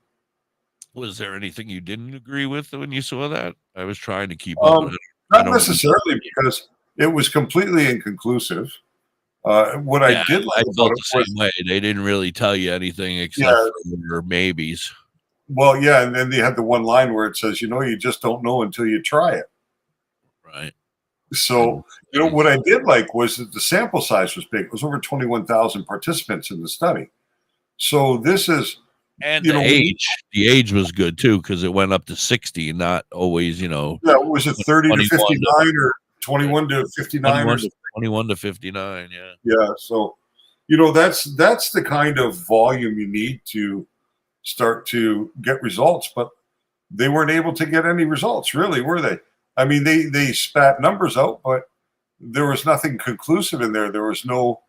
A: Was there anything you didn't agree with when you saw that? I was trying to keep up with it.
B: Not necessarily because it was completely inconclusive. What I did like
A: I
B: about
A: felt
B: it
A: the
B: was,
A: same way. They didn't really tell you anything except
B: yeah,
A: for maybes.
B: well, yeah, and then they had the one line where it says, you just don't know until you try it.
A: Right.
B: So, what I did like was that the sample size was big. It was over 21,000 participants in the study. So this is,
A: And the age was good too, because it went up to 60, not always,
B: yeah, was it 30 to 59 or 21 to 59 or
A: 21 to 59, yeah.
B: Yeah, so that's the kind of volume you need to start to get results, but they weren't able to get any results, really, were they? I mean, they spat numbers out, but there was nothing conclusive in there. There was no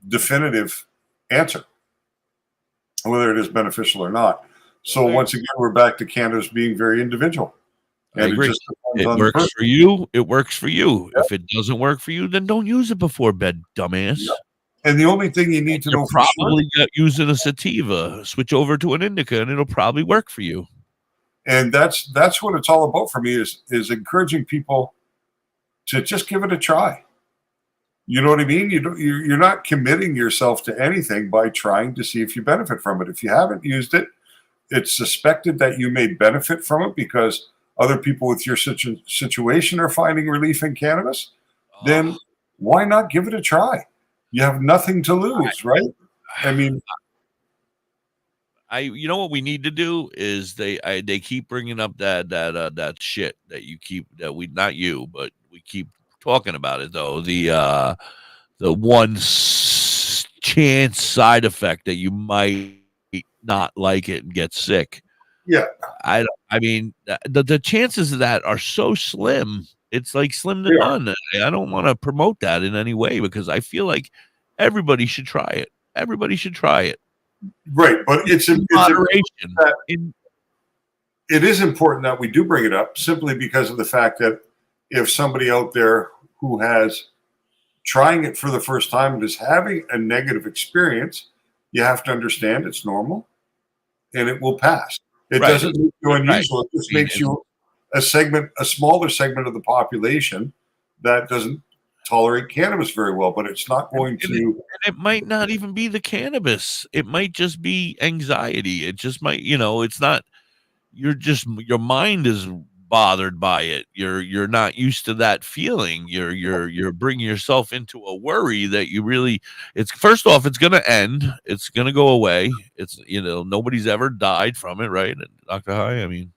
B: definitive answer whether it is beneficial or not. So once again, we're back to cannabis being very individual.
A: I agree. It works for you. It works for you. If it doesn't work for you, then don't use it before bed, dumbass.
B: And the only thing you need to know for
A: probably got using a sativa. Switch over to an indica, and it'll probably work for you.
B: And that's what it's all about for me is encouraging people to just give it a try. You know what I mean? You're not committing yourself to anything by trying to see if you benefit from it. If you haven't used it, it's suspected that you may benefit from it because other people with your situation are finding relief in cannabis. Then why not give it a try? You have nothing to lose, right? I mean,
A: you know what we need to do is they keep bringing up that shit that you keep not you, but we keep talking about it though. The one chance side effect that you might not like it and get sick.
B: Yeah.
A: I mean, the chances of that are so slim. It's like slim to none. I don't want to promote that in any way because I feel like everybody should try it. Everybody should try it.
B: Right, but it's
A: moderation.
B: It is important that we do bring it up simply because of the fact that if somebody out there who has trying it for the first time and is having a negative experience, you have to understand it's normal and it will pass. It doesn't make you unusual. It just makes you a smaller segment of the population that doesn't tolerate cannabis very well, but it's not going to.
A: And it might not even be the cannabis. It might just be anxiety. It just might, it's not. Your mind is bothered by it. You're not used to that feeling. You're bringing yourself into a worry that you really. It's first off, it's going to end. It's going to go away. It's nobody's ever died from it, right? DoktorHigh.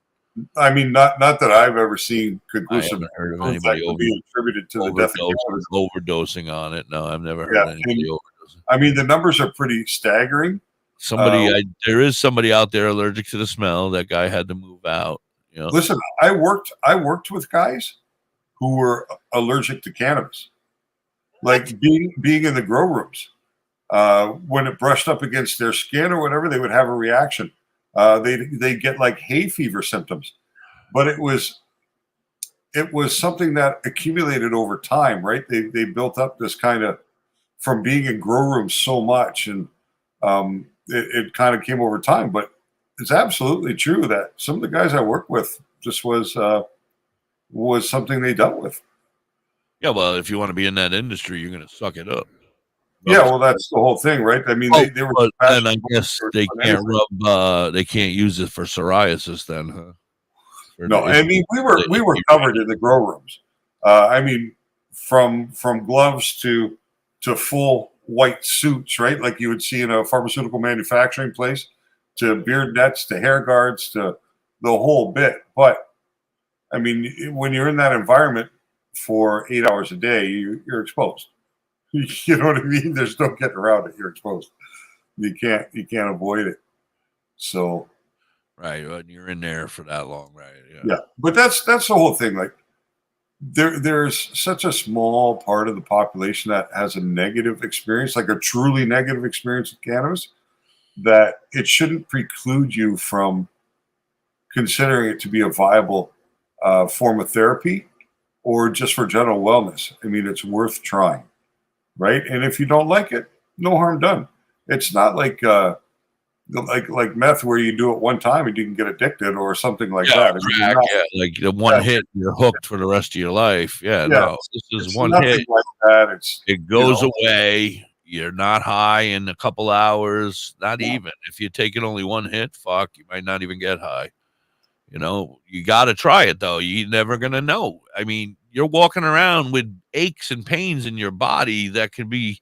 B: I mean, not that I've ever seen conclusive
A: heard of anybody
B: be attributed to the death of
A: overdosing on it. No, I've never heard anybody overdosing.
B: I mean, the numbers are pretty staggering.
A: There is somebody out there allergic to the smell. That guy had to move out.
B: Listen, I worked with guys who were allergic to cannabis, like being in the grow rooms. When it brushed up against their skin or whatever, they would have a reaction. They get like hay fever symptoms, but it was something that accumulated over time, right? They built up this kind of from being in grow rooms so much, and it kind of came over time. But it's absolutely true that some of the guys I work with just was something they dealt with.
A: Yeah, well, if you want to be in that industry, you're going to suck it up.
B: Yeah, well, that's the whole thing, right? I mean, they were.
A: And I guess they can't they can't use it for psoriasis, then, huh?
B: No, I mean we were covered in the grow rooms. I mean, from gloves to full white suits, right? Like you would see in a pharmaceutical manufacturing place, to beard nets, to hair guards, to the whole bit. But I mean, when you're in that environment for 8 hours a day, you're exposed. You know what I mean? There's no getting around it. You're exposed. You can't avoid it. So,
A: right, when you're in there for that long, right?
B: Yeah. But that's the whole thing. Like, there's such a small part of the population that has a negative experience, like a truly negative experience with cannabis, that it shouldn't preclude you from considering it to be a viable form of therapy or just for general wellness. I mean, it's worth trying. Right. And if you don't like it, no harm done. It's not like like meth, where you do it one time and you can get addicted or something like that.
A: Crack, like the one hit, you're hooked for the rest of your life. No, this is
B: it's
A: one
B: nothing
A: hit.
B: like that.
A: It goes away. You're not high in a couple hours. Not even if you're taking only one hit. Fuck, you might not even get high. You got to try it though. You're never gonna know. I mean, you're walking around with aches and pains in your body that could be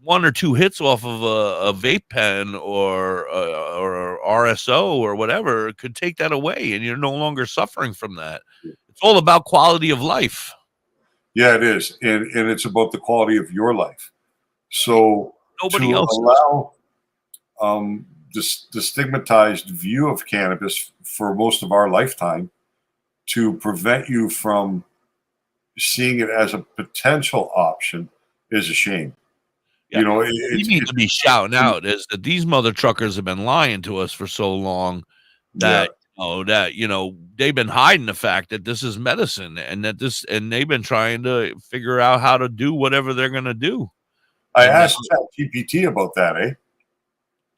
A: one or two hits off of a vape pen or RSO or whatever. It could take that away, and you're no longer suffering from that. It's all about quality of life.
B: Yeah, it is, and it's about the quality of your life. So
A: Nobody else
B: allow the stigmatized view of cannabis for most of our lifetime to prevent you from seeing it as a potential option is a shame.
A: Yeah. You need to be shouting out is that these mother truckers have been lying to us for so long that they've been hiding the fact that this is medicine and they've been trying to figure out how to do whatever they're going to do.
B: I asked ChatGPT about that, eh?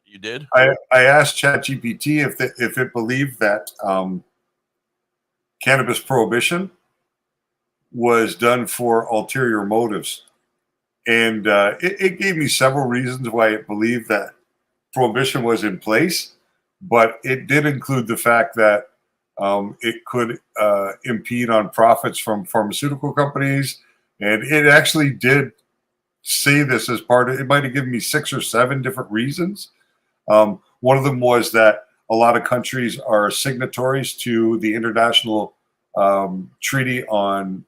A: You did?
B: I asked ChatGPT if it believed that cannabis prohibition was done for ulterior motives. And it gave me several reasons why it believed that prohibition was in place, but it did include the fact that it could impede on profits from pharmaceutical companies. And it actually did say this as part of it. Might have given me 6 or 7 different reasons. One of them was that a lot of countries are signatories to the International Treaty on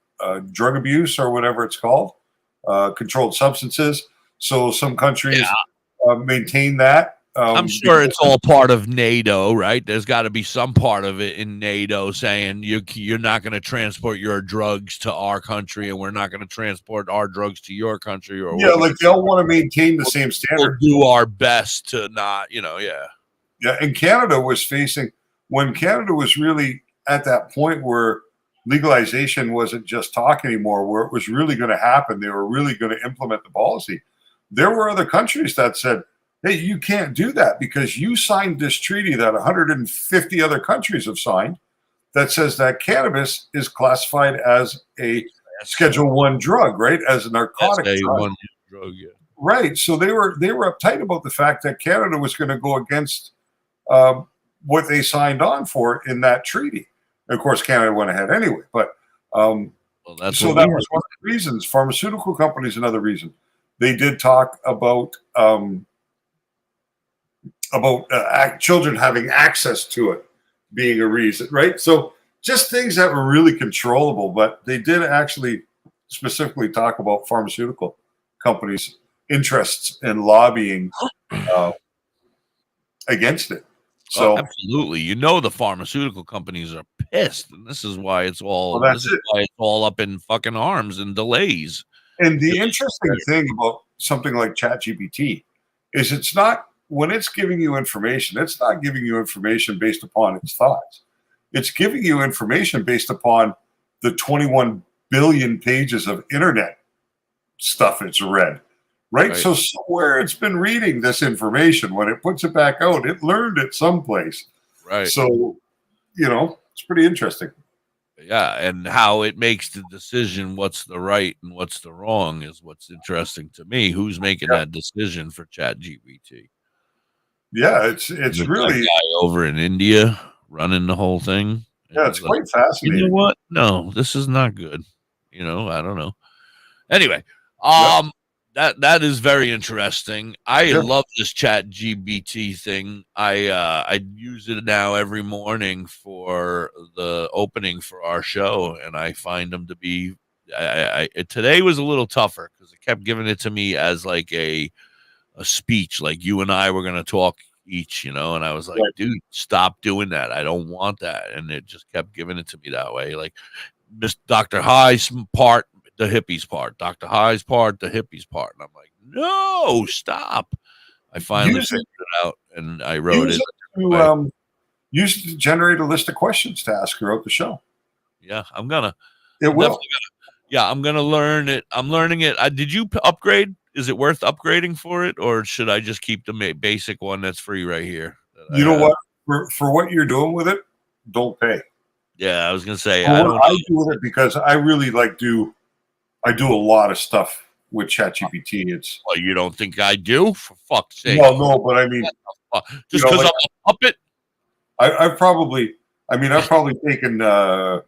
B: Drug Abuse, or whatever it's called. Controlled substances. So some countries maintain that.
A: I'm sure it's all part of NATO, right? There's got to be some part of it in NATO saying you're not going to transport your drugs to our country, and we're not going to transport our drugs to your country. Or
B: like they all want to maintain the same standard.
A: We'll do our best to not,
B: Yeah, and Canada was facing when Canada was really at that point where legalization wasn't just talk anymore, where it was really going to happen. They were really going to implement the policy. There were other countries that said, hey, you can't do that because you signed this treaty that 150 other countries have signed that says that cannabis is classified as a Schedule 1 drug, right? As a narcotic drug. Right. So they were uptight about the fact that Canada was going to go against what they signed on for in that treaty. Of course, Canada went ahead anyway, but that was one of the reasons. Pharmaceutical companies, another reason. They did talk about children having access to it being a reason, right? So just things that were really controllable, but they did actually specifically talk about pharmaceutical companies' interests in lobbying against it. So
A: absolutely, the pharmaceutical companies are pissed, and this is why it's all why it's all up in fucking arms and delays.
B: And the interesting thing about something like ChatGPT is it's not when it's giving you information, it's not giving you information based upon its thoughts. It's giving you information based upon the 21 billion pages of internet stuff it's read. Right? So somewhere it's been reading this information. When it puts it back out, it learned it someplace.
A: Right.
B: So, it's pretty interesting.
A: Yeah, and how it makes the decision what's the right and what's the wrong is what's interesting to me. Who's making that decision for ChatGPT?
B: Yeah, it's really
A: guy over in India running the whole thing.
B: Yeah, it's quite fascinating.
A: You know what? No, this is not good. I don't know. Anyway, that is very interesting. I love this ChatGPT thing. I use it now every morning for the opening for our show, and I find them to be. Today was a little tougher because it kept giving it to me as like a speech, like you and I were going to talk each, and I was like, dude, stop doing that. I don't want that, and it just kept giving it to me that way, like Dr. High's part. The hippies part, Dr. High's part, the hippies part. And I'm like, no, stop. I finally figured it out and I wrote it.
B: Use it to generate a list of questions to ask throughout the show.
A: Yeah, I'm gonna.
B: It will.
A: I'm gonna learn it. I'm learning it. Did you upgrade? is it worth upgrading for it, or should I just keep the basic one that's free right here?
B: You know what? For what you're doing with it, don't pay.
A: Yeah, I was gonna say
B: I do with it because I really I do a lot of stuff with ChatGPT. It's
A: well, you don't think I do? For fuck's sake!
B: No, but I mean,
A: just because I'm a puppet.
B: I've probably taken 2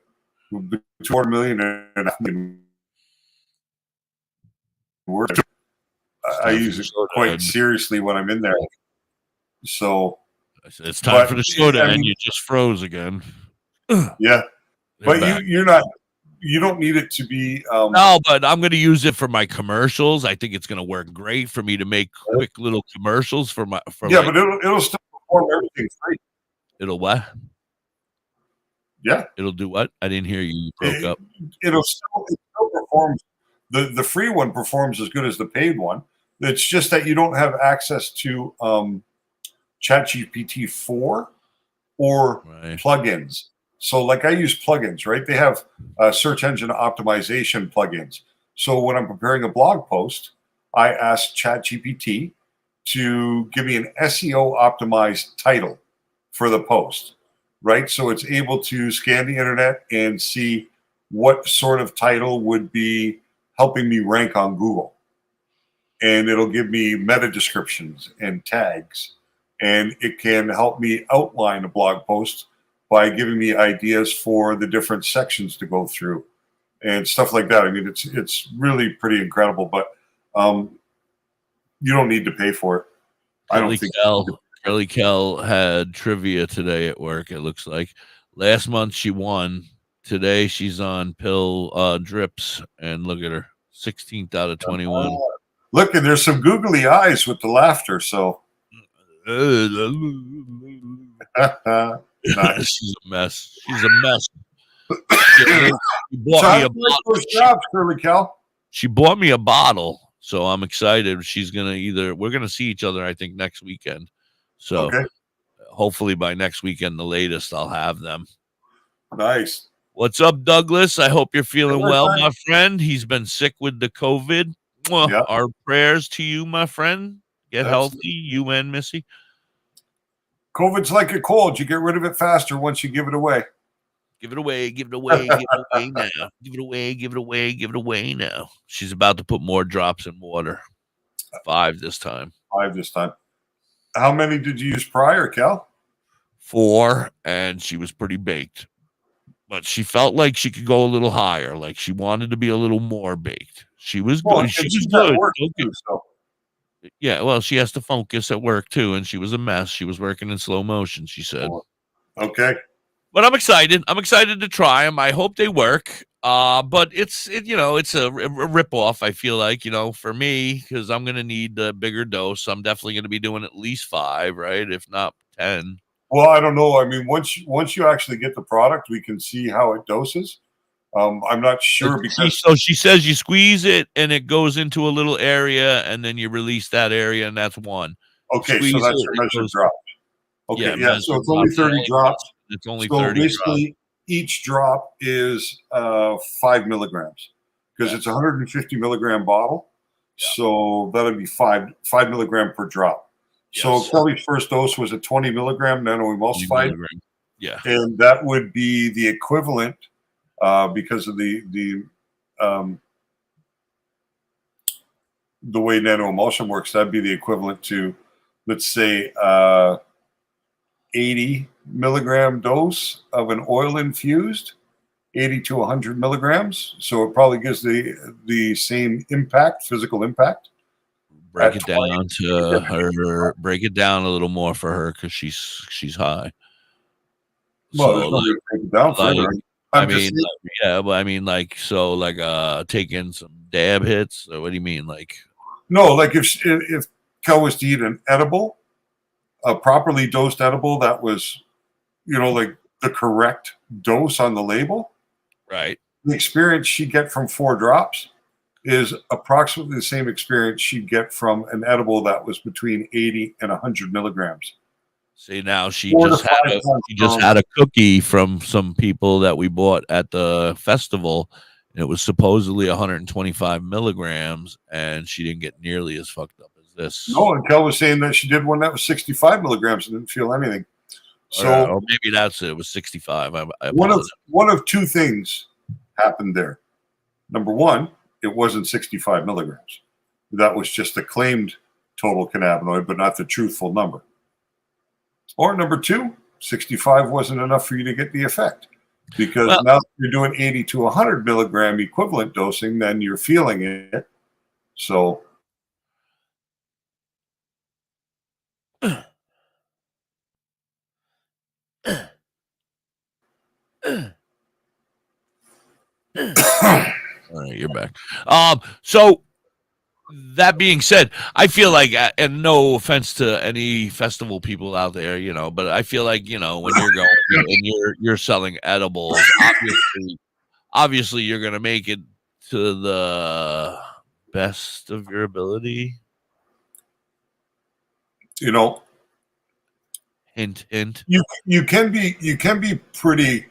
B: million and words. I use it quite seriously when I'm in there. So
A: it's time for the show to end. You just froze again.
B: Yeah, but you're not. You don't need it to be.
A: No, but I'm going to use it for my commercials. I think it's going to work great for me to make quick little commercials for my.
B: But it'll still perform everything free.
A: It'll what?
B: Yeah.
A: It'll do what? I didn't hear you. You broke up.
B: It still performs. The free one performs as good as the paid one. It's just that you don't have access to ChatGPT 4 or plugins. So I use plugins, right? They have search engine optimization plugins. So when I'm preparing a blog post, I ask ChatGPT to give me an SEO optimized title for the post, right? So it's able to scan the internet and see what sort of title would be helping me rank on Google. And it'll give me meta descriptions and tags. And it can help me outline a blog post by giving me ideas for the different sections to go through and stuff like that. I mean, it's really pretty incredible, but you don't need to pay for it. I don't think.
A: Kelly Kell had trivia today at work. It looks like last month she won. Today she's on pill drips, and look at her, 16th out of 21.
B: Look, and there's some googly eyes with the laughter. So.
A: Nice. She's a mess. She's a mess. She bought me a bottle, so I'm excited. We're gonna see each other, I think, next weekend. So hopefully by next weekend, the latest, I'll have them.
B: Nice.
A: What's up, Douglas? I hope you're feeling well, my friend. He's been sick with the COVID.
B: Yep.
A: Our prayers to you, my friend. Get healthy, you and Missy.
B: COVID's like a cold. You get rid of it faster once you give it away.
A: Give it away, give it away, give it away now. Give it away, give it away, give it away now. She's about to put more drops in water. 5 this time.
B: 5 this time. How many did you use prior, Cal?
A: 4, and she was pretty baked. But she felt like she could go a little higher. Like she wanted to be a little more baked. She was good. She was good. Yeah, well, she has to focus at work too, and she was a mess. She was working in slow motion, she said.
B: Okay.
A: But I'm excited. I'm excited to try them. I hope they work. But it's a ripoff, I feel like, for me, because I'm going to need the bigger dose. I'm definitely going to be doing at least 5, right? If not 10.
B: Well, I don't know. I mean, once you actually get the product, we can see how it doses. I'm not sure because
A: so she says you squeeze it and it goes into a little area and then you release that area and that's 1.
B: Okay, so that's your measured drop. Okay, yeah. So it's only 30 drops.
A: It's only
B: so
A: 30
B: basically,
A: drops.
B: Each drop is 5 milligrams because it's a 150 milligram bottle. Yeah. So that would be 5 milligram per drop. Yes. So Kelly's first dose was a 20 milligram nanoemulsified.
A: Yeah,
B: and that would be the equivalent. Because of the way nanoemulsion works, that'd be the equivalent to, let's say, 80 milligram dose of an oil infused, 80 to 100 milligrams. So it probably gives the same impact, physical impact.
A: Break it down to her. Break it down a little more for her because she's high.
B: Well, so, break it down for her.
A: Taking some dab hits. Or what do you mean?
B: No, like if Kel was to eat an edible, a properly dosed edible that was, like the correct dose on the label,
A: right?
B: The experience she'd get from 4 drops is approximately the same experience she'd get from an edible that was between 80 and 100 milligrams.
A: See, now she just had a cookie from some people that we bought at the festival, And it was supposedly 125 milligrams, and she didn't get nearly as fucked up as this.
B: No, and Kel was saying that she did one that was 65 milligrams and didn't feel anything. So
A: or maybe that's it. It was 65. I
B: one of two things happened there. Number one, it wasn't 65 milligrams. That was just the claimed total cannabinoid, but not the truthful number. Or number two, 65 wasn't enough for you to get the effect. Because now that you're doing 80 to 100 milligram equivalent dosing, then you're feeling it. So
A: all right, you're back. So that being said, I feel like, and no offense to any festival people out there, but I feel like, when you're going and you're selling edibles, obviously you're going to make it to the best of your ability. Hint, hint.
B: You can be pretty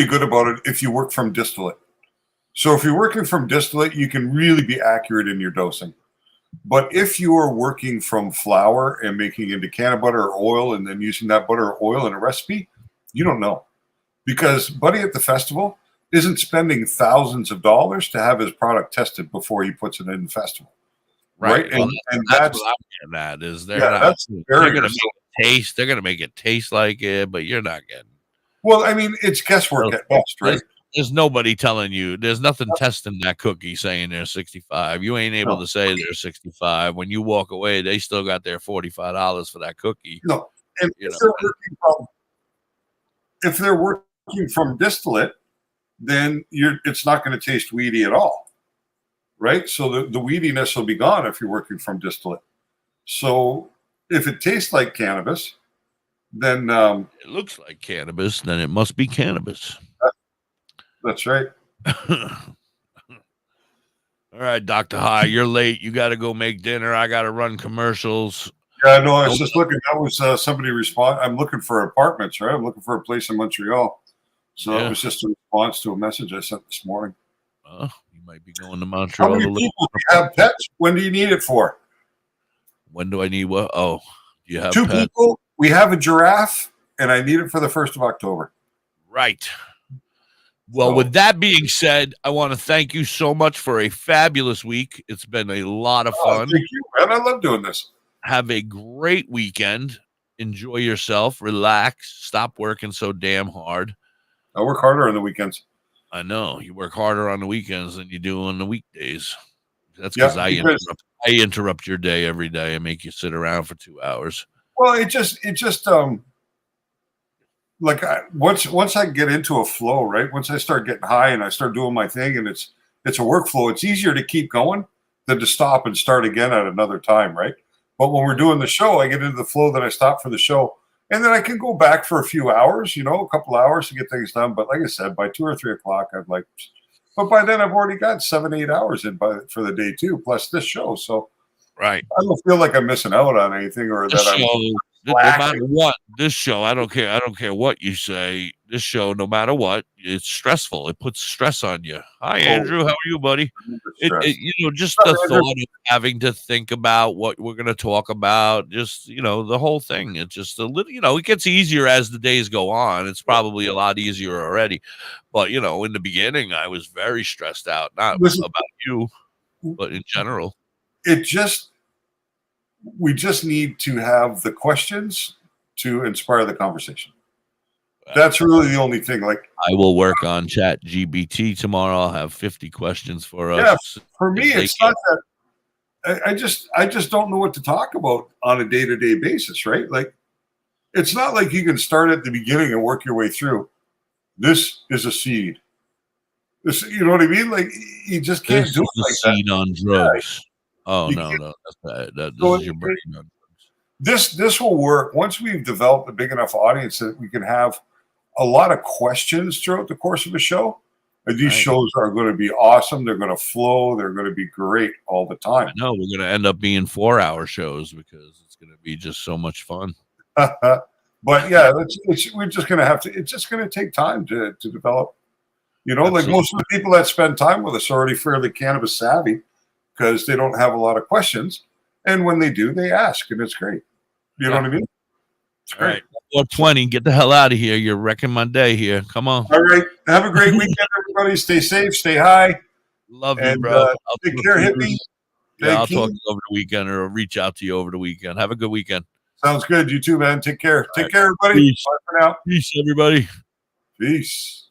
B: good about it if you work from distillate. So if you're working from distillate, you can really be accurate in your dosing. But if you are working from flour and making it into cannabis butter or oil and then using that butter or oil in a recipe, you don't know. Because Buddy at the festival isn't spending thousands of dollars to have his product tested before he puts it in the festival. Right?
A: Well,
B: and
A: that's what I'm getting at, is they're going to make it taste. They're going to make it taste like it, but you're not getting.
B: Well, I mean, it's guesswork at best, right?
A: There's nobody telling you. There's nothing testing that cookie saying they're 65. You ain't able to say they're 65. When you walk away, they still got their $45 for that cookie.
B: No, and if they're working from distillate, then it's not going to taste weedy at all, right? So the weediness will be gone if you're working from distillate. So if it tastes like cannabis, then
A: it looks like cannabis, then it must be cannabis.
B: That's right.
A: All right, Dr. High, you're late. You got to go make dinner. I got to run commercials.
B: Yeah, no, I was just looking. That was somebody respond. I'm looking for apartments, right? I'm looking for a place in Montreal. So it was just a response to a message I sent this morning.
A: You might be going to Montreal.
B: How many people do you have pets? When do you need it for?
A: When do I need what? Oh, do you have
B: 2
A: pets?
B: people? We have a giraffe, and I need it for the 1st of October.
A: Right. Well, with that being said, I want to thank you so much for a fabulous week. It's been a lot of fun.
B: Thank you, man. I love doing this.
A: Have a great weekend. Enjoy yourself. Relax. Stop working so damn hard.
B: I work harder on the weekends.
A: I know. You work harder on the weekends than you do on the weekdays. That's because I interrupt your day every day and make you sit around for 2 hours.
B: Well, it just like once I get into a flow, right? Once I start getting high and I start doing my thing, and it's a workflow, it's easier to keep going than to stop and start again at another time, right? But when we're doing the show, I get into the flow, then I stop for the show, and then I can go back for a few hours, a couple hours to get things done. But like I said, by 2 or 3 o'clock, but by then I've already got 7-8 hours in for the day too, plus this show. So
A: right,
B: I don't feel like I'm missing out on anything or that
A: no matter what, this show, I don't care what you say. This show, no matter what, it's stressful. It puts stress on you. Hi, Andrew. How are you, buddy? Just the thought of having to think about what we're going to talk about, just, the whole thing. It's just a little, it gets easier as the days go on. It's probably a lot easier already. But, in the beginning, I was very stressed out, not about you, but in general.
B: We just need to have the questions to inspire the conversation. That's really the only thing. Like,
A: I will work on ChatGPT tomorrow. I'll have 50 questions for us.
B: Yeah, for me, it's not that. I just don't know what to talk about on a day-to-day basis, right? Like, it's not like you can start at the beginning and work your way through. This is a seed. This, you know what I mean? Like, you just can't do it like that.
A: Seed on drugs. Yeah. Oh, no, that's bad. This is your brain.
B: This will work once we've developed a big enough audience that we can have a lot of questions throughout the course of a show. And these shows are going to be awesome. They're going to flow. They're going to be great all the time.
A: I know we're going to end up being 4-hour shows because it's going to be just so much fun.
B: But yeah, we're just going to have to. It's just going to take time to develop You know, like most of the people that spend time with us are already fairly cannabis savvy because they don't have a lot of questions. And when they do, they ask, and it's great. You know what I mean? It's great.
A: All right. 420, get the hell out of here. You're wrecking my day here. Come on.
B: All right. Have a great weekend, everybody. Stay safe, stay high.
A: Love you,
B: and,
A: bro.
B: Take care, hippie.
A: Yeah, I'll talk to you over the weekend or reach out to you over the weekend. Have a good weekend.
B: Sounds good. You too, man. Take care. Take care, everybody.
A: Peace.
B: Bye for now.
A: Peace, everybody.
B: Peace.